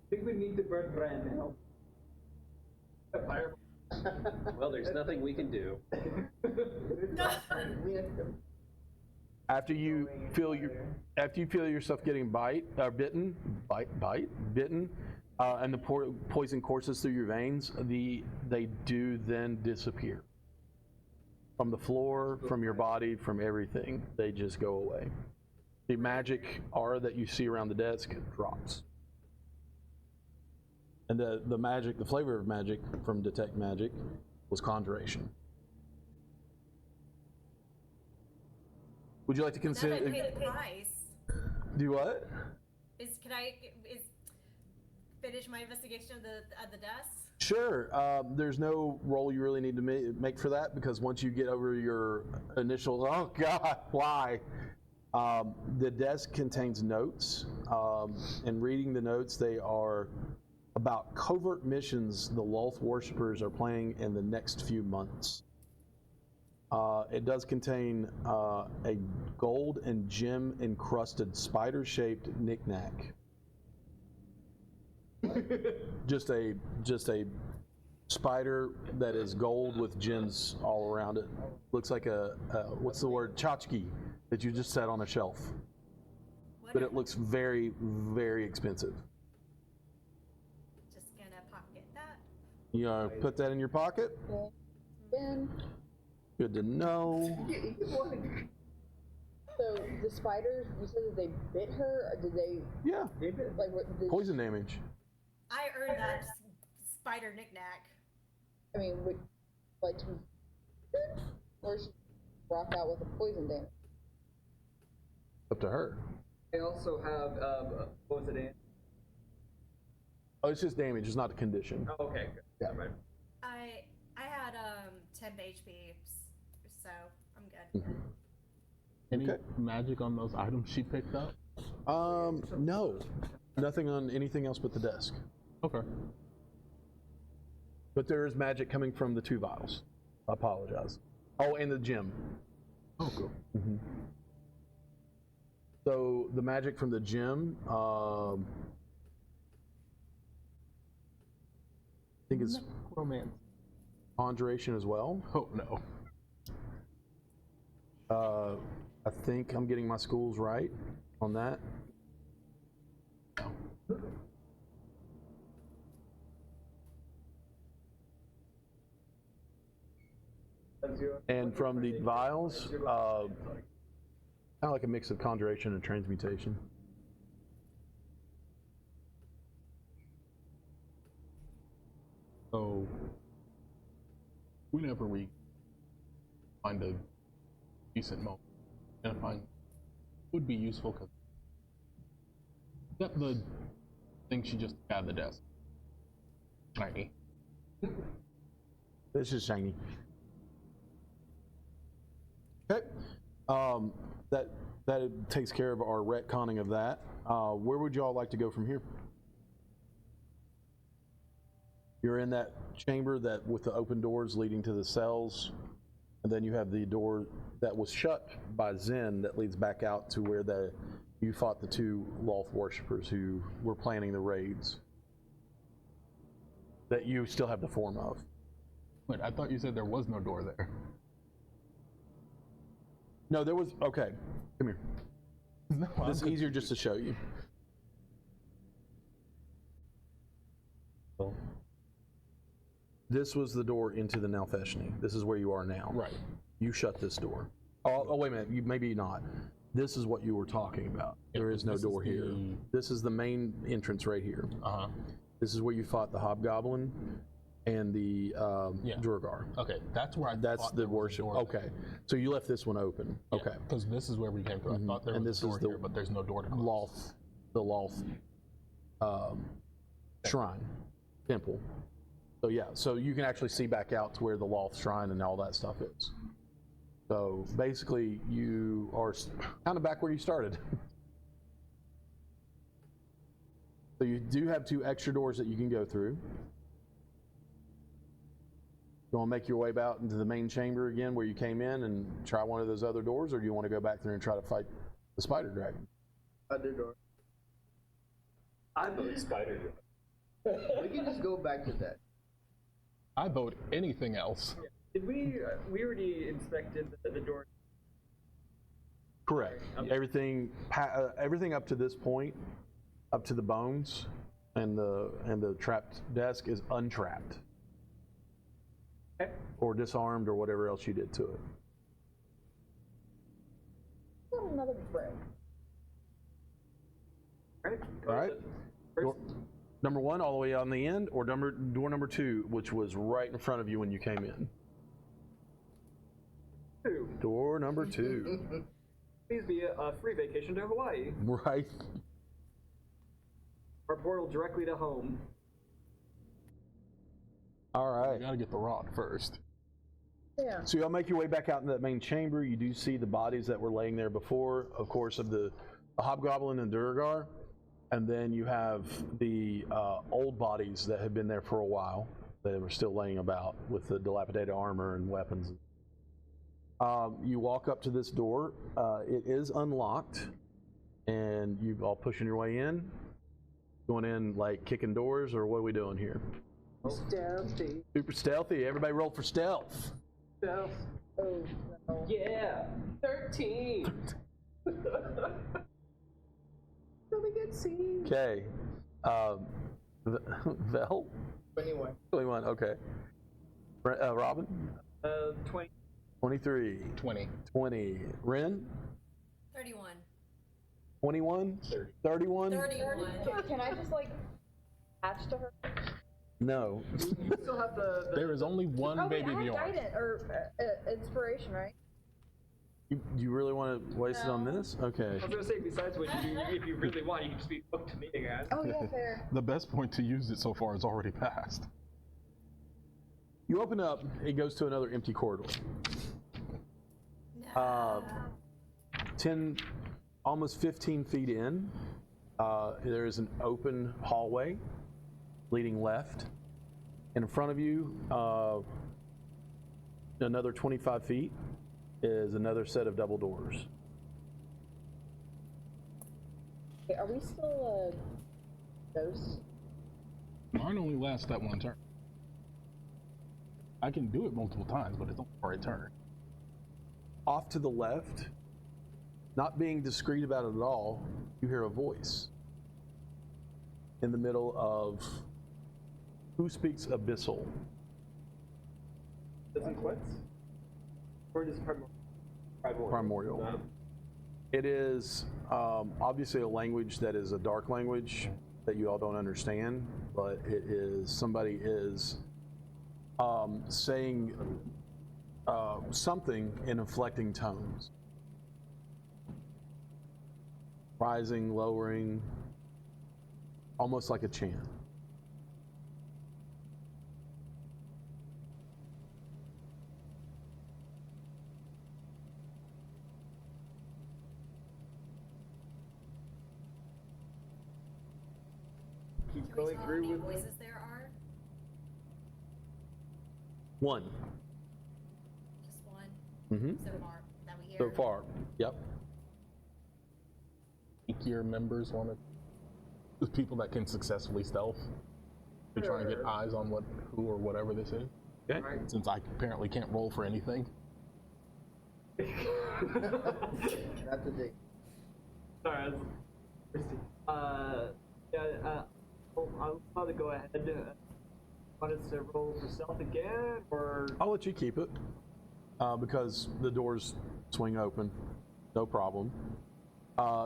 I think we need to burn Ren now. Well, there's nothing we can do. After you feel yourself getting bitten, and the poison courses through your veins, they do then disappear from the floor, from your body, from everything. They just go away. The magic aura that you see around the desk drops. And the magic, the flavor of magic from Detect Magic was Conjuration. Would you like to Now that consider? I paid the price, Do what? can I finish my investigation of the desk? Sure. There's no roll you really need to make for that, because once you get over your initial, oh God, why? The desk contains notes, and reading the notes, they are about covert missions the Lolth worshippers are planning in the next few months. It does contain a gold and gem encrusted spider-shaped knickknack. just a spider that is gold with gems all around it. Looks like a what's the word? Tchotchke that you just set on a shelf. But it looks very, very expensive. Just gonna pocket that. You put that in your pocket? Then, Good to know. so the spiders, you said that they bit her, or did they, Yeah, like, what, did poison damage. I earned that spider knickknack. I mean, would like to, or she rock out with a poison damage? Up to her. I also have, what was it, Ann? Oh, it's just damage. It's not a condition. Oh, okay, good. Yeah. Right. I had 10 HP, so I'm good. Any Okay. magic on those items she picked up? No. Nothing on anything else but the desk. Okay. But there is magic coming from the 2 vials. I apologize. Oh, and the gem. Oh, cool. So the magic from the gem, I think it's Romance. conjuration as well. Oh no. I think I'm getting my schools right on that. And from the vials, kind of like a mix of conjuration and transmutation. So whenever we find a decent moment, identifying would be useful, because except the thing she just got out of the desk. Shiny. This is shiny. Okay. That takes care of our retconning of that. Where would y'all like to go from here? You're in that chamber that with the open doors leading to the cells, and then you have the door that was shut by Zen that leads back out to where you fought the 2 Lolth worshippers who were planning the raids that you still have the form of. Wait, I thought you said there was no door there. No, there was. Okay, come here. No, This is easier just to show you. This was the door into the Naltheshni. This is where you are now. Right. You shut this door. Oh wait a minute. You maybe not. This is what you were talking about. There is no this door is here. the- This is the main entrance right here. Uh-huh. This is where you fought the Hobgoblin and the Yeah. Durgar. Okay, that's where I That's thought the there was a worship. door there. Okay, so you left this one open. Okay. Because this is where we came through. I thought there And was this a door is the here, but there's no door to close. Loth shrine, temple. So yeah, so you can actually see back out to where the Loth shrine and all that stuff is. So basically, you are kind of back where you started. So you do have 2 extra doors that you can go through. You want to make your way out into the main chamber again where you came in and try one of those other doors, or do you want to go back there and try to fight the spider dragon? Other door. I vote spider. We can just go back to that. I vote anything else. Did we already inspected the door? Correct. Everything up to this point, up to the bones and the trapped desk is untrapped. Okay. Or disarmed or whatever else you did to it. Got another brick. Alright. All right. First, Door, number 1 all the way on the end, or door number 2, which was right in front of you when you came in. 2. Door number 2. Please be a free vacation to Hawaii. Right. Our portal directly to home. All right. You gotta get the rod first. Yeah. So y'all make your way back out into that main chamber. You do see the bodies that were laying there before, of course, of the Hobgoblin and Durgar. And then you have the old bodies that had been there for a while that were still laying about with the dilapidated armor and weapons. You walk up to this door. It is unlocked, and you all pushing your way in. Going in like kicking doors, or what are we doing here? Stealthy. Super stealthy. Everybody roll for stealth. Stealth. Oh, no. Yeah, 13. Really good scene. Okay. Vel? 21. 21, okay. Robin? 20. 23. 20. 20. Ren? 31. 21? 31? 31. Can I just like attach to her? No. You still have the There is only one Oh wait, baby I have beyond. guidance or inspiration, right? You really want to waste it on this? Okay. I was gonna say, besides which, if you really want, you can just be hooked to me again. Oh yeah, fair. The best point to use it so far is already passed. You open up, it goes to another empty corridor. No. 10, almost 15 feet in, there is an open hallway leading left. In front of you, another 25 feet, is another set of double doors. Wait, are we still ghosts? Mine only lasts that one turn. I can do it multiple times, but it's only for a turn. Off to the left, not being discreet about it at all, you hear a voice in the middle of who speaks Abyssal. Does it quit? Or does it Primordial. It is obviously a language that is a dark language that you all don't understand, but it is somebody is saying something in inflecting tones, rising, lowering, almost like a chant. Keep Can we going tell how through many with voices there are? One. Just one Mm-hmm. so far that we hear. So far, yep. Your members want to. There's people that can successfully stealth. They're trying to get eyes on who or whatever this is. Okay. Alright. since I apparently can't roll for anything. Not today. Sorry, that's Christy. I'm about to go ahead. Want us to roll for stealth again, or I'll let you keep it because the doors swing open, no problem.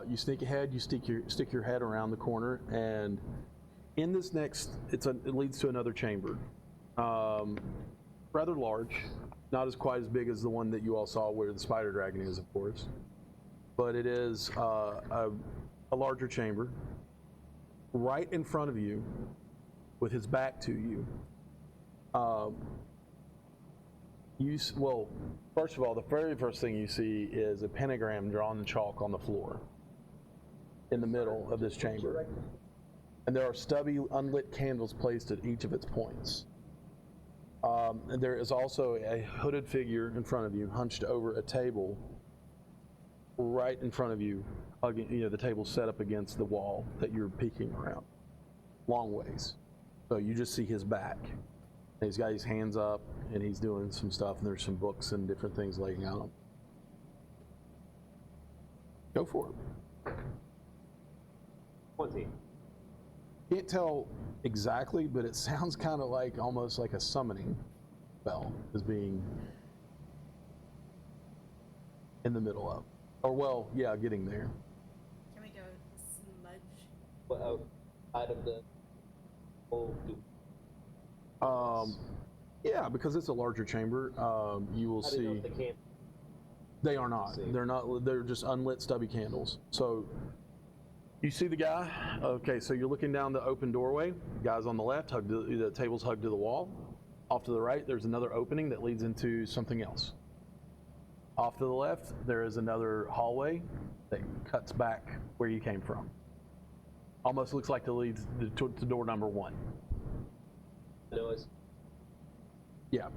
You sneak ahead. You stick your head around the corner, and in this next, it leads to another chamber, rather large, not as quite as big as the one that you all saw where the spider dragon is, of course, but it is a larger chamber. Right in front of you, with his back to you, well, first of all, the very first thing you see is a pentagram drawn in chalk on the floor in the middle of this chamber. And there are stubby, unlit candles placed at each of its points. And there is also a hooded figure in front of you, hunched over a table right in front of you. The table's set up against the wall that you're peeking around, long ways. So you just see his back. And he's got his hands up, and he's doing some stuff, and there's some books and different things laying out. Go for it. 20. Can't tell exactly, but it sounds kind of like almost like a summoning spell is being in the middle of. Or, well, yeah, getting there. Can we go smudge? Well, out of the whole. Yeah, because it's a larger chamber, you will I didn't know see. if they can't. They are not. See. They're not. They're just unlit, stubby candles. So you see the guy. Okay, so you're looking down the open doorway. Guy's on the left. The table's hugged to the wall. Off to the right, there's another opening that leads into something else. Off to the left, there is another hallway that cuts back where you came from. Almost looks like it leads to door number 1. No, it's Yeah.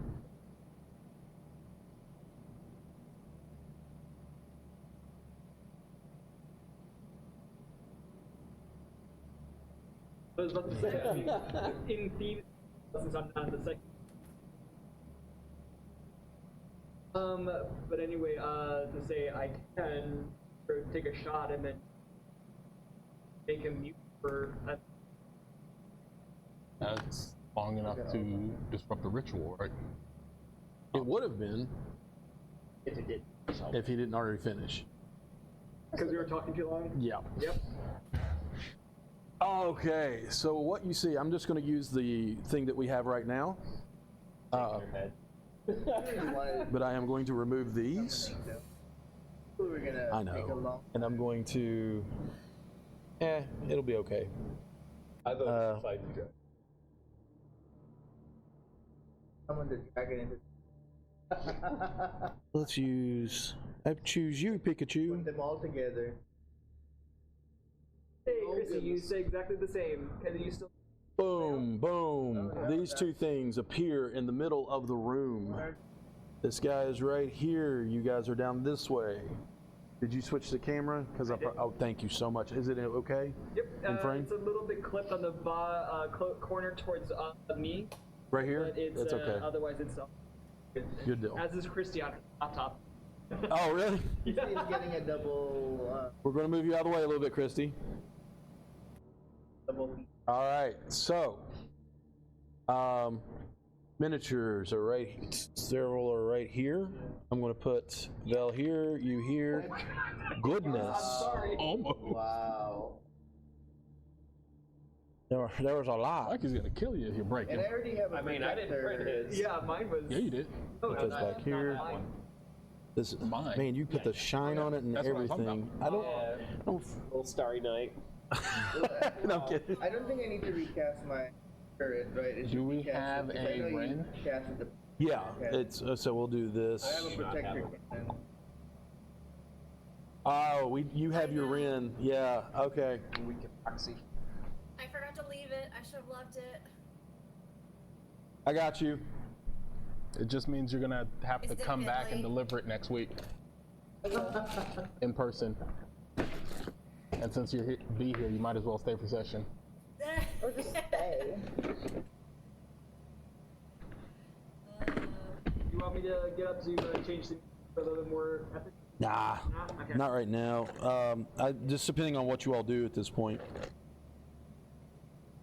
I was about to say, I mean, in theme, since I'm not in the second. But anyway, to say I can sort of take a shot and then make him mute for. That's long enough to disrupt the ritual, right? It would have been if it did. if he didn't already finish. Because we were talking too long? Yeah. Yep. Okay, so what you see, I'm just going to use the thing that we have right now, Your head. but I am going to remove these. We're gonna I make a know, long. and I'm going to. It'll be okay. I vote fight the dragon. Summon the dragon into. Let's use. I choose you, Pikachu. Put them all together. Hey, Oh, Chrissy, you goodness. say exactly the same. Can you still? Boom, boom. Oh, yeah, These two things appear in the middle of the room. This guy is right here. You guys are down this way. Did you switch the camera? Because oh, thank you so much. Is it okay? Yep. In frame? It's a little bit clipped on the corner towards me. Right here? But it's That's okay. otherwise it's Good deal. As is Christy on top. Oh, really? He's getting a double. We're going to move you out of the way a little bit, Christy. Double. All right. So, miniatures are right. Several are right here. I'm going to put Vel here, you here. Goodness. Sorry. Almost. Wow. There was a lot. Mike is gonna kill you if you break And him. I already have a I mean, I didn't print protector. his. Yeah, mine was. Yeah, you did. Oh, Put this not- back here. not mine. This Mine. man, you put the shine on it and That's what I'm talking everything. about. I don't. Yeah, don't little starry night. no, I'm kidding. I don't think I need to recast my turret, right? It should Do we be cast- have because I a know you Ren? casted the- Yeah, it's so we'll do this. I have a protector cannon. Oh, you have your Ren. Yeah. Okay. We can proxy. I forgot to leave it. I should have left it. I got you. It just means you're gonna have to It's come back and definitely- deliver it next week in person. And since you're be here, you might as well stay for session. Or just stay. want me to get up to change things for a little bit more epic? Nah, Okay. not right now. Just depending on what you all do at this point.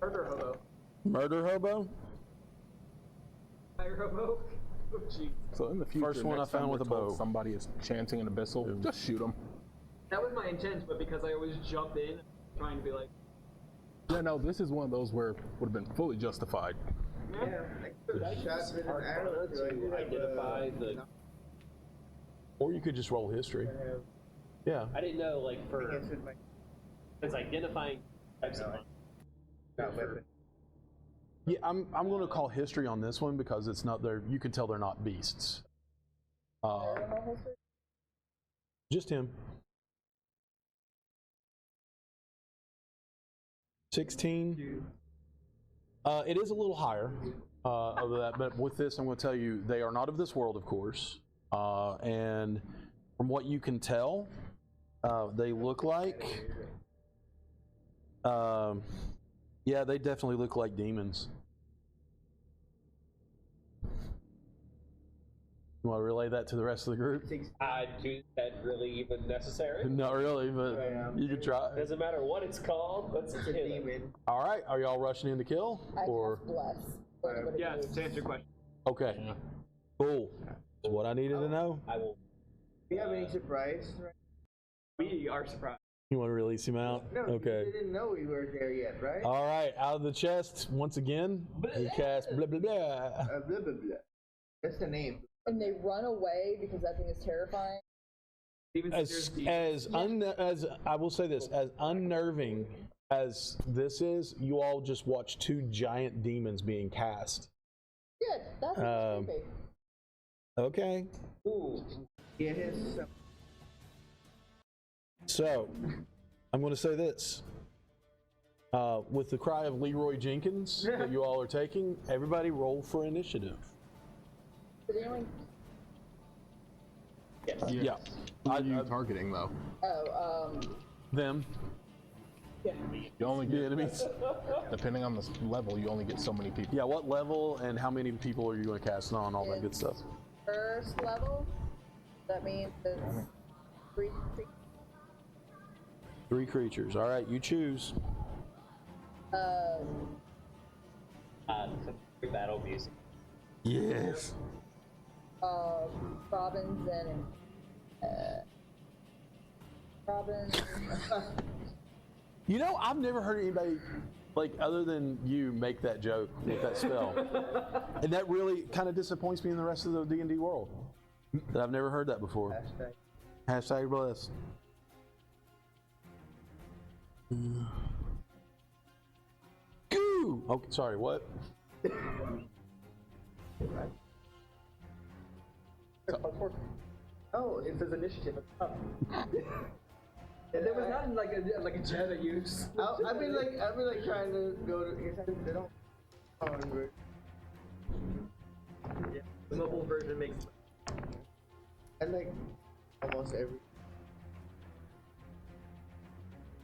Murder hobo. Murder hobo? Fire hobo? Oh, jeez. So in the future, First one next I found time with we're a told bow. somebody is chanting an abyssal, just shoot them. That was my intent, but because I always jump in, trying to be like, Yeah, no, this is one of those where it would have been fully justified. Yeah, I could have shot with an arrow to identify the. Or you could just roll history. Yeah. I didn't know, like, for. It's identifying types of. Not weapon. Yeah, I'm going to call history on this one because it's not there. You can tell they're not beasts. Paranormal history? Just him. 16. It is a little higher of that, but with this, I'm going to tell you they are not of this world, of course. And from what you can tell, they look like. Yeah, they definitely look like demons. You want to relay that to the rest of the group? Is that really even necessary? Not really, but you could try. Doesn't matter what it's called. Let's It's a hit it. demon. All right, are y'all rushing in to kill? I Or cast bless. for anybody yeah, who- to answer your question. okay, cool. That's what I needed to know. I will. Do you have any surprise? We are surprised. You want to release him out? No, Okay. you didn't know we were there yet, right? All right, out of the chest once again. He casts blah blah blah. Blah, blah, blah. That's the name. And they run away because that thing is terrifying. Even As as I will say this, as unnerving as this is, you all just watch two giant demons being cast. Good. That's creepy. Okay. Ooh. Yeah, his. So, I'm going to say this. With the cry of Leroy Jenkins that you all are taking, everybody roll for initiative. Did anyone? Yeah. Who are you targeting, though? Oh, Them. yeah. You only The get, enemies. depending on the level, you only get so many people. Yeah, what level and how many people are you going to cast on, all that good stuff. First level. That means it's 3. 3 creatures. All right, you choose. Battle music. Yes. Robin's and Robin. You know, I've never heard anybody, like, other than you, make that joke with that spell. And that really kind of disappoints me in the rest of the D&D world. That I've never heard that before. Hashtag blessed. Goo! Okay, sorry, what? Oh, it says initiative. There was not like a jet I used. I've been like trying to go to. They don't. Yeah, the mobile version makes. I like almost every.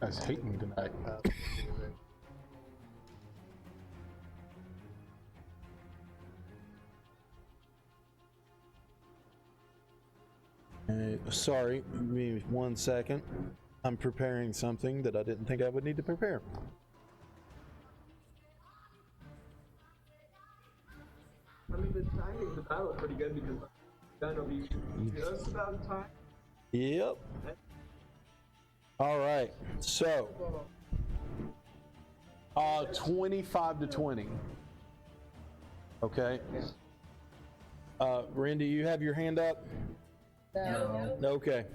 You guys hate me tonight. Sorry, give me 1 second. I'm preparing something that I didn't think I would need to prepare. I mean, the timing of the battle is pretty good because done will be just about in time. Yep. All right, so 25 to 20. Okay. Randy, you have your hand up? No. Okay.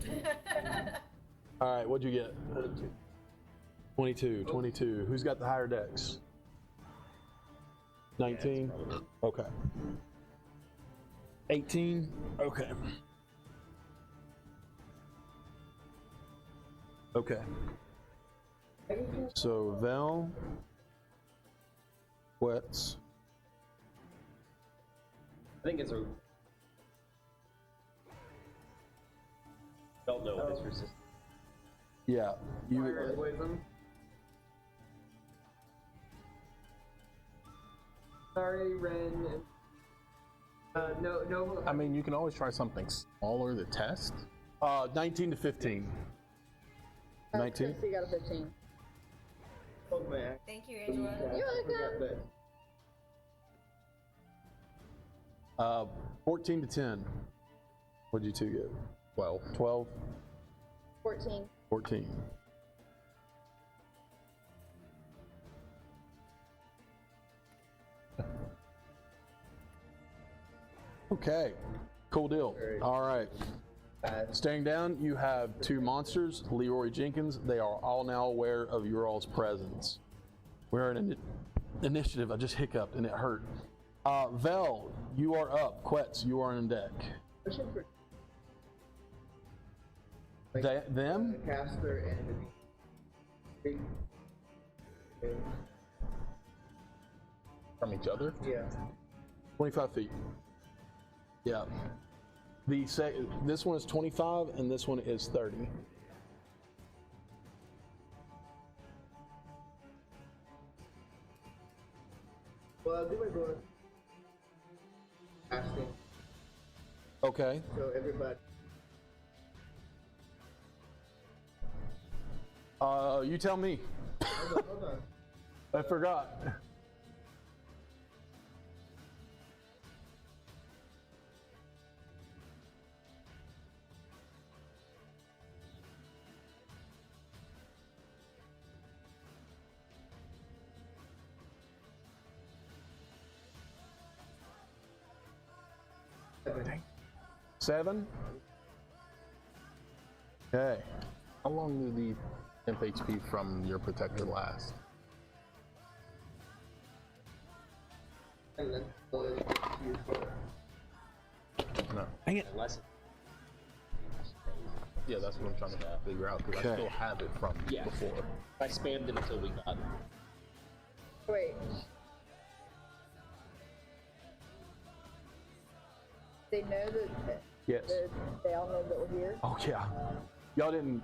All right, what'd you get? 22. 22. Who's got the higher dex? 19? Okay. 18? Okay. Okay. So Val, Wets. I think it's a. Don't know what it's resistant. Yeah, you. Fire poison. Sorry, Ren. No. I mean, you can always try something smaller to test. 19 to 15. 19? So you got a 15. Oh man. Thank you, Angela. You're welcome. 14 to 10. What'd you two get? 12. 12, 14. 14. Okay, cool deal. All right. Staying down, you have two monsters, Leroy Jenkins. They are all now aware of your all's presence. We're in initiative. I just hiccuped and it hurt. Vel, you are up. Quetz, you are on deck. Them? Caster and From each other? yeah. 25 feet. Yeah. This one is 25 and this one is 30. Well, I'll do my bonus. Casting. Okay. So everybody. You tell me. Hold on. I forgot. Seven. Okay. How long do the temp HP from your protector last? And then you No. Dang it. Unless Yeah, that's what I'm trying to figure out because I Okay. still have it from Yeah. before. I spammed it until we got it. Wait. They know that Yes. they all know that we're here. Oh yeah. Y'all didn't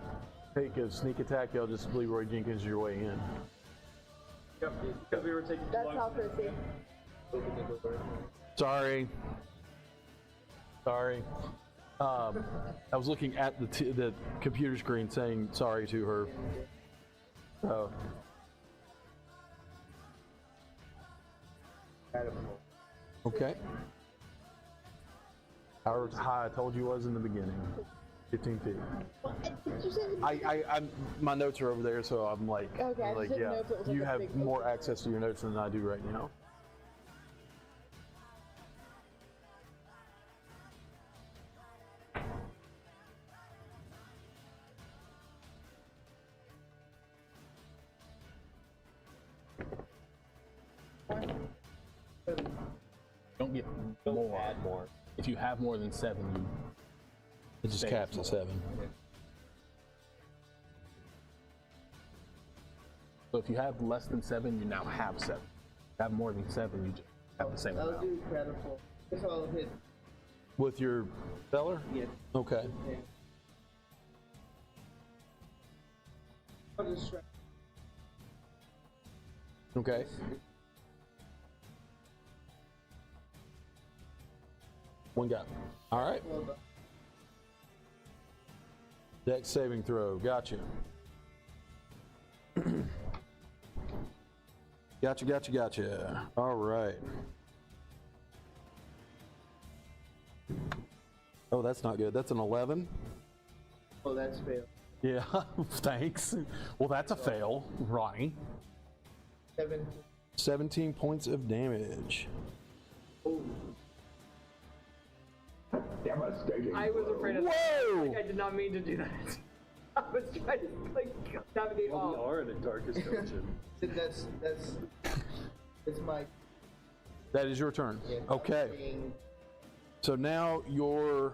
take a sneak attack. Y'all just Leroy Jenkins your way in. Yep, because we were taking too That's long. how Prissy. Sorry. Sorry. I was looking at the computer screen saying sorry to her. Oh. Okay. How high I told you was in the beginning. 15 feet. Did you say My notes are over there, so I'm like, Okay, I like just didn't yeah. know if it was like You a have big more open- access to your notes than I do right now. Don't get Don't more. add more. If you have more than 7, you It just Same. caps at 7. So if you have less than 7, you now have 7. If you have more than 7, you just have the same I'll amount. do catapult. That's all I'll hit. With your feller? Yeah. Okay. I'll just try. Okay. One guy. All right. Well done. Dex saving throw. Gotcha. Gotcha. All right. Oh, that's not good. That's an 11. Oh, that's fail. Yeah, thanks. Well, that's a fail, Ronnie. 17. 17 points of damage. Oh. Devastating. I was afraid of Whoa! Like, I did not mean to do that. I was trying to like navigate Well, we off. are in a darkest dungeon. That's it's my That is your turn. yeah, Okay. being- So now your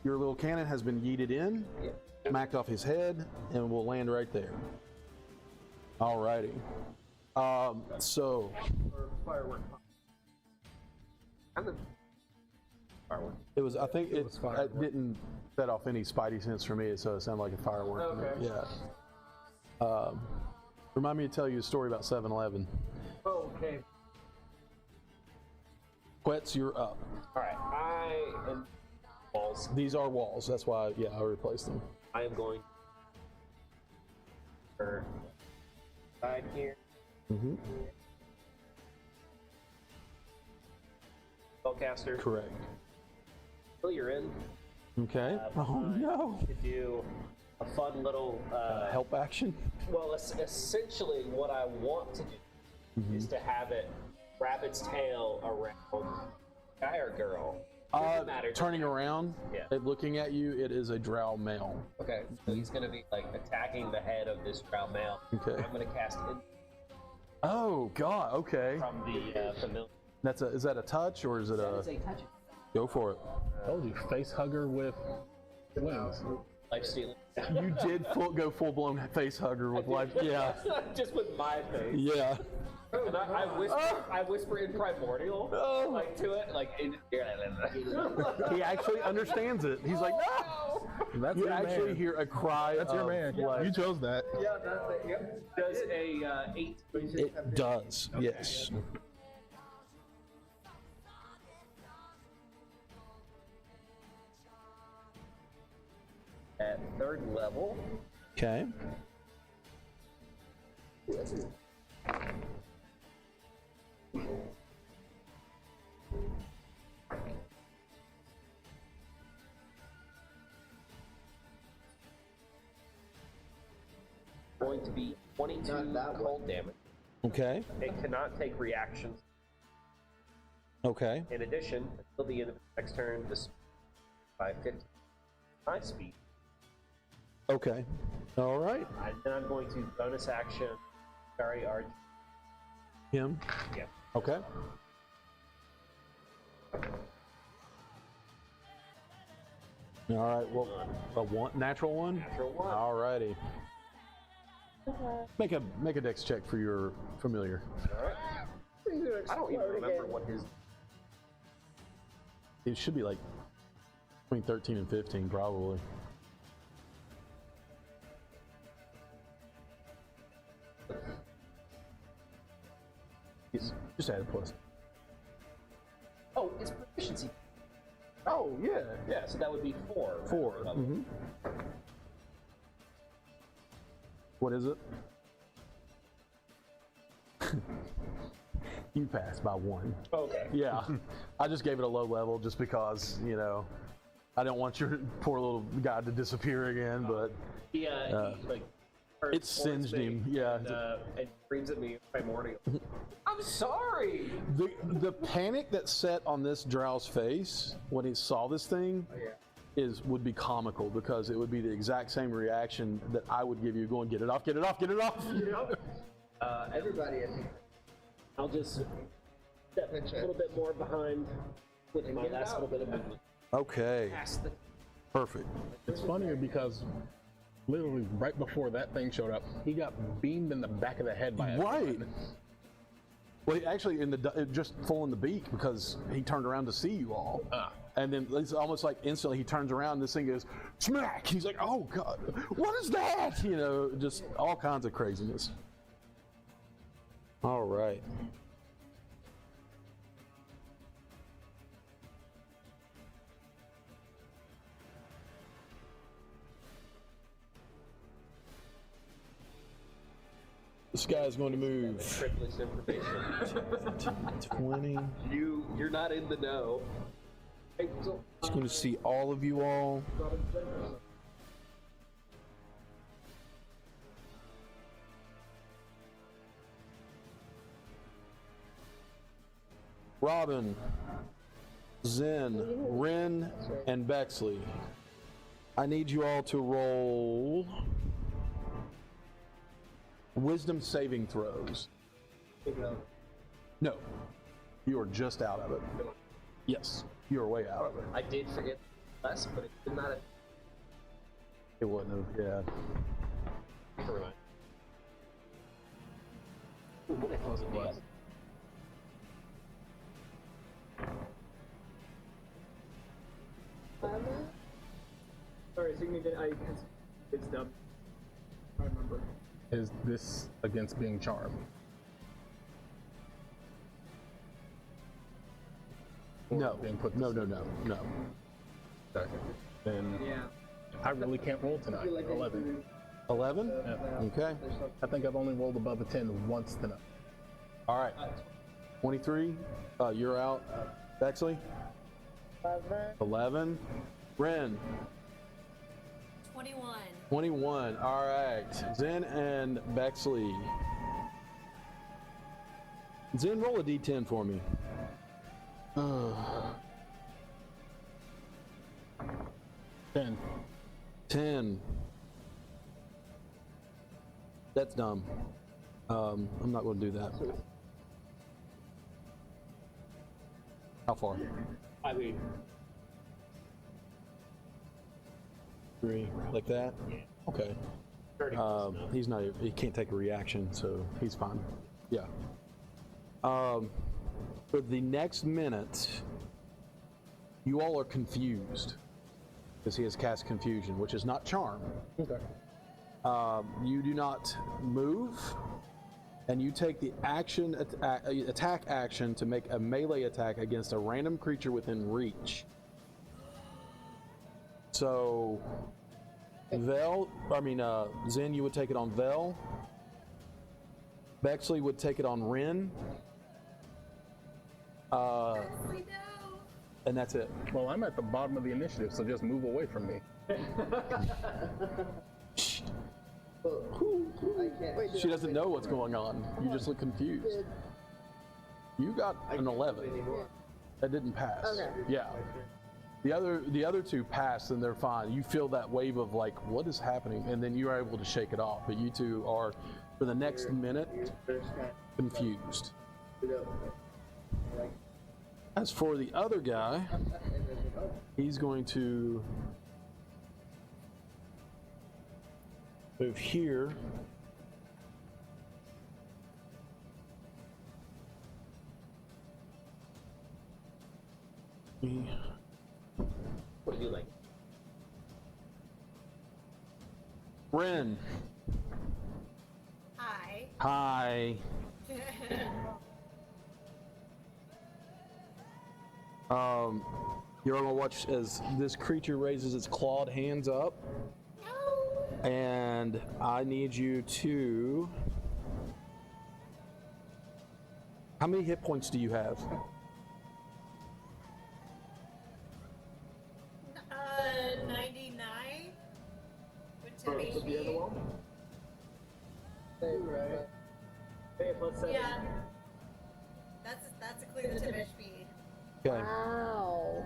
little cannon has been yeeted in, Yeah. smacked off his head, and will land right there. Alrighty. So or firework. it was. I think it didn't set off any spidey sense for me, so it sounded like a firework. Okay. Yeah. Remind me to tell you a story about 7-Eleven. Oh, okay. Quetz, you're up. All right, I am walls. These are walls. That's why, yeah, I replaced them. I am going for side here. Mm-hmm. Spellcaster. Correct. Fill you're in. Okay. Oh no. To do a fun little Help action. Well, essentially, what I want to do is to have it wrap its tail around guy or girl. Doesn't matter. Turning around, Yeah. and looking at you, it is a drow male. Okay, so he's going to be like attacking the head of this drow male. Okay. I'm going to cast in Oh God. Okay. from the familiar. Is that a touch or is it a? touch. Go for it. Told you, face hugger with wings. Life stealing. You did go full blown face hugger with life. Yeah. Just with my face. Yeah. And I whisper in primordial, like to it, like in, He actually understands it. He's like, no. That's You your actually man. hear a cry. That's your of, man. like- You chose that. Yeah, that's it. Yep. does a 8. It does. Yes. At 3rd level. Okay. Going to be 22 cold damage. Okay. It cannot take reactions. Okay. In addition, until the end of the next turn, this by 50 high speed. Okay. All right. And then I'm going to bonus action. Sorry, Arch. Him. Yeah. Okay. All right. Well, a one, natural one. Natural 1. All righty. Make a dex check for your familiar. All right. I don't even remember what his. It should be like between 13 and 15, probably. Just add a plus. Oh, it's proficiency. Oh yeah. Yeah, so that would be 4. 4. Mm-hmm. What is it? You passed by 1. Okay. Yeah. I just gave it a low level just because, you know, I don't want your poor little guy to disappear again, but He like. it singed him. Yeah. And screams at me primordial. I'm sorry. The panic that set on this drow's face when he saw this thing would be comical because it would be the exact same reaction that I would give you going, get it off, get it off, get it off. Everybody, I think. I'll just step a little bit more behind with my last little bit of movement. Okay. Past the. Perfect. It's funnier because literally right before that thing showed up, he got beamed in the back of the head by a Right. gun. Well, he actually just full in the beak because he turned around to see you all, and then it's almost like instantly he turns around and this thing goes smack. He's like, "Oh God, what is that?" You know, just all kinds of craziness. All right. This guy's going to move Privileged information. 20. You're not in the know. He's going to see all of you all. Robin, Zen, Ren, and Bexley. I need you all to roll wisdom saving throws. No, you are just out of it. Yes, you are way out of it. I did forget less, but it did not. It wouldn't have, yeah. Never mind. Sorry, significant. It's dumb. I remember. Is this against being charmed? Or being put to No. Okay. Then Yeah. I really can't roll tonight. 11. 11? Yeah. Okay. I think I've only rolled above a 10 once tonight. All right. 23. You're out. Bexley? 11. Ren? 21. 21. All right. Zen and Bexley. Zen, roll a d10 for me. 10. 10. That's dumb. I'm not going to do that. How far? I mean, 3. Like that? Okay. 30. He's not. He can't take a reaction, so he's fine. Yeah. For the next minute, you all are confused because he has cast confusion, which is not charm. Okay. You do not move, and you take the action attack action to make a melee attack against a random creature within reach. So, Zen, you would take it on Vel. Bexley would take it on Ren. Bexley, no. And that's it. Well, I'm at the bottom of the initiative, so just move away from me. She doesn't know what's going on. You just look confused. You got an 11. That didn't pass. Okay. Yeah. The other two passed and they're fine. You feel that wave of like, what is happening? And then you are able to shake it off. But you two are, for the next minute, confused. As for the other guy, he's going to move here. What do you like? Ren. Hi. Hi. You're gonna watch as this creature raises its clawed hands up. No. And I need you to... How many hit points do you have? 99 with 10 HP. Hey, plus 7. Yeah. That's a clear the 10 HP. Okay. Wow.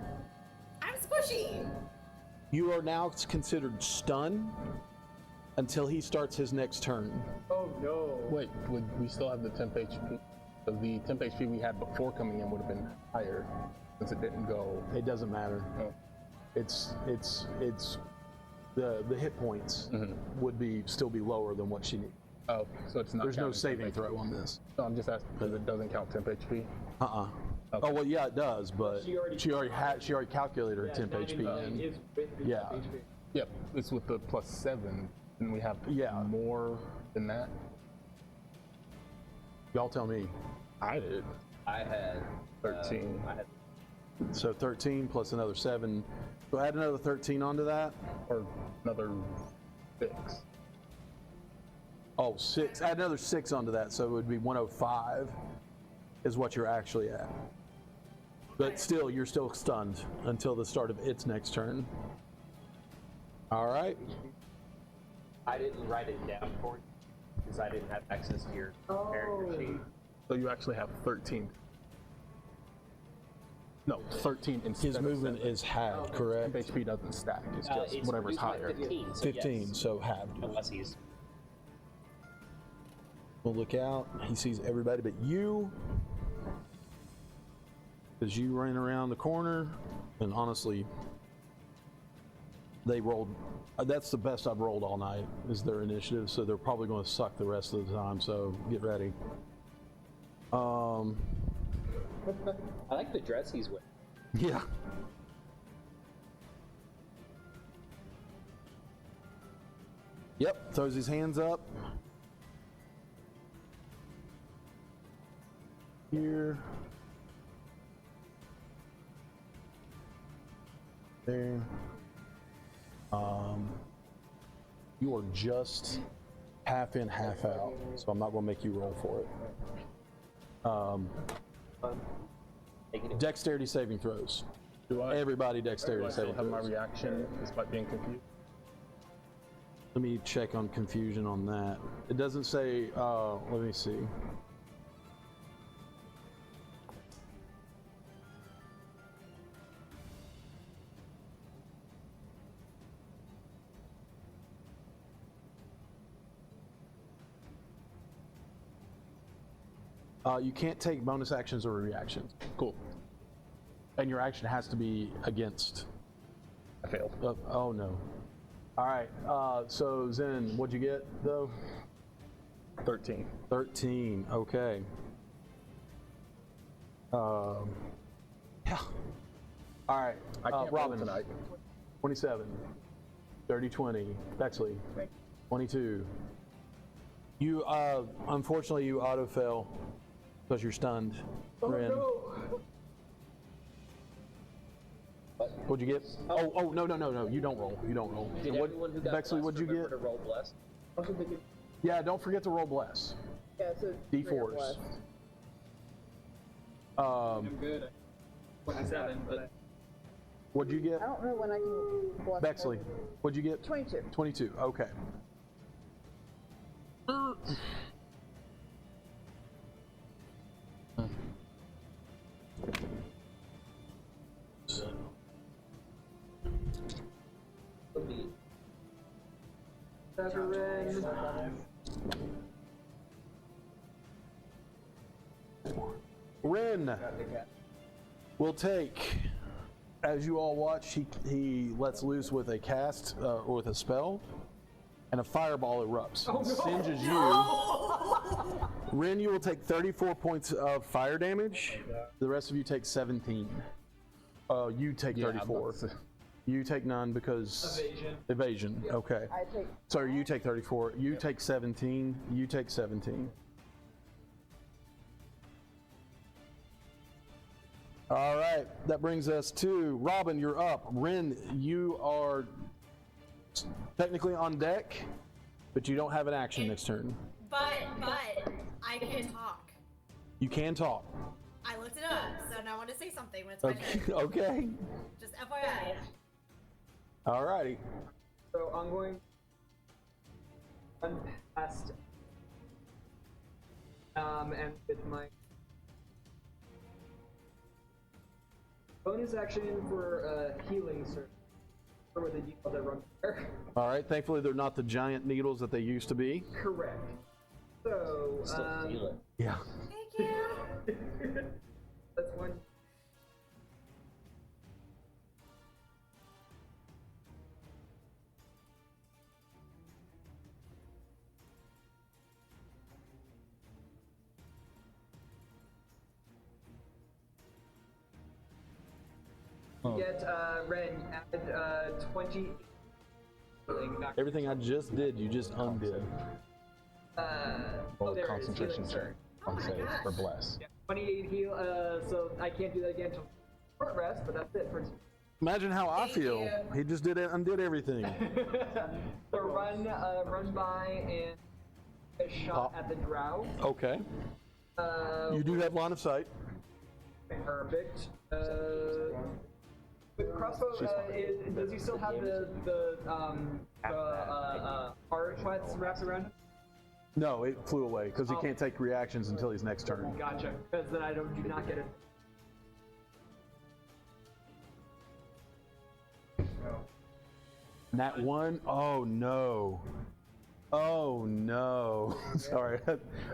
I'm squishy. You are now considered stunned until he starts his next turn. Oh no. Wait, would we still have the temp HP? So the temp HP we had before coming in would have been higher since it didn't go. It doesn't matter. Oh. It's the hit points would still be lower than what she needs. Oh, so it's not. There's no counting temp saving HP. throw on this. No, I'm just asking because it doesn't count temp HP. Okay. Oh well, yeah, it does, but she already calculated her temp HP. In. Yeah. Yep, it's with the +7, and we have more than that. Y'all tell me. I did. I had 13. I had So 13 plus another 7. So add another 13 onto that. Or another 6. Oh, 6. Add another 6 onto that, so it would be 105 is what you're actually at. But still, you're still stunned until the start of its next turn. All right. I didn't write it down for you because I didn't have access to your character sheet. So you actually have 13. No, 13 instead His of movement 7. is halved, correct? Temp HP doesn't stack. It's just It's whatever's reduced by higher. 15, so 15, yes. so halved. Unless he's We'll look out. He sees everybody but you. Because you ran around the corner, and honestly, they rolled. That's the best I've rolled all night, is their initiative, so they're probably going to suck the rest of the time, so get ready. I like the dress he's wearing. Yeah. Yep, throws his hands up. Here. there. You are just half in, half out, so I'm not going to make you roll for it. Dexterity saving throws. Do I? Everybody dexterity Do I still saving have my throws. reaction despite being confused? Let me check on confusion on that. It doesn't say, let me see. You can't take bonus actions or reactions. Cool. And your action has to be against. I failed. Oh no. All right, so Zen, what'd you get though? 13. 13, okay. Yeah. All right, I can't roll Robin, tonight. 27. 30, 20. Bexley, 22. You, unfortunately, you auto fail because you're stunned. Ren. What'd you get? Oh, no, you don't roll. You don't roll. Did And everyone who got Bexley, blessed what'd you remember get? to roll blessed? Yeah, don't forget to roll bless. Yeah, so D4s. I'm good. 27, but What'd you get? I don't know when I can bless Bexley, them. what'd you get? 22. 22, okay. Ren will take, as you all watch, he lets loose with a cast, or with a spell, and a fireball erupts. Singes you. Ren, you will take 34 points of fire damage. The rest of you take 17. You take 34. You take none because evasion. Okay. I take Sorry, you take 34. You take 17. You take 17. All right, that brings us to Robin. You're up. Ren, you are technically on deck, but you don't have an action next turn. But I can talk. You can talk. I looked it up, so now I want to say something when it's my Okay. turn. Okay. Just FYI. All righty. so I'm going past and with my bonus action for healing surge. Or with the needle that runs there. All right. Thankfully, they're not the giant needles that they used to be. Correct. So Still feel it. Yeah. Thank you. that's one. Oh. Get Ren add 20. Everything I just did, you just undid. Roll there it is, concentration healing check surge. on my save gosh. or bless. Yeah, 28 heal. So I can't do that again until short rest, but that's it for. Imagine how I Thank feel. you. He just undid everything. So run by and a shot at the drow. Okay. You do have line of sight. Perfect. With crossbow, does he still have the heart sweats wrapped around him? No, it flew away because he can't take reactions until his next turn. Gotcha. Because then I do not get it. Nat 1? Oh no. Oh no. Sorry.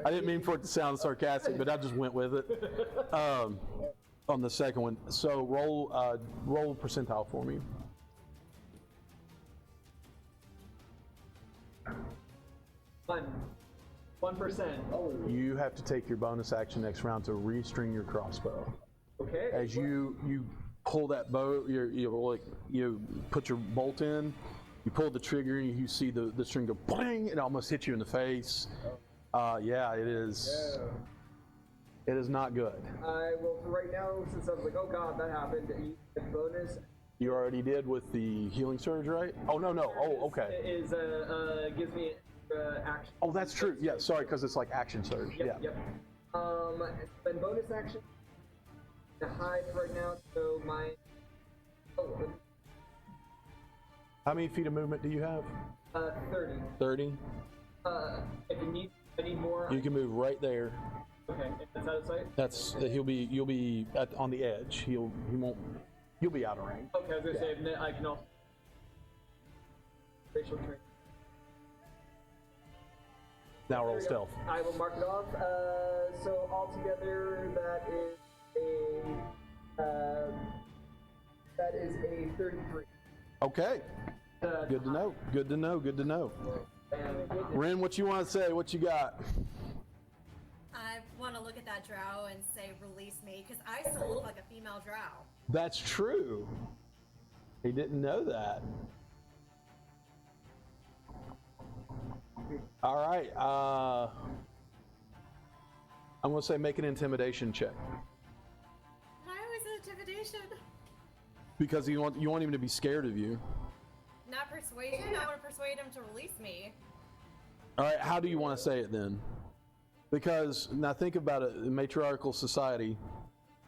I didn't mean for it to sound sarcastic, but I just went with it. On the second one. So roll percentile for me. One. 1%. You have to take your bonus action next round to restring your crossbow. Okay. As you pull that bow, you put your bolt in, you pull the trigger, and you see the string go bang, it almost hits you in the face. Yeah, it is. It is not good. I will, for right now, since I was like, oh god, that happened, you get bonus You already did with the healing surge, right? Oh, no. Oh, okay. Gives me action. Oh, that's true. Yeah, sorry, because it's like action surge. Yep, Yeah. yep. Then bonus action. To hide right now, so my. How many feet of movement do you have? 30. 30. If I need more. You can move right there. Okay, if that's out of sight. That's you'll be on the edge. You'll be out of range. Okay, I was gonna say, and then I can also. Racial trait. Now roll stealth. I will mark it off. So altogether, that is a 33. Okay. Good to know. Good to know. Good to know. Ren, what you want to say? What you got? I want to look at that drow and say, release me, because I still look like a female drow. That's true. He didn't know that. All right. I'm going to say make an intimidation check. Why always intimidation? Because you want him to be scared of you. Not persuasion. I want to persuade him to release me. All right, how do you want to say it then? Because now think about it, in matriarchal society,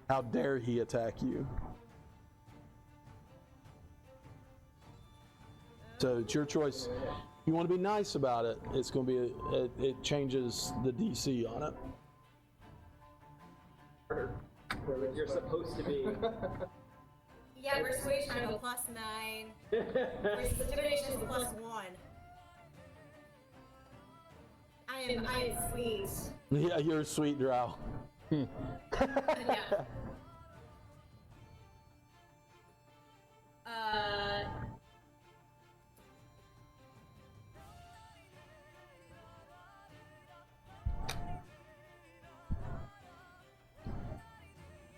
how dare he attack you? So it's your choice. You want to be nice about it, it's going to be it changes the DC on it. You're supposed to be. Yeah, persuasion I have a +9. Versus intimidation is a +1. I am sweet. Yeah, you're a sweet drow. Yeah.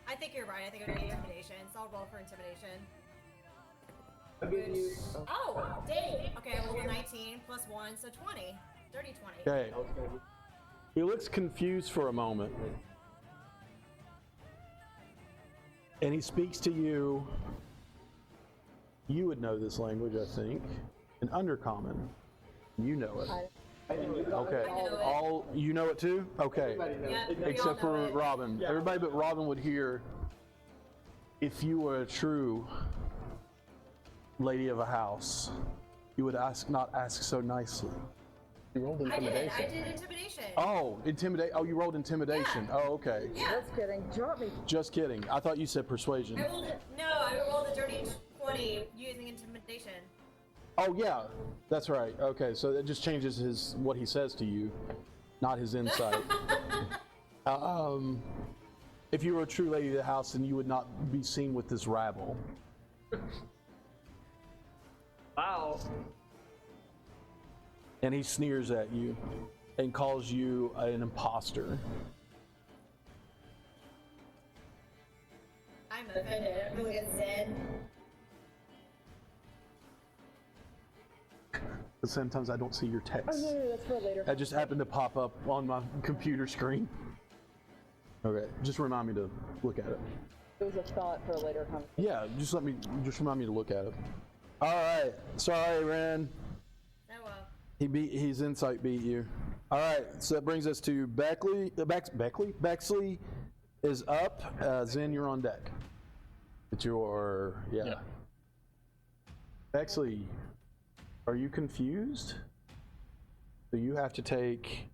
I think you're right. I think it would be intimidation. So I'll roll for intimidation. I'll give you. Oh, dang. Okay, I rolled a 19 +1, so 20. Dirty 20. Okay. He looks confused for a moment. And he speaks to you. You would know this language, I think. An undercommon. You know it. Okay. All you know it too? Okay. Yeah, we all Except for know it. Robin. Everybody but Robin would hear, if you were a true lady of a house, you would not ask so nicely. You rolled I intimidation. did intimidation. Oh, intimidate. Oh, you rolled intimidation. Yeah. Oh, okay. Yeah. Just kidding. Drop me. Just kidding. I thought you said persuasion. I rolled a dirty 20 using intimidation. Oh yeah, that's right. Okay, so it just changes what he says to you, not his insight. If you were a true lady of the house, then you would not be seen with this rabble. Wow. And he sneers at you and calls you an imposter. I'm offended. I'm really zen. But sometimes I don't see your text. Oh, no, that's for later. That just happened to pop up on my computer screen. Okay, just remind me to look at it. It was a thought for a later conversation. Yeah, just remind me to look at it. All right, sorry, Ren. Oh well. His insight beat you. All right, so that brings us to Beckley. Bexley is up. Zen, you're on deck. It's your Yeah. Bexley, are you confused? So you have to take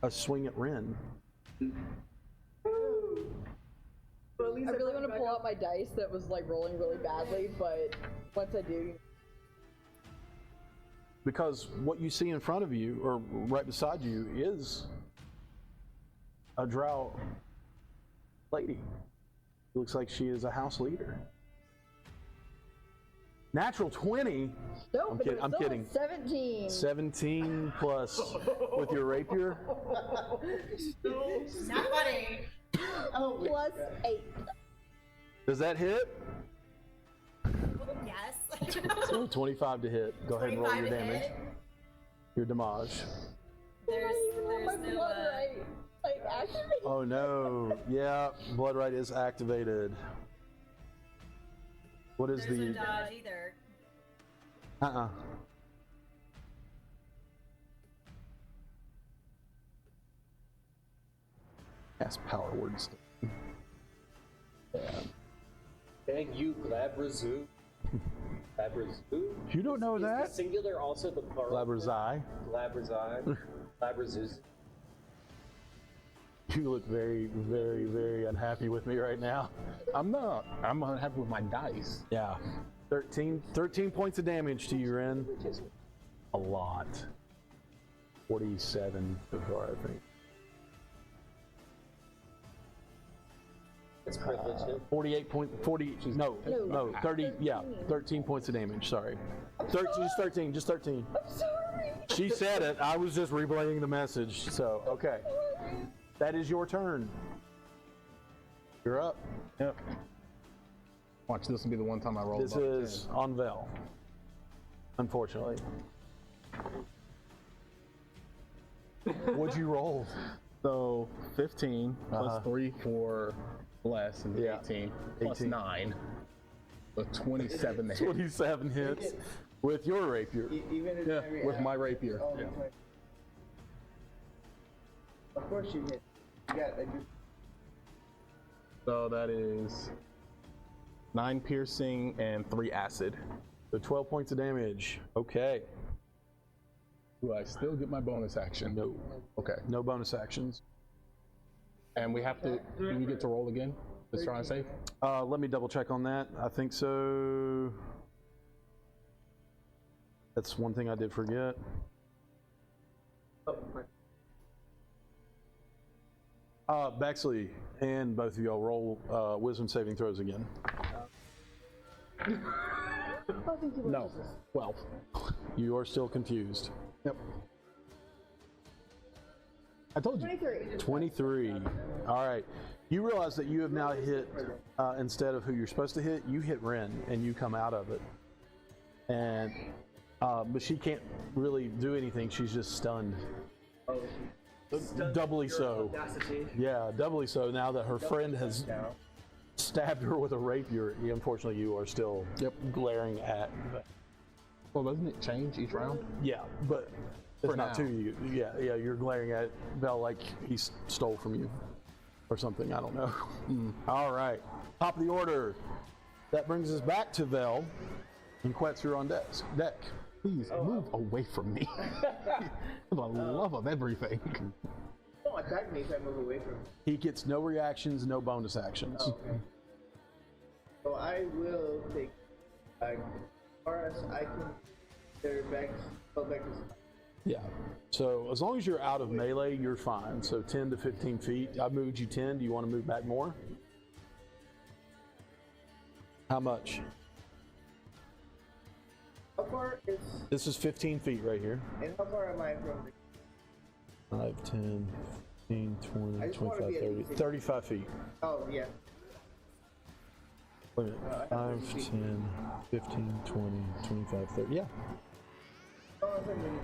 a swing at Ren. Well, at least I really want to back pull up. out my dice that was like rolling really badly, but once I do, Because what you see in front of you, or right beside you, is a drow lady. It looks like she is a house leader. Natural 20. no, I'm but kid- it was I'm still kidding. a 17. 17 plus with your rapier. Not funny. Plus 8. Does that hit? Yes. So 25 to hit. Go ahead and roll 25 your to damage. hit. Your damage. There's my no. blood right. Like, activate. Oh no. Yeah, blood right is activated. What is There's the? no dodge either. Cast power words. Dang you, Glabrazoo. Glabrazoo? You don't know Is the that? singular also the plural? Glabrazai. Glabrazai. Glabrazoo. You look very, very, very unhappy with me right now. I'm not. I'm unhappy with my dice. Yeah. 13 points of damage to you, Ren. A lot. 47 so far, I think. It's privilege. 30, yeah, 13 points of damage, sorry. 13, just 13. I'm sorry. She said it, I was just relaying the message, so, okay. That is your turn. You're up. Yep. Watch, this will be the one time I roll. This is on Vel, unfortunately. What'd you roll? So 15 plus 3 for less is 18 plus 18. 9. So 27 to hit. 27 hits with your rapier. Even if Yeah, with my rapier. Oh, Yeah. okay. Of course you hit. You got a good. So that is 9 piercing and 3 acid. So 12 points of damage. Okay. Do I still get my bonus action? No. Okay. No bonus actions. And we have to. Do we get to roll again? Let's try and save. Let me double check on that. I think so. That's one thing I did forget. Bexley and both of y'all roll wisdom saving throws again. No. 12. You are still confused. Yep. I told you. 23. 23. All right. You realize that you have now hit, instead of who you're supposed to hit, you hit Ren and you come out of it. And, but she can't really do anything. She's just stunned. Doubly so. Yeah, doubly so now that her friend has stabbed her with a rapier. Unfortunately, you are still glaring at. Well, doesn't it change each round? Yeah, but it's For not now. to you. Yeah, you're glaring at Vel like he stole from you or something. I don't know. All right, top of the order. That brings us back to Vel and Quetz, you're on deck. Please move away from me. For the love of everything. Don't attack me if I move away from you. He gets no reactions, no bonus actions. Okay. So I will take as far as I can. They're back. Go back to. Yeah. So as long as you're out of melee, you're fine. So 10 to 15 feet. I moved you 10. Do you want to move back more? How much? How far is? This is 15 feet right here. And how far am I from the? 5, 10, 15, I 20, just wanna 25, be at 30, least 35 feet. Oh yeah. Wait a minute. 5, 10, 15, 20, 25, 30. Yeah. Oh, it's a minute.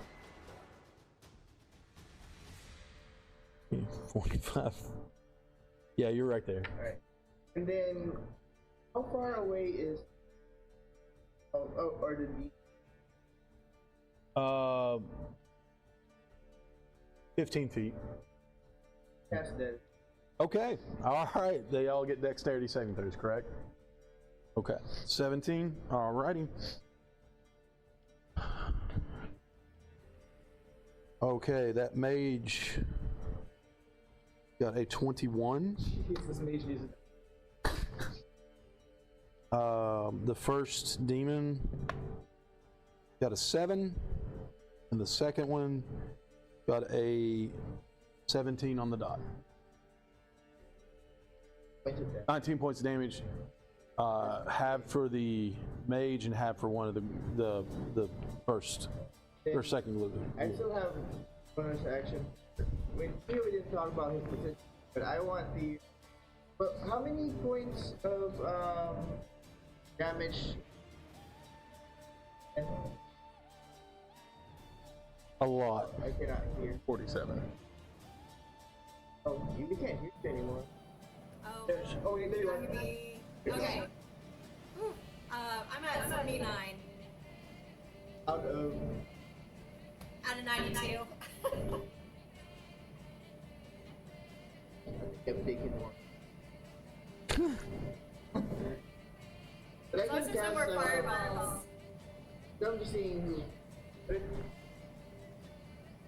45. Yeah, you're right there. All right. And then, how far away is? Or the beach? 15 feet. Past that. Okay. All right. They all get dexterity saving throws, correct? Okay. 17. All righty. Okay, that mage got a 21. This mage uses. The first demon got a 7, and the second one got a 17 on the dot. 19 points of damage. Half for the mage and half for one of the first or second living. I still have bonus action. We didn't talk about his position, but I want the. But how many points of damage? A lot. I cannot hear. 47. Oh, you can't hear it anymore. Oh, There's, oh, yeah, there you you're are. gonna be okay. Whew. I'm at 79 Out of out of 92. kept taking more. But I As long as can there's no more cast, fireballs. I'm just seeing who.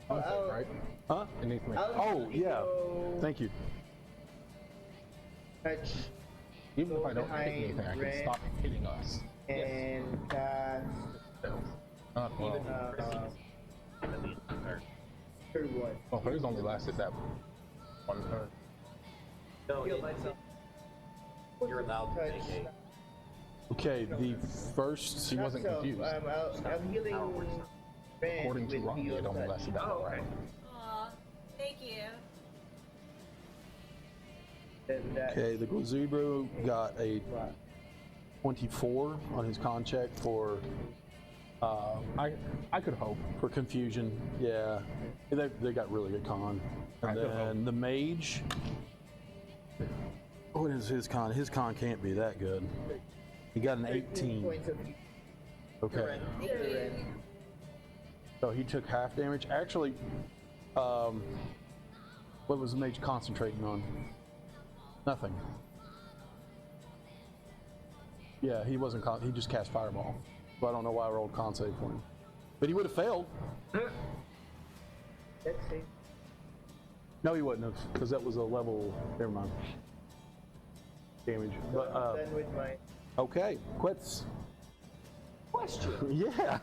Anything, right? Huh? Anything. Oh, yeah. Thank you. Touch Even if I don't hit behind anything, I can Ren stop hitting us. and cast Not well. third one. Well, hers only lasted that one turn. No, Heal it- myself. you're allowed to Touch. take a. Okay, the first. She wasn't Not self, confused. I'm healing Ren According to with Rocky, heal it only touch. lasted that Oh, one okay. round. Aw, thank you. Then that Okay, the Glazubro got a 24 on his con check for. I could hope. For confusion, yeah. They got really good con. I And could then the mage. What is his con? His con can't be that good. He got an 13 18. points of Okay. Thank you. Ren. So he took half damage. Actually, what was the mage concentrating on? Nothing. Yeah, he wasn't. He just cast fireball. So I don't know why I rolled con save for him. But he would have failed. Let's see. No, he wouldn't have, because that was a level. Never mind. Damage. But I'm done with my. okay, quits. Question. Yeah.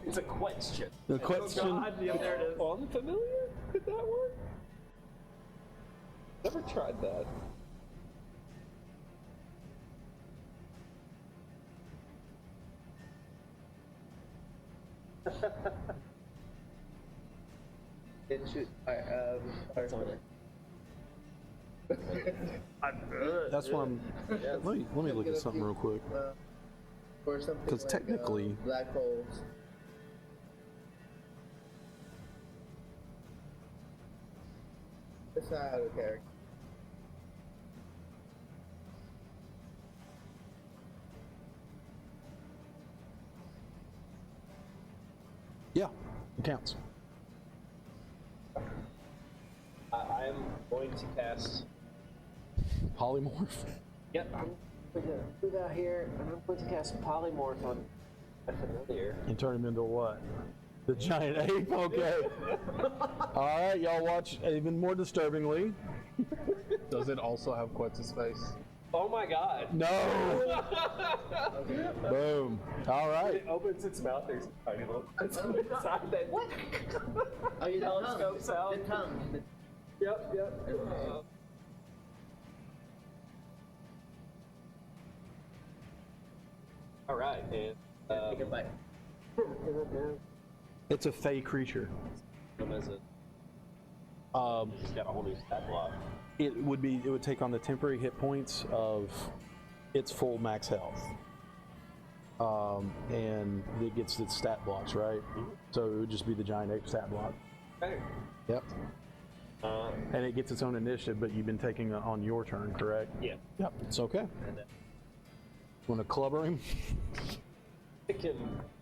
It's a question. The question. God, yeah, there it is. Unfamiliar? Could that work? Never tried that. Then shoot. Fire. That's what I'm. Let me look at something real quick. Or something 'Cause like, technically- black holes. That's not out of character. Yeah, it counts. I am going to cast. Polymorph. Yep, I'm going to do that here, and I'm going to cast Polymorph on Unfamiliar. And turn him into what? The giant ape? Okay. Alright, y'all watch even more disturbingly. Does it also have Quetz's face? Oh my god! No! Boom. Alright. It opens its mouth, there's a tiny little pencil inside that. What? Oh, you Telescopes out. The tongue. Yep, yep. Alright, and. Take a bite. It's a fey creature. As a, it's got a whole new stat block. It would take on the temporary hit points of its full max health. And it gets its stat blocks, right? So it would just be the giant ape stat block. Okay. Yep. And it gets its own initiative, but you've been taking it on your turn, correct? Yeah. Yep, it's okay. And then Want to clubber him? it can.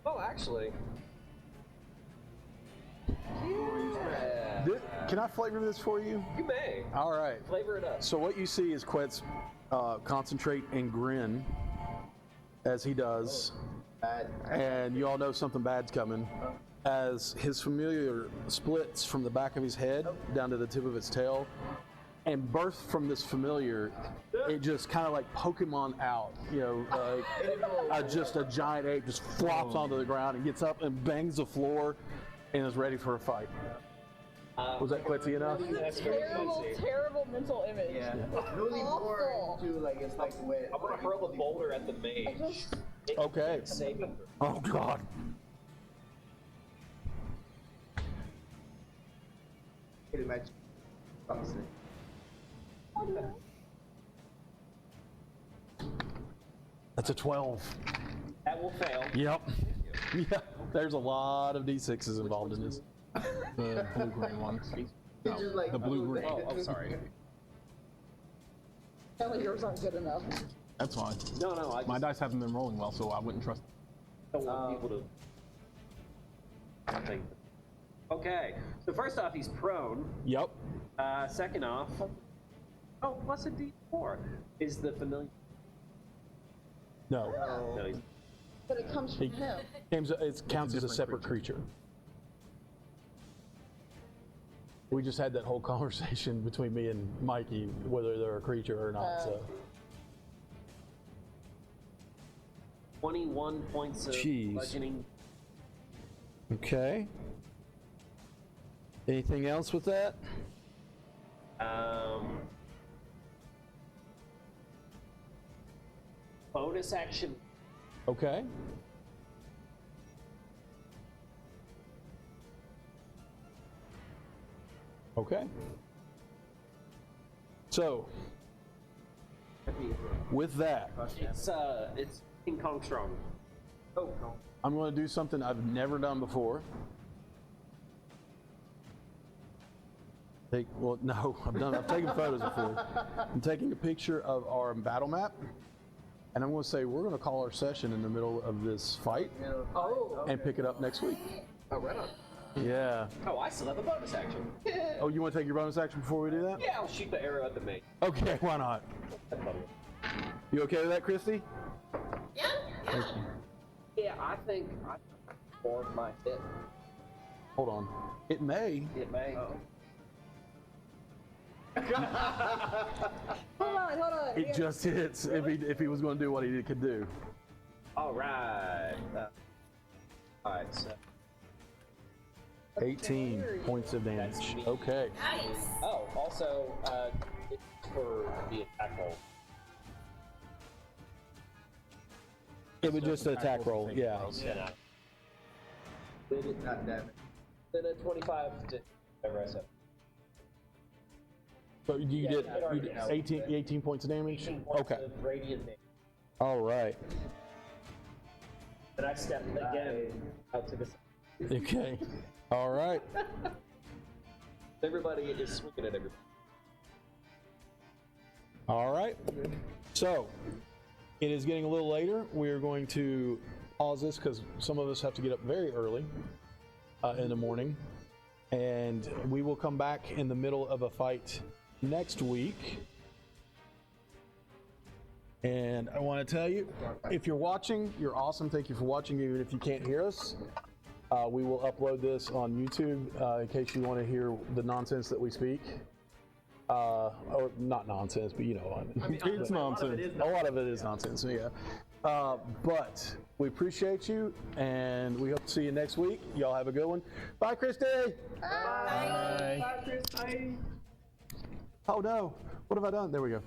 Oh, actually. Yeah. Can I flavor this for you? You may. All right. Flavor it up. So what you see is Quetz concentrate and grin as he does, and you all know something bad's coming. As his familiar splits from the back of his head down to the tip of its tail, and birth from this familiar, it just kind of like Pokemon out, just a giant ape just flops onto the ground and gets up and bangs the floor and is ready for a fight. Was that Quetzy enough? Terrible, terrible mental image. Yeah. Really more Awful. into like it's like wet. I'm gonna hurl the boulder at the mage. Okay. Saving throw. Oh God. Pretty much. That's a 12. That will fail. Yep. Yeah. There's a lot of d6s involved in this. The blue-green ones. It's just like The blue-green. Oh, sorry. Apparently yours aren't good enough. That's fine. No, no, I My just dice haven't been rolling well, so I wouldn't trust. don't want people to think. Okay, so first off, he's prone. Yep. Second off, oh, plus a D4 is the familiar. No, No, he's But it comes from him. it counts as a different separate creature. We just had that whole conversation between me and Mikey whether they're a creature or not. So 21 points of Jeez. bludgeoning. okay. Anything else with that? Bonus action. Okay. Okay. So, with that, It's King Kong strong. Oh, no. I'm going to do something I've never done before. Well, no, I've taken photos before. I'm taking a picture of our battle map, and I'm going to say we're going to call our session in the middle of this fight Oh, and pick it up next week. Oh, right on. Yeah. Oh, I still have a bonus action. Oh, you want to take your bonus action before we do that? Yeah, I'll shoot the arrow at the mate. Okay, why not? You okay with that, Christy? Yeah. Yeah. Yeah, I think for my hit. Hold on. It may. It may. Hold on. It just hits if he was going to do what he could do. All right. All right. So. 18 points of damage. That's me. Okay. Nice. Oh, also, it's for the attack roll. It was just an attack roll. Yeah. Yeah. It is not damage. Then a 25 to whatever I said. So you Yeah, did it already you did has. 18 points of damage? 18 points Okay. of radiant damage. All right. Then I step again out to the side. Okay. All right. Everybody is swinging at everybody. All right. So it is getting a little later. We are going to pause this because some of us have to get up very early in the morning. And we will come back in the middle of a fight next week. And I want to tell you, if you're watching, you're awesome. Thank you for watching, even if you can't hear us. We will upload this on YouTube in case you want to hear the nonsense that we speak. Or not nonsense, but you know, It's nonsense. a lot of it is nonsense, yeah. But we appreciate you, and we hope to see you next week. Y'all have a good one. Bye, Christy. Bye. Bye, Chris. Bye. Oh no, what have I done? There we go.